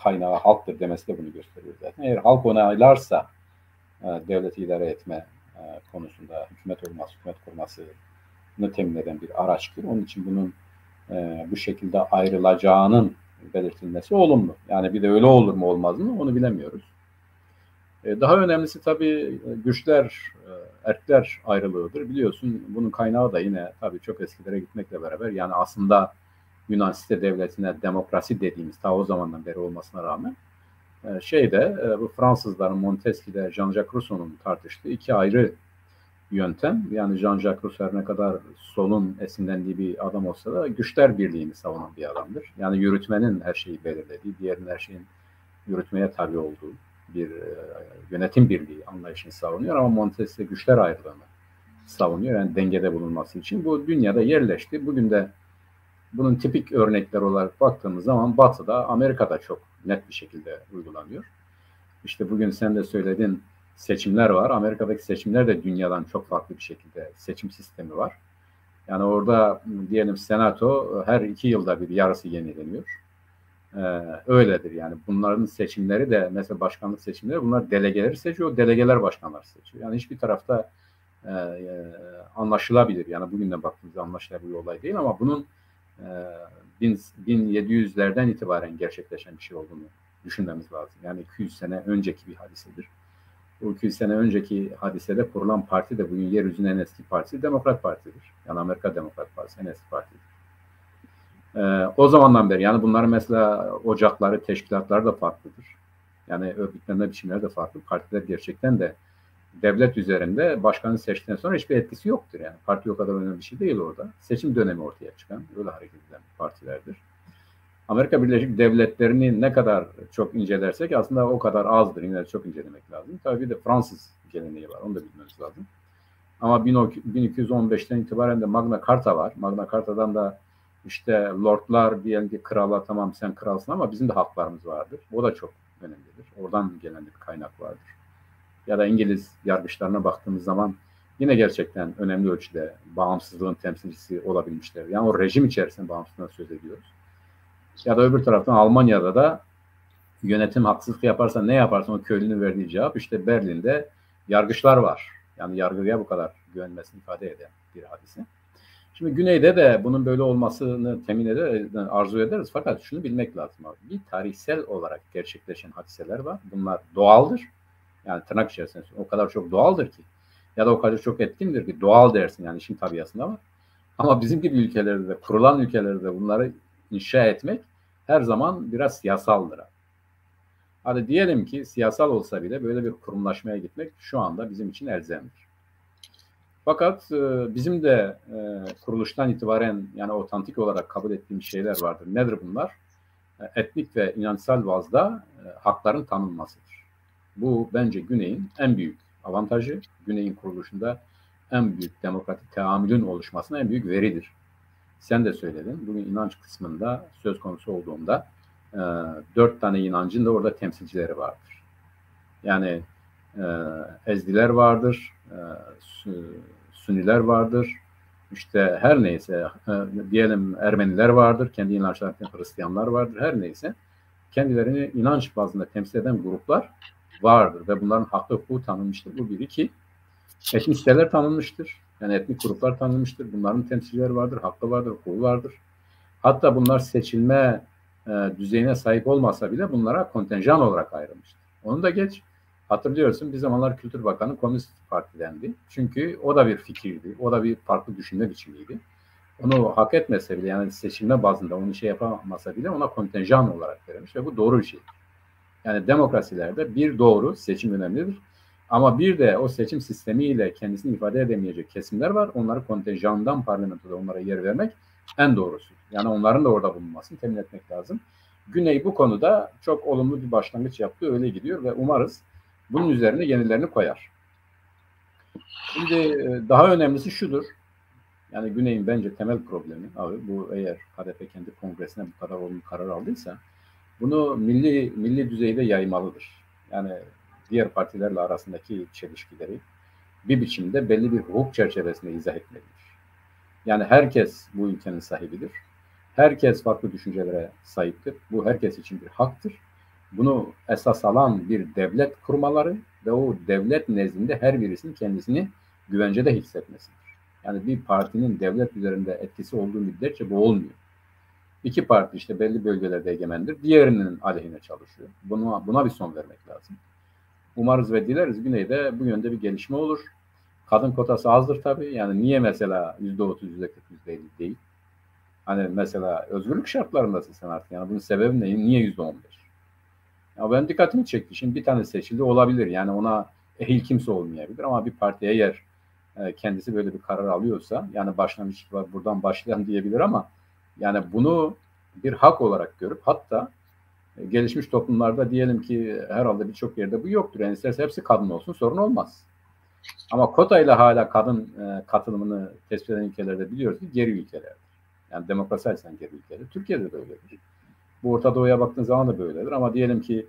kaynağı halktır demesi de bunu gösteriyor zaten. Eğer halk onaylarsa devleti idare etme konusunda hükümet kurmasını temin eden bir araçtır. Onun için bunun bu şekilde ayrılacağının belirtilmesi olumlu. Yani bir de öyle olur mu olmaz mı onu bilemiyoruz. Daha önemlisi tabii güçler, erkler ayrılığıdır. Biliyorsun bunun kaynağı da yine tabii çok eskilere gitmekle beraber, yani aslında Yunan site devletine demokrasi dediğimiz ta o zamandan beri olmasına rağmen bu Fransızların Montesquieu ile Jean-Jacques Rousseau'nun tartıştığı iki ayrı yöntem. Yani Jean-Jacques Rousseau ne kadar solun esinlendiği bir adam olsa da güçler birliğini savunan bir adamdır. Yani yürütmenin her şeyi belirlediği, diğerinin her şeyin yürütmeye tabi olduğu bir yönetim birliği anlayışını savunuyor ama Montesquieu güçler ayrılığını savunuyor. Yani dengede bulunması için. Bu dünyada yerleşti. Bugün de bunun tipik örnekler olarak baktığımız zaman Batı'da, Amerika'da çok net bir şekilde uygulanıyor. İşte bugün sen de söyledin, seçimler var. Amerika'daki seçimler de dünyadan çok farklı bir şekilde seçim sistemi var. Yani orada diyelim senato her 2 yılda bir yarısı yenileniyor. Öyledir yani. Bunların seçimleri de mesela başkanlık seçimleri, bunlar delegeleri seçiyor. Delegeler başkanlar seçiyor. Yani hiçbir tarafta anlaşılabilir. Yani bugün de baktığımızda anlaşılabilir bir olay değil ama bunun 1700'lerden itibaren gerçekleşen bir şey olduğunu düşünmemiz lazım. Yani 200 sene önceki bir hadisedir. O 200 sene önceki hadisede kurulan parti de bugün yeryüzünün en eski partisi Demokrat Parti'dir. Yani Amerika Demokrat Partisi en eski partidir. O zamandan beri yani bunların mesela ocakları, teşkilatları da farklıdır. Yani örgütlenme biçimleri de farklı. Partiler gerçekten de devlet üzerinde başkanı seçtikten sonra hiçbir etkisi yoktur. Yani parti o kadar önemli bir şey değil orada. Seçim dönemi ortaya çıkan, öyle hareket eden partilerdir. Amerika Birleşik Devletleri'ni ne kadar çok incelersek aslında o kadar azdır. Yine de çok incelemek lazım. Tabii bir de Fransız geleneği var. Onu da bilmemiz lazım. Ama 1215'ten itibaren de Magna Carta var. Magna Carta'dan da işte lordlar diyelim ki krala, tamam sen kralsın ama bizim de haklarımız vardır. O da çok önemlidir. Oradan gelen bir kaynak vardır. Ya da İngiliz yargıçlarına baktığımız zaman yine gerçekten önemli ölçüde bağımsızlığın temsilcisi olabilmişler. Yani o rejim içerisinde bağımsızlığından söz ediyoruz. Ya da öbür taraftan Almanya'da da yönetim haksızlık yaparsa ne yaparsa o köylünün verdiği cevap, işte Berlin'de yargıçlar var. Yani yargıya bu kadar güvenmesini ifade eden bir hadise. Şimdi Güney'de de bunun böyle olmasını temin arzu ederiz. Fakat şunu bilmek lazım abi. Bir tarihsel olarak gerçekleşen hadiseler var. Bunlar doğaldır. Yani tırnak içerisinde o kadar çok doğaldır ki, ya da o kadar çok etkindir ki doğal dersin, yani işin tabiatında var. Ama bizim gibi ülkelerde de, kurulan ülkelerde de bunları inşa etmek her zaman biraz siyasaldır. Hadi diyelim ki siyasal olsa bile böyle bir kurumlaşmaya gitmek şu anda bizim için elzemdir. Fakat bizim de kuruluştan itibaren yani otantik olarak kabul ettiğimiz şeyler vardır. Nedir bunlar? Etnik ve inançsal bazda hakların tanınmasıdır. Bu bence Güney'in en büyük avantajı. Güney'in kuruluşunda en büyük demokratik teamülün oluşmasına en büyük veridir. Sen de söyledin. Bugün inanç kısmında söz konusu olduğunda 4 tane inancın da orada temsilcileri vardır. Yani Ezdiler vardır, Sünniler vardır, işte her neyse diyelim Ermeniler vardır, kendi inançlarında Hristiyanlar vardır, her neyse. kendilerini inanç bazında temsil eden gruplar vardır ve bunların hakkı hukuku tanınmıştır. Bu bir. İki, etnik siteler tanınmıştır. Yani etnik gruplar tanınmıştır. Bunların temsilcileri vardır, hakkı vardır, hukuku vardır. Hatta bunlar seçilme düzeyine sahip olmasa bile bunlara kontenjan olarak ayrılmıştır. Onu da geç. Hatırlıyorsun bir zamanlar Kültür Bakanı Komünist Parti'dendi. Çünkü o da bir fikirdi. O da bir farklı düşünme biçimiydi. Onu hak etmese bile yani seçilme bazında onu şey yapamasa bile ona kontenjan olarak verilmiş ve bu doğru bir şey. Yani demokrasilerde bir doğru seçim önemlidir. Ama bir de o seçim sistemiyle kendisini ifade edemeyecek kesimler var. Onları kontenjandan parlamentoda onlara yer vermek en doğrusu. Yani onların da orada bulunmasını temin etmek lazım. Güney bu konuda çok olumlu bir başlangıç yaptı. Öyle gidiyor ve umarız bunun üzerine yenilerini koyar. Şimdi daha önemlisi şudur. Yani Güney'in bence temel problemi abi bu eğer HDP kendi kongresine bu kadar olumlu karar aldıysa bunu milli düzeyde yaymalıdır. Yani diğer partilerle arasındaki çelişkileri bir biçimde belli bir hukuk çerçevesinde izah etmelidir. Yani herkes bu ülkenin sahibidir. Herkes farklı düşüncelere sahiptir. Bu herkes için bir haktır. Bunu esas alan bir devlet kurmaları ve o devlet nezdinde her birisinin kendisini güvencede hissetmesidir. Yani bir partinin devlet üzerinde etkisi olduğu müddetçe bu olmuyor. İki parti işte belli bölgelerde egemendir. Diğerinin aleyhine çalışıyor. Buna bir son vermek lazım. Umarız ve dileriz Güney'de bu yönde bir gelişme olur. Kadın kotası azdır tabii. Yani niye mesela %30, %40, %50 değil? Hani mesela özgürlük şartlarındasın sen artık. Yani bunun sebebi ne? Niye %15? Ya ben dikkatimi çekti. Şimdi bir tane seçildi olabilir. Yani ona ehil kimse olmayabilir ama bir partiye eğer kendisi böyle bir karar alıyorsa yani başlangıç var buradan başlayan diyebilir ama yani bunu bir hak olarak görüp hatta gelişmiş toplumlarda diyelim ki herhalde birçok yerde bu yoktur. Yani isterse hepsi kadın olsun sorun olmaz. Ama kotayla hala kadın katılımını tespit eden ülkelerde biliyoruz ki geri ülkelerdir. Yani demokrasi açısından geri ülkeler. Türkiye'de de öyledir. Bu Orta Doğu'ya baktığın zaman da böyledir. Ama diyelim ki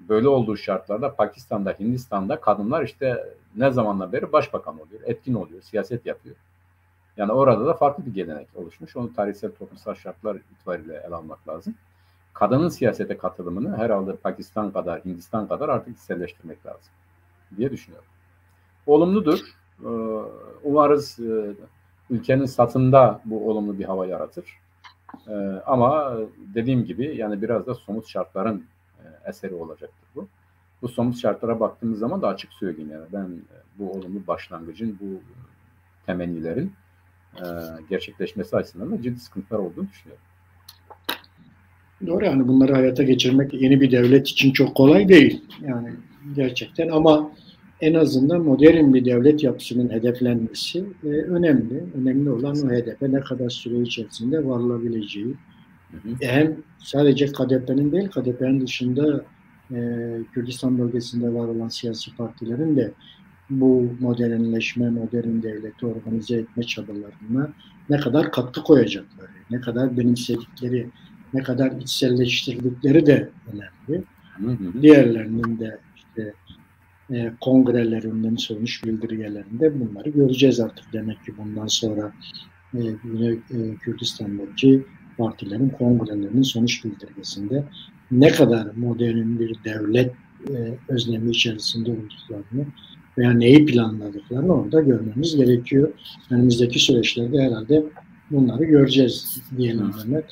böyle olduğu şartlarda Pakistan'da, Hindistan'da kadınlar işte ne zamandan beri başbakan oluyor, etkin oluyor, siyaset yapıyor. Yani orada da farklı bir gelenek oluşmuş. Onu tarihsel toplumsal şartlar itibariyle ele almak lazım. Kadının siyasete katılımını herhalde Pakistan kadar, Hindistan kadar artık içselleştirmek lazım diye düşünüyorum. Olumludur. Umarız ülkenin satında bu olumlu bir hava yaratır. Ama dediğim gibi yani biraz da somut şartların eseri olacaktır bu. Bu somut şartlara baktığımız zaman da açık söyleyeyim yani ben bu olumlu başlangıcın, bu temennilerin gerçekleşmesi açısından da ciddi sıkıntılar olduğunu düşünüyorum. Doğru yani bunları hayata geçirmek yeni bir devlet için çok kolay değil. Yani gerçekten ama en azından modern bir devlet yapısının hedeflenmesi önemli. Önemli olan o hedefe ne kadar süre içerisinde varılabileceği. Hem sadece KDP'nin değil, KDP'nin dışında Kürdistan bölgesinde var olan siyasi partilerin de bu modernleşme, modern devleti organize etme çabalarına ne kadar katkı koyacakları, ne kadar benimsedikleri, ne kadar içselleştirdikleri de önemli. Diğerlerinin de işte kongrelerinin sonuç bildirgelerinde bunları göreceğiz artık. Demek ki bundan sonra Kürdistan'daki partilerin kongrelerinin sonuç bildirgesinde ne kadar modern bir devlet özlemi içerisinde olduklarını veya neyi planladıklarını orada görmemiz gerekiyor. Önümüzdeki süreçlerde herhalde bunları göreceğiz diyelim Mehmet.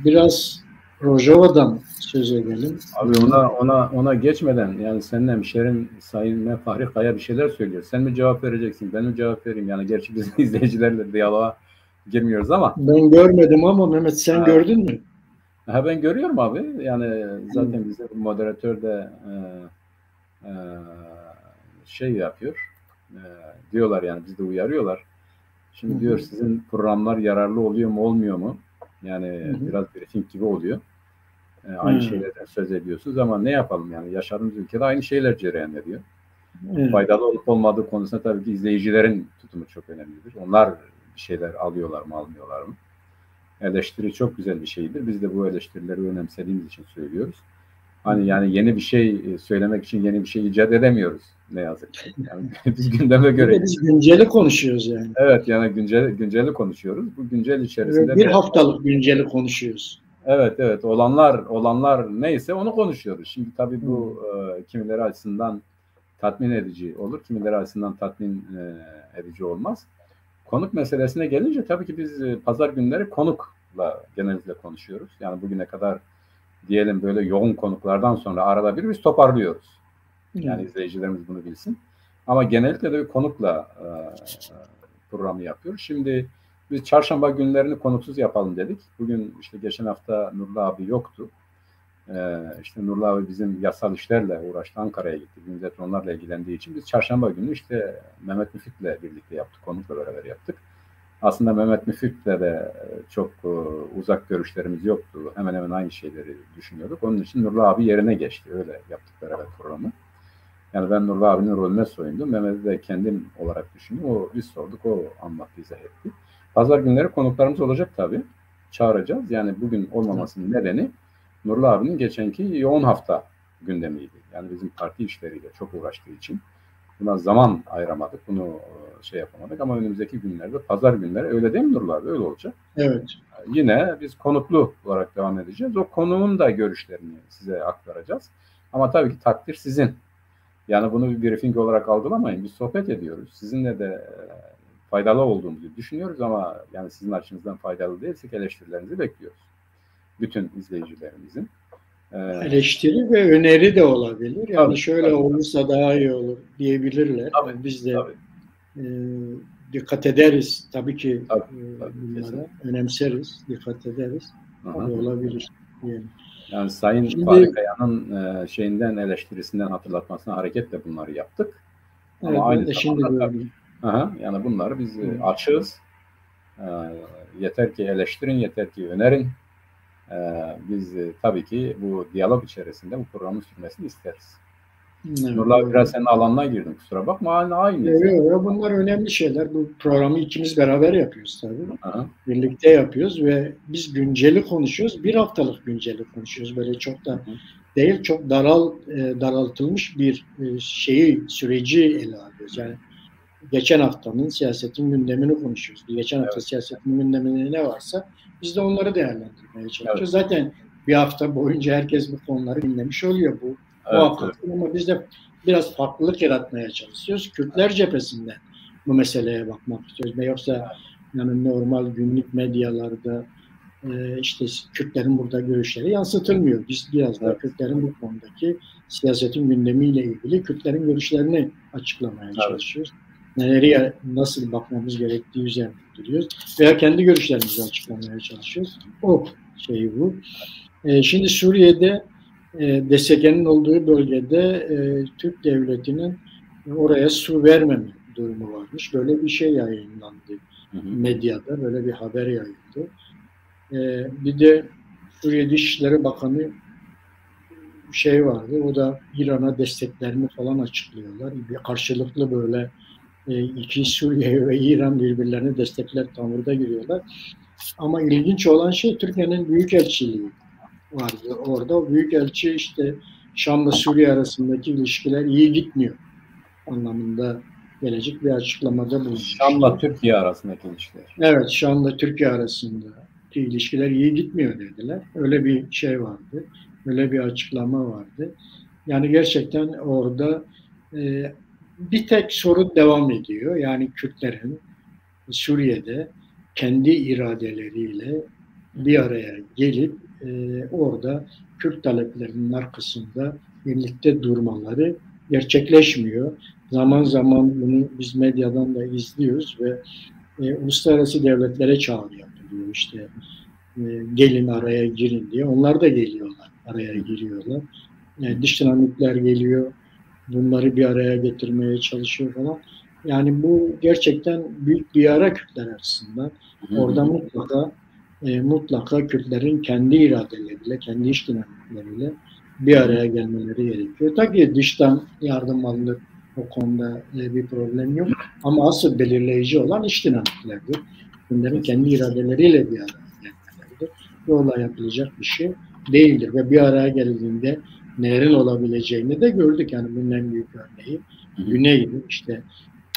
Biraz Rojava'dan söz edelim. Abi ona geçmeden yani senin hemşerin Sayın Fahri Kaya bir şeyler söylüyor. Sen mi cevap vereceksin? Ben mi cevap vereyim? Yani gerçi biz izleyicilerle diyaloğa girmiyoruz ama. Ben görmedim ama Mehmet sen gördün mü? Ben görüyorum abi. Yani zaten bize moderatör de şey yapıyor. Diyorlar yani bizi de uyarıyorlar. Şimdi diyor sizin programlar yararlı oluyor mu olmuyor mu? Yani biraz briefing gibi oluyor. Aynı şeylerden söz ediyorsunuz ama ne yapalım yani yaşadığımız ülkede aynı şeyler cereyan ediyor. Faydalı olup olmadığı konusunda tabii ki izleyicilerin tutumu çok önemlidir. Onlar bir şeyler alıyorlar mı almıyorlar mı? Eleştiri çok güzel bir şeydir. Biz de bu eleştirileri önemsediğimiz için söylüyoruz. Hani yani yeni bir şey söylemek için yeni bir şey icat edemiyoruz ne yazık ki. Yani biz gündeme göre. Biz günceli konuşuyoruz yani. Evet yani günceli konuşuyoruz. Bu güncel içerisinde bir haftalık günceli konuşuyoruz. Evet, olanlar neyse onu konuşuyoruz. Şimdi tabii bu kimileri açısından tatmin edici olur, kimileri açısından tatmin edici olmaz. Konuk meselesine gelince tabii ki biz pazar günleri konukla genellikle konuşuyoruz. Yani bugüne kadar diyelim böyle yoğun konuklardan sonra arada bir biz toparlıyoruz. Yani izleyicilerimiz bunu bilsin. Ama genellikle de bir konukla programı yapıyoruz. Şimdi biz çarşamba günlerini konuksuz yapalım dedik. Bugün işte geçen hafta Nurullah abi yoktu. İşte Nurullah abi bizim yasal işlerle uğraştı. Ankara'ya gitti. Millet onlarla ilgilendiği için biz çarşamba günü işte Mehmet Müfit'le birlikte yaptık. Konukla beraber yaptık. Aslında Mehmet Müfit'le de çok uzak görüşlerimiz yoktu. Hemen hemen aynı şeyleri düşünüyorduk. Onun için Nurullah abi yerine geçti. Öyle yaptık beraber programı. Yani ben Nurullah abinin rolüne soyundum. Mehmet'i de kendim olarak düşündüm. Biz sorduk, o anlattı, izah etti. Pazar günleri konuklarımız olacak tabii. Çağıracağız. Yani bugün olmamasının nedeni Nurullah abinin geçenki yoğun hafta gündemiydi. Yani bizim parti işleriyle çok uğraştığı için buna zaman ayıramadık. Bunu şey yapamadık ama önümüzdeki günlerde pazar günleri, öyle değil mi Nurullah abi? Öyle olacak. Evet. Yine biz konuklu olarak devam edeceğiz. O konuğun da görüşlerini size aktaracağız. Ama tabii ki takdir sizin. Yani bunu bir briefing olarak algılamayın. Biz sohbet ediyoruz. Sizinle de faydalı olduğumuzu düşünüyoruz ama yani sizin açınızdan faydalı değilsek eleştirilerinizi bekliyoruz. Bütün izleyicilerimizin. Eleştiri ve öneri de olabilir. Yani tabii, şöyle olursa daha iyi olur diyebilirler. Tabii, yani biz de dikkat ederiz. Tabii ki bunlara önemseriz, dikkat ederiz. Tabii olabilir diyelim. Yani Sayın Fahri Kaya'nın şeyinden, eleştirisinden, hatırlatmasına hareketle bunları yaptık. Evet, ama aynı zamanda tabii, yani bunları biz açığız. Yeter ki eleştirin, yeter ki önerin. Biz tabii ki bu diyalog içerisinde bu programın sürmesini isteriz. Evet, Nurullah, biraz senin alanına girdim, kusura bakma. Aynı. Evet, bunlar önemli şeyler. Bu programı ikimiz beraber yapıyoruz tabii. Birlikte yapıyoruz ve biz günceli konuşuyoruz. Bir haftalık günceli konuşuyoruz. Böyle çok da değil, çok daraltılmış bir süreci ele alıyoruz. Yani geçen haftanın siyasetin gündemini konuşuyoruz. Geçen hafta siyasetin gündeminde ne varsa biz de onları değerlendirmeye çalışıyoruz. Evet. Zaten bir hafta boyunca herkes bu konuları dinlemiş oluyor. Bu muhakkak. Ama biz de biraz farklılık yaratmaya çalışıyoruz. Kürtler cephesinden bu meseleye bakmak istiyoruz. Yoksa yani normal günlük medyalarda işte Kürtlerin burada görüşleri yansıtılmıyor. Biz biraz da Kürtlerin bu konudaki siyasetin gündemiyle ilgili Kürtlerin görüşlerini açıklamaya çalışıyoruz. Nereye nasıl bakmamız gerektiği üzerine duruyoruz. Veya kendi görüşlerimizi açıklamaya çalışıyoruz. O bu. Şimdi Suriye'de DSK'nin olduğu bölgede Türk devletinin oraya su vermeme durumu varmış. Böyle bir şey yayınlandı medyada. Böyle bir haber yayıldı. Bir de Suriye Dışişleri Bakanı vardı. O da İran'a desteklerini falan açıklıyorlar. Bir karşılıklı böyle iki Suriye ve İran birbirlerini destekler tavırda giriyorlar. Ama ilginç olan şey Türkiye'nin büyükelçiliği vardı orada. O büyükelçi işte Şam'la Suriye arasındaki ilişkiler iyi gitmiyor anlamında gelecek bir açıklamada bulunmuş. Şam'la Türkiye arasındaki ilişkiler. Evet, Şam'la Türkiye arasındaki ilişkiler iyi gitmiyor dediler. Öyle bir şey vardı. Öyle bir açıklama vardı. Yani gerçekten orada bir tek sorun devam ediyor. Yani Kürtlerin Suriye'de kendi iradeleriyle bir araya gelip orada Kürt taleplerinin arkasında birlikte durmaları gerçekleşmiyor. Zaman zaman bunu biz medyadan da izliyoruz ve uluslararası devletlere çağrı yapılıyor. İşte gelin araya girin diye. Onlar da geliyorlar, araya giriyorlar. Dış dinamikler geliyor. Bunları bir araya getirmeye çalışıyor falan. Yani bu gerçekten büyük bir yara Kürtler açısından. Orada mutlaka Kürtlerin kendi iradeleriyle, kendi iş dinamikleriyle bir araya gelmeleri gerekiyor. Tabii dıştan yardım alınır, o konuda bir problem yok. Ama asıl belirleyici olan iş dinamiklerdir. Bunların kendi iradeleriyle bir araya gelmeleridir. Yolla yapılacak bir şey değildir. Ve bir araya geldiğinde nelerin olabileceğini de gördük. Yani bunun en büyük örneği Güney'di. İşte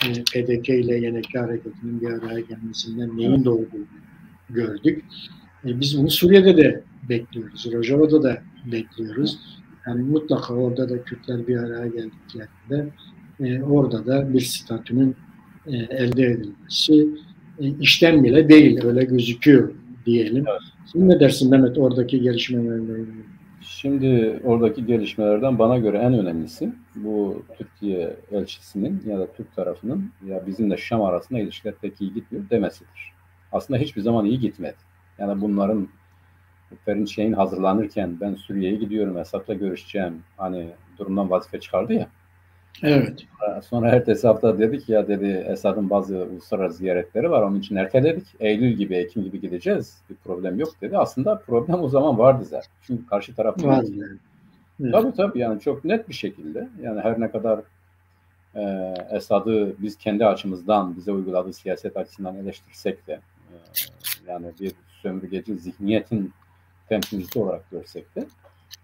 PDK ile YNK hareketinin bir araya gelmesinden neyin doğduğunu gördük. Biz bunu Suriye'de de bekliyoruz. Rojava'da da bekliyoruz. Yani mutlaka orada da Kürtler bir araya geldiklerinde orada da bir statünün elde edilmesi işten bile değil, öyle gözüküyor diyelim. Evet. Sen ne dersin Mehmet oradaki gelişmelerle ilgili? Şimdi oradaki gelişmelerden bana göre en önemlisi bu Türkiye elçisinin ya da Türk tarafının ya bizimle Şam arasında ilişkiler pek iyi gitmiyor demesidir. Aslında hiçbir zaman iyi gitmedi. Yani bunların Perinçek'in hazırlanırken ben Suriye'ye gidiyorum, Esad'la görüşeceğim hani durumdan vazife çıkardı ya. Evet. Sonra ertesi hafta dedik ya dedi Esad'ın bazı uluslararası ziyaretleri var onun için erteledik. Eylül gibi, Ekim gibi gideceğiz. Bir problem yok dedi. Aslında problem o zaman vardı zaten. Çünkü karşı taraf Var yani. Evet. Tabii yani çok net bir şekilde yani her ne kadar Esad'ı biz kendi açımızdan bize uyguladığı siyaset açısından eleştirsek de yani bir sömürgeci zihniyetin temsilcisi olarak görsek de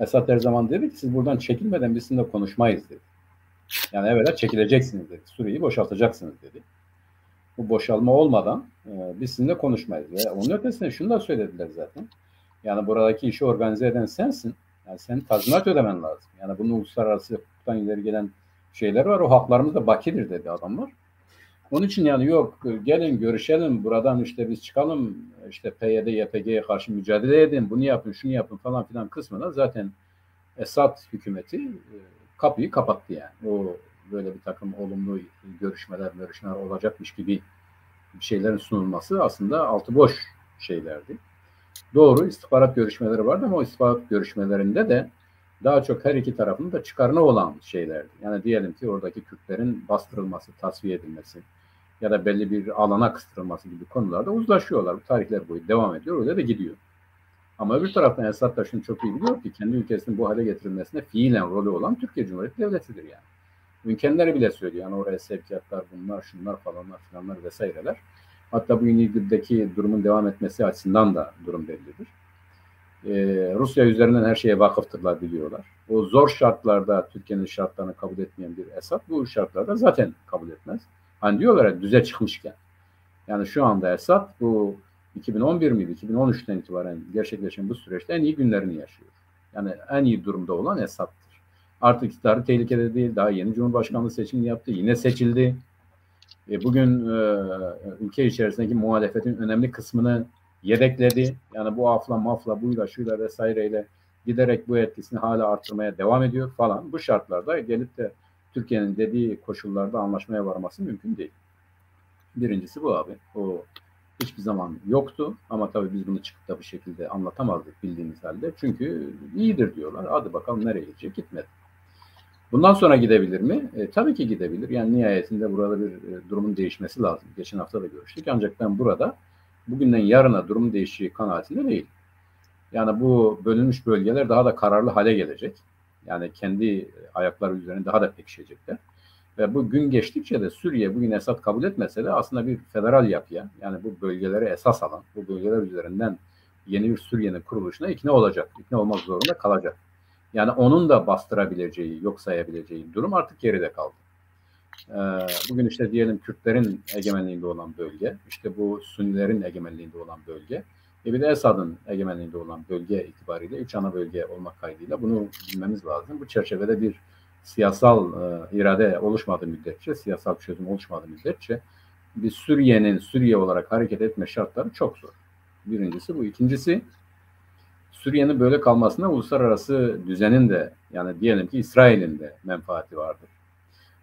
Esad her zaman dedi ki siz buradan çekilmeden biz sizinle konuşmayız dedi. Yani evvela çekileceksiniz dedi. Suriye'yi boşaltacaksınız dedi. Bu boşalma olmadan biz sizinle konuşmayız. Ve onun ötesinde şunu da söylediler zaten. Yani buradaki işi organize eden sensin. Yani senin tazminat ödemen lazım. Yani bunun uluslararası hukuktan ileri gelen şeyler var. O haklarımız da bakidir dedi adamlar. Onun için yani yok gelin görüşelim buradan işte biz çıkalım işte PYD, YPG'ye karşı mücadele edin bunu yapın şunu yapın falan filan kısmına zaten Esad hükümeti kapıyı kapattı yani. O böyle bir takım olumlu görüşmeler olacakmış gibi bir şeylerin sunulması aslında altı boş şeylerdi. Doğru istihbarat görüşmeleri vardı ama o istihbarat görüşmelerinde de daha çok her iki tarafın da çıkarına olan şeylerdi. Yani diyelim ki oradaki Kürtlerin bastırılması, tasfiye edilmesi ya da belli bir alana kıstırılması gibi konularda uzlaşıyorlar. Bu tarihler boyu devam ediyor, öyle de gidiyor. Ama öbür taraftan Esad da şunu çok iyi biliyor ki kendi ülkesinin bu hale getirilmesine fiilen rolü olan Türkiye Cumhuriyeti Devleti'dir yani. Ülkenleri bile söylüyor. Yani oraya sevkiyatlar, bunlar, şunlar falanlar filanlar vesaireler. Hatta bu İdlib'deki durumun devam etmesi açısından da durum bellidir. Rusya üzerinden her şeye vakıftırlar biliyorlar. O zor şartlarda Türkiye'nin şartlarını kabul etmeyen bir Esad bu şartlarda zaten kabul etmez. Hani diyorlar ya düze çıkmışken. Yani şu anda Esad bu 2011 miydi? 2013'ten itibaren gerçekleşen bu süreçte en iyi günlerini yaşıyor. Yani en iyi durumda olan Esad'tır. Artık iktidarı tehlikede değil. Daha yeni Cumhurbaşkanlığı seçimini yaptı. Yine seçildi. Bugün ülke içerisindeki muhalefetin önemli kısmını yedekledi. Yani bu afla mafla buyla şuyla vesaireyle giderek bu etkisini hala arttırmaya devam ediyor falan. Bu şartlarda gelip de Türkiye'nin dediği koşullarda anlaşmaya varması mümkün değil. Birincisi bu abi. O hiçbir zaman yoktu ama tabii biz bunu çıkıp da bu şekilde anlatamazdık bildiğimiz halde. Çünkü iyidir diyorlar. Hadi bakalım nereye gidecek? Gitmedi. Bundan sonra gidebilir mi? Tabii ki gidebilir. Yani nihayetinde burada bir durumun değişmesi lazım. Geçen hafta da görüştük. Ancak ben burada bugünden yarına durum değişeceği kanaatinde değil. Yani bu bölünmüş bölgeler daha da kararlı hale gelecek. Yani kendi ayakları üzerine daha da pekişecekler. Ve bu gün geçtikçe de Suriye bugün Esad kabul etmese de aslında bir federal yapıya yani bu bölgelere esas alan, bu bölgeler üzerinden yeni bir Suriye'nin kuruluşuna ikna olacak. İkna olmak zorunda kalacak. Yani onun da bastırabileceği, yok sayabileceği durum artık geride kaldı. Bugün işte diyelim Kürtlerin egemenliğinde olan bölge, işte bu Sünnilerin egemenliğinde olan bölge, bir de Esad'ın egemenliğinde olan bölge itibariyle 3 ana bölge olmak kaydıyla bunu bilmemiz lazım. Bu çerçevede bir siyasal irade oluşmadığı müddetçe, siyasal çözüm oluşmadığı müddetçe bir Suriye'nin Suriye olarak hareket etme şartları çok zor. Birincisi bu. İkincisi Suriye'nin böyle kalmasına uluslararası düzenin de yani diyelim ki İsrail'in de menfaati vardır.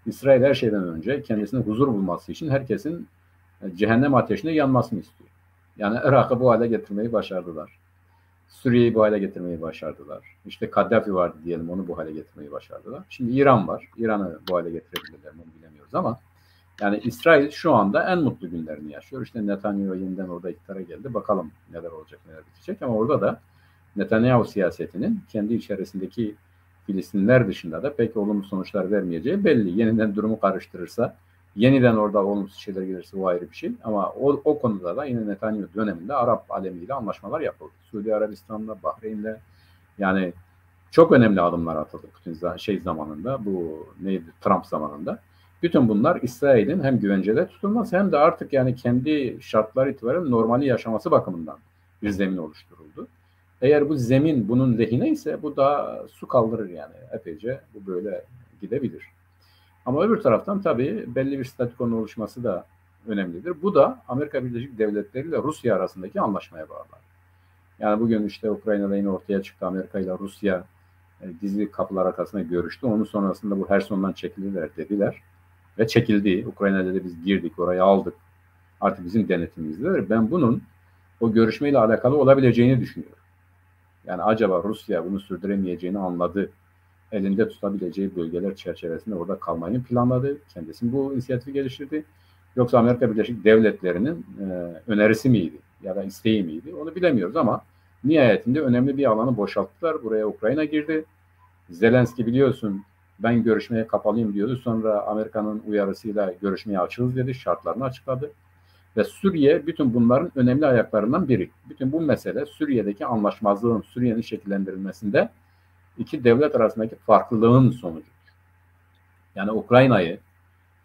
İsrail her şeyden önce kendisine huzur bulması için herkesin cehennem ateşinde yanmasını istiyor. Yani Irak'ı bu hale getirmeyi başardılar. Suriye'yi bu hale getirmeyi başardılar. İşte Kaddafi vardı diyelim onu bu hale getirmeyi başardılar. Şimdi İran var. İran'ı bu hale getirebilirler mi onu bilemiyoruz ama yani İsrail şu anda en mutlu günlerini yaşıyor. İşte Netanyahu yeniden orada iktidara geldi. Bakalım neler olacak neler bitecek ama orada da Netanyahu siyasetinin kendi içerisindeki Filistinler dışında da pek olumlu sonuçlar vermeyeceği belli. Yeniden durumu karıştırırsa, yeniden orada olumsuz şeyler gelirse o ayrı bir şey. Ama o konuda da yine Netanyahu döneminde Arap alemiyle anlaşmalar yapıldı. Suudi Arabistan'la, Bahreyn'le yani çok önemli adımlar atıldı Putin zamanında, bu neydi Trump zamanında. Bütün bunlar İsrail'in hem güvencede tutulması hem de artık yani kendi şartlar itibariyle normali yaşaması bakımından bir zemin oluşturuldu. Eğer bu zemin bunun lehine ise bu daha su kaldırır yani. Epeyce bu böyle gidebilir. Ama öbür taraftan tabii belli bir statükonun oluşması da önemlidir. Bu da Amerika Birleşik Devletleri ile Rusya arasındaki anlaşmaya bağlı. Yani bugün işte Ukrayna'da yine ortaya çıktı, Amerika ile Rusya gizli kapılar arkasında görüştü. Onun sonrasında bu Herson'dan çekildiler dediler. Ve çekildi. Ukrayna'da da biz girdik, orayı aldık. Artık bizim denetimimizdedir. Ben bunun o görüşmeyle alakalı olabileceğini düşünüyorum. Yani acaba Rusya bunu sürdüremeyeceğini anladı. Elinde tutabileceği bölgeler çerçevesinde orada kalmayı planladı. Kendisi bu inisiyatifi geliştirdi. Yoksa Amerika Birleşik Devletleri'nin önerisi miydi ya da isteği miydi? Onu bilemiyoruz ama nihayetinde önemli bir alanı boşalttılar. Buraya Ukrayna girdi. Zelenski biliyorsun ben görüşmeye kapalıyım diyordu. Sonra Amerika'nın uyarısıyla görüşmeye açığız dedi. Şartlarını açıkladı. Ve Suriye bütün bunların önemli ayaklarından biri. Bütün bu mesele Suriye'deki anlaşmazlığın, Suriye'nin şekillendirilmesinde iki devlet arasındaki farklılığın sonucu. Yani Ukrayna'yı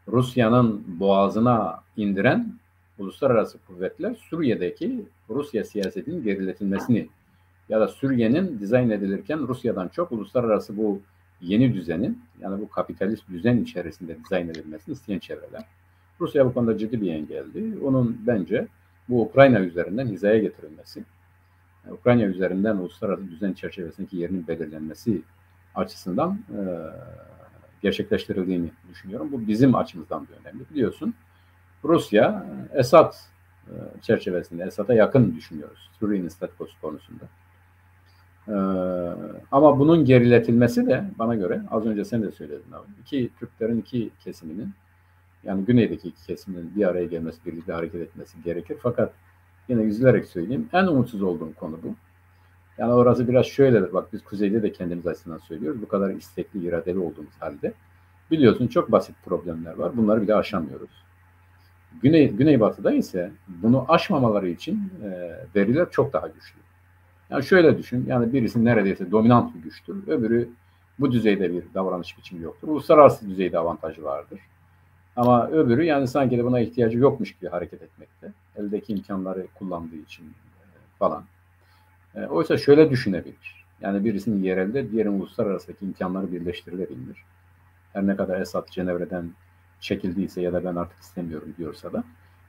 Rusya'nın boğazına indiren uluslararası kuvvetler Suriye'deki Rusya siyasetinin geriletilmesini ya da Suriye'nin dizayn edilirken Rusya'dan çok uluslararası bu yeni düzenin yani bu kapitalist düzen içerisinde dizayn edilmesini isteyen çevreler. Rusya bu konuda ciddi bir engeldi. Onun bence bu Ukrayna üzerinden hizaya getirilmesi, Ukrayna üzerinden uluslararası düzen çerçevesindeki yerinin belirlenmesi açısından gerçekleştirildiğini düşünüyorum. Bu bizim açımızdan da önemli. Biliyorsun Rusya Esad çerçevesinde, Esad'a yakın düşünüyoruz. Suriye'nin statükosu konusunda. Ama bunun geriletilmesi de bana göre az önce sen de söyledin abi. Türklerin iki kesiminin yani güneydeki iki kesiminin bir araya gelmesi, birlikte hareket etmesi gerekir. Fakat yine üzülerek söyleyeyim en umutsuz olduğum konu bu. Yani orası biraz şöyledir. Bak biz kuzeyde de kendimiz açısından söylüyoruz. Bu kadar istekli, iradeli olduğumuz halde. Biliyorsun çok basit problemler var. Bunları bile aşamıyoruz. Güneybatı'da ise bunu aşmamaları için veriler çok daha güçlü. Yani şöyle düşün. Yani birisi neredeyse dominant bir güçtür. Öbürü bu düzeyde bir davranış biçimi yoktur. Uluslararası düzeyde avantajı vardır. Ama öbürü yani sanki de buna ihtiyacı yokmuş gibi hareket etmekte. Eldeki imkanları kullandığı için falan. Oysa şöyle düşünebilir. Yani birisinin yerelde diğerinin uluslararasındaki imkanları birleştirilebilir. Her ne kadar Esad Cenevre'den çekildiyse ya da ben artık istemiyorum diyorsa da.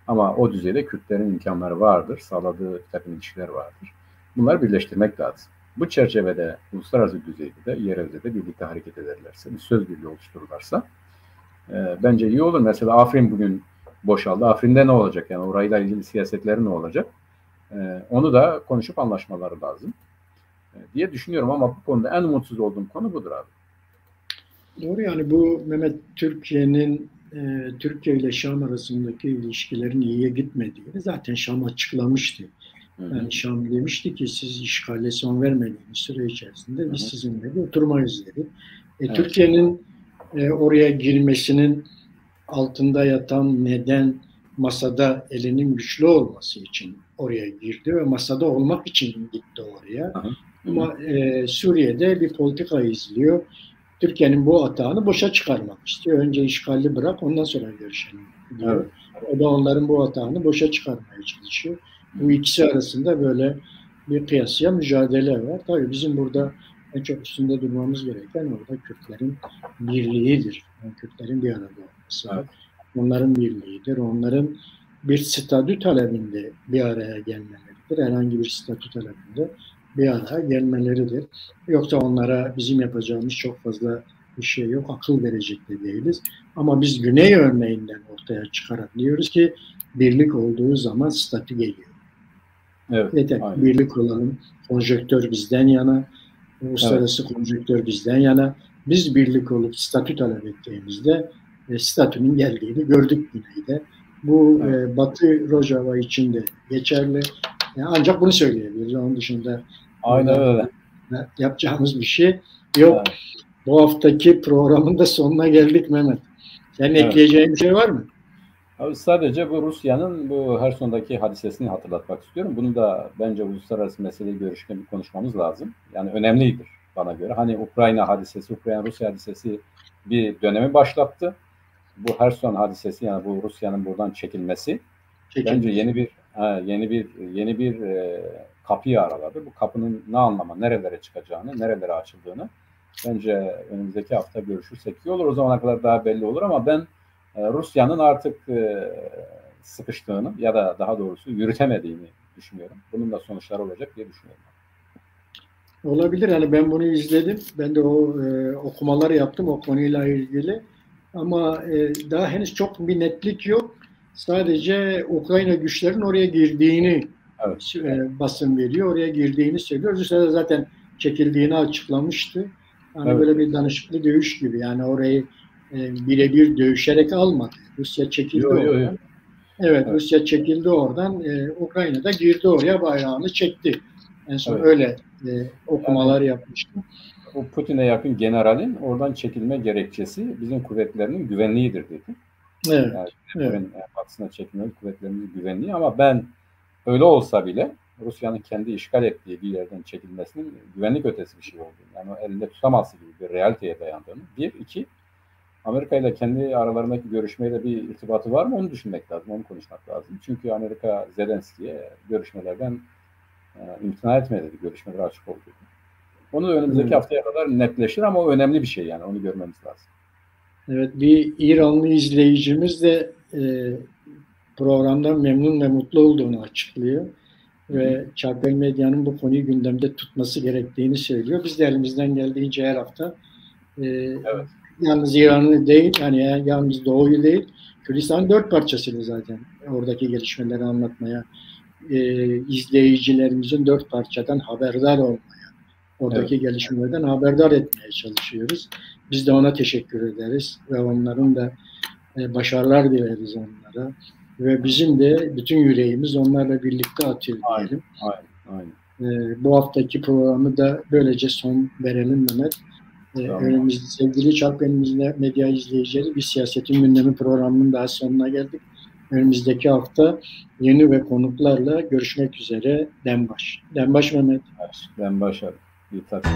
Ama o düzeyde Kürtlerin imkanları vardır. Sağladığı bir takım ilişkiler vardır. Bunları birleştirmek lazım. Bu çerçevede uluslararası düzeyde de yerelde de birlikte hareket ederlerse, bir söz birliği oluştururlarsa bence iyi olur. Mesela Afrin bugün boşaldı. Afrin'de ne olacak? Yani orayla ilgili siyasetleri ne olacak? Onu da konuşup anlaşmaları lazım diye düşünüyorum ama bu konuda en umutsuz olduğum konu budur abi. Doğru yani bu Mehmet Türkiye'nin Türkiye ile Şam arasındaki ilişkilerin iyiye gitmediğini zaten Şam açıklamıştı. Yani Şam demişti ki siz işgale son vermediğiniz süre içerisinde biz sizinle de oturmayız dedi. Evet. Türkiye'nin oraya girmesinin altında yatan neden masada elinin güçlü olması için oraya girdi ve masada olmak için gitti oraya. Ama Suriye'de bir politika izliyor. Türkiye'nin bu hatağını boşa çıkarmak istiyor. Önce işgali bırak ondan sonra görüşelim diyor. Evet. O da onların bu hatağını boşa çıkarmaya çalışıyor. Bu ikisi arasında böyle bir kıyasıya mücadele var. Tabii bizim burada en çok üstünde durmamız gereken orada Kürtlerin birliğidir. Yani Kürtlerin bir arada olması. Evet. Onların birliğidir. Onların bir statü talebinde bir araya gelmeleridir. Herhangi bir statü talebinde bir araya gelmeleridir. Yoksa onlara bizim yapacağımız çok fazla bir şey yok. Akıl verecek de değiliz. Ama biz Güney örneğinden ortaya çıkarak diyoruz ki birlik olduğu zaman statü geliyor. Evet, yeter. Birlik olalım. Konjonktör bizden yana. Uluslararası konjonktör bizden yana. Biz birlik olup statü talep ettiğimizde statünün geldiğini gördük Güney'de. Bu Batı Rojava için de geçerli. Yani ancak bunu söyleyebiliriz. Onun dışında aynen öyle. Yapacağımız bir şey yok. Evet. Bu haftaki programın da sonuna geldik Mehmet. Senin ekleyeceğin bir şey var mı? Abi sadece bu Rusya'nın bu Herson'daki hadisesini hatırlatmak istiyorum. Bunu da bence uluslararası meseleyi görüşürken bir konuşmamız lazım. Yani önemlidir bana göre. Hani Ukrayna hadisesi, Ukrayna-Rusya hadisesi bir dönemi başlattı. Bu Herson hadisesi yani bu Rusya'nın buradan çekilmesi bence yeni bir kapıyı araladı. Bu kapının ne anlama, nerelere çıkacağını, nerelere açıldığını bence önümüzdeki hafta görüşürsek iyi olur. O zamana kadar daha belli olur ama ben Rusya'nın artık sıkıştığını ya da daha doğrusu yürütemediğini düşünüyorum. Bunun da sonuçları olacak diye düşünüyorum. Olabilir. Hani ben bunu izledim. Ben de o okumaları yaptım o konuyla ilgili. Ama daha henüz çok bir netlik yok. Sadece Ukrayna güçlerin oraya girdiğini basın veriyor. Oraya girdiğini söylüyor. Rusya da zaten çekildiğini açıklamıştı. Hani böyle bir danışıklı dövüş gibi. Yani orayı birebir dövüşerek almadı. Rusya çekildi oradan. Evet, Rusya çekildi oradan. Ukrayna da girdi oraya, bayrağını çekti. En son öyle okumalar yapmıştım. O Putin'e yakın generalin oradan çekilme gerekçesi bizim kuvvetlerinin güvenliğidir dedi. Evet. Yani batısına çekilmenin kuvvetlerimizin güvenliği ama ben öyle olsa bile Rusya'nın kendi işgal ettiği bir yerden çekilmesinin güvenlik ötesi bir şey olduğunu, yani o elinde tutamazsı gibi bir realiteye dayandığını. Bir, iki, Amerika ile kendi aralarındaki görüşmeyle bir irtibatı var mı onu düşünmek lazım, onu konuşmak lazım. Çünkü Amerika Zelenski'ye görüşmelerden imtina etmedi, görüşmeler açık oldu. Onu da önümüzdeki haftaya kadar netleşir ama o önemli bir şey, yani onu görmemiz lazım. Evet, bir İranlı izleyicimiz de programdan memnun ve mutlu olduğunu açıklıyor. Ve Çarpel Medya'nın bu konuyu gündemde tutması gerektiğini söylüyor. Biz de elimizden geldiğince her hafta yalnız İran'ı değil, yani yalnız Doğu'yu değil, Kürdistan'ın 4 parçasını zaten oradaki gelişmeleri anlatmaya, izleyicilerimizin 4 parçadan haberdar olmaya, oradaki gelişmelerden haberdar etmeye çalışıyoruz. Biz de ona teşekkür ederiz ve onların da başarılar dileriz onlara. Ve bizim de bütün yüreğimiz onlarla birlikte atıyor diyelim. Aynen. Bu haftaki programı da böylece son verelim Mehmet. Önümüzde sevgili Çarpel Medya izleyicileri, bir siyasetin gündemi programının daha sonuna geldik. Önümüzdeki hafta yeni ve konuklarla görüşmek üzere. Denbaş Mehmet. Denbaş abi. Bir takip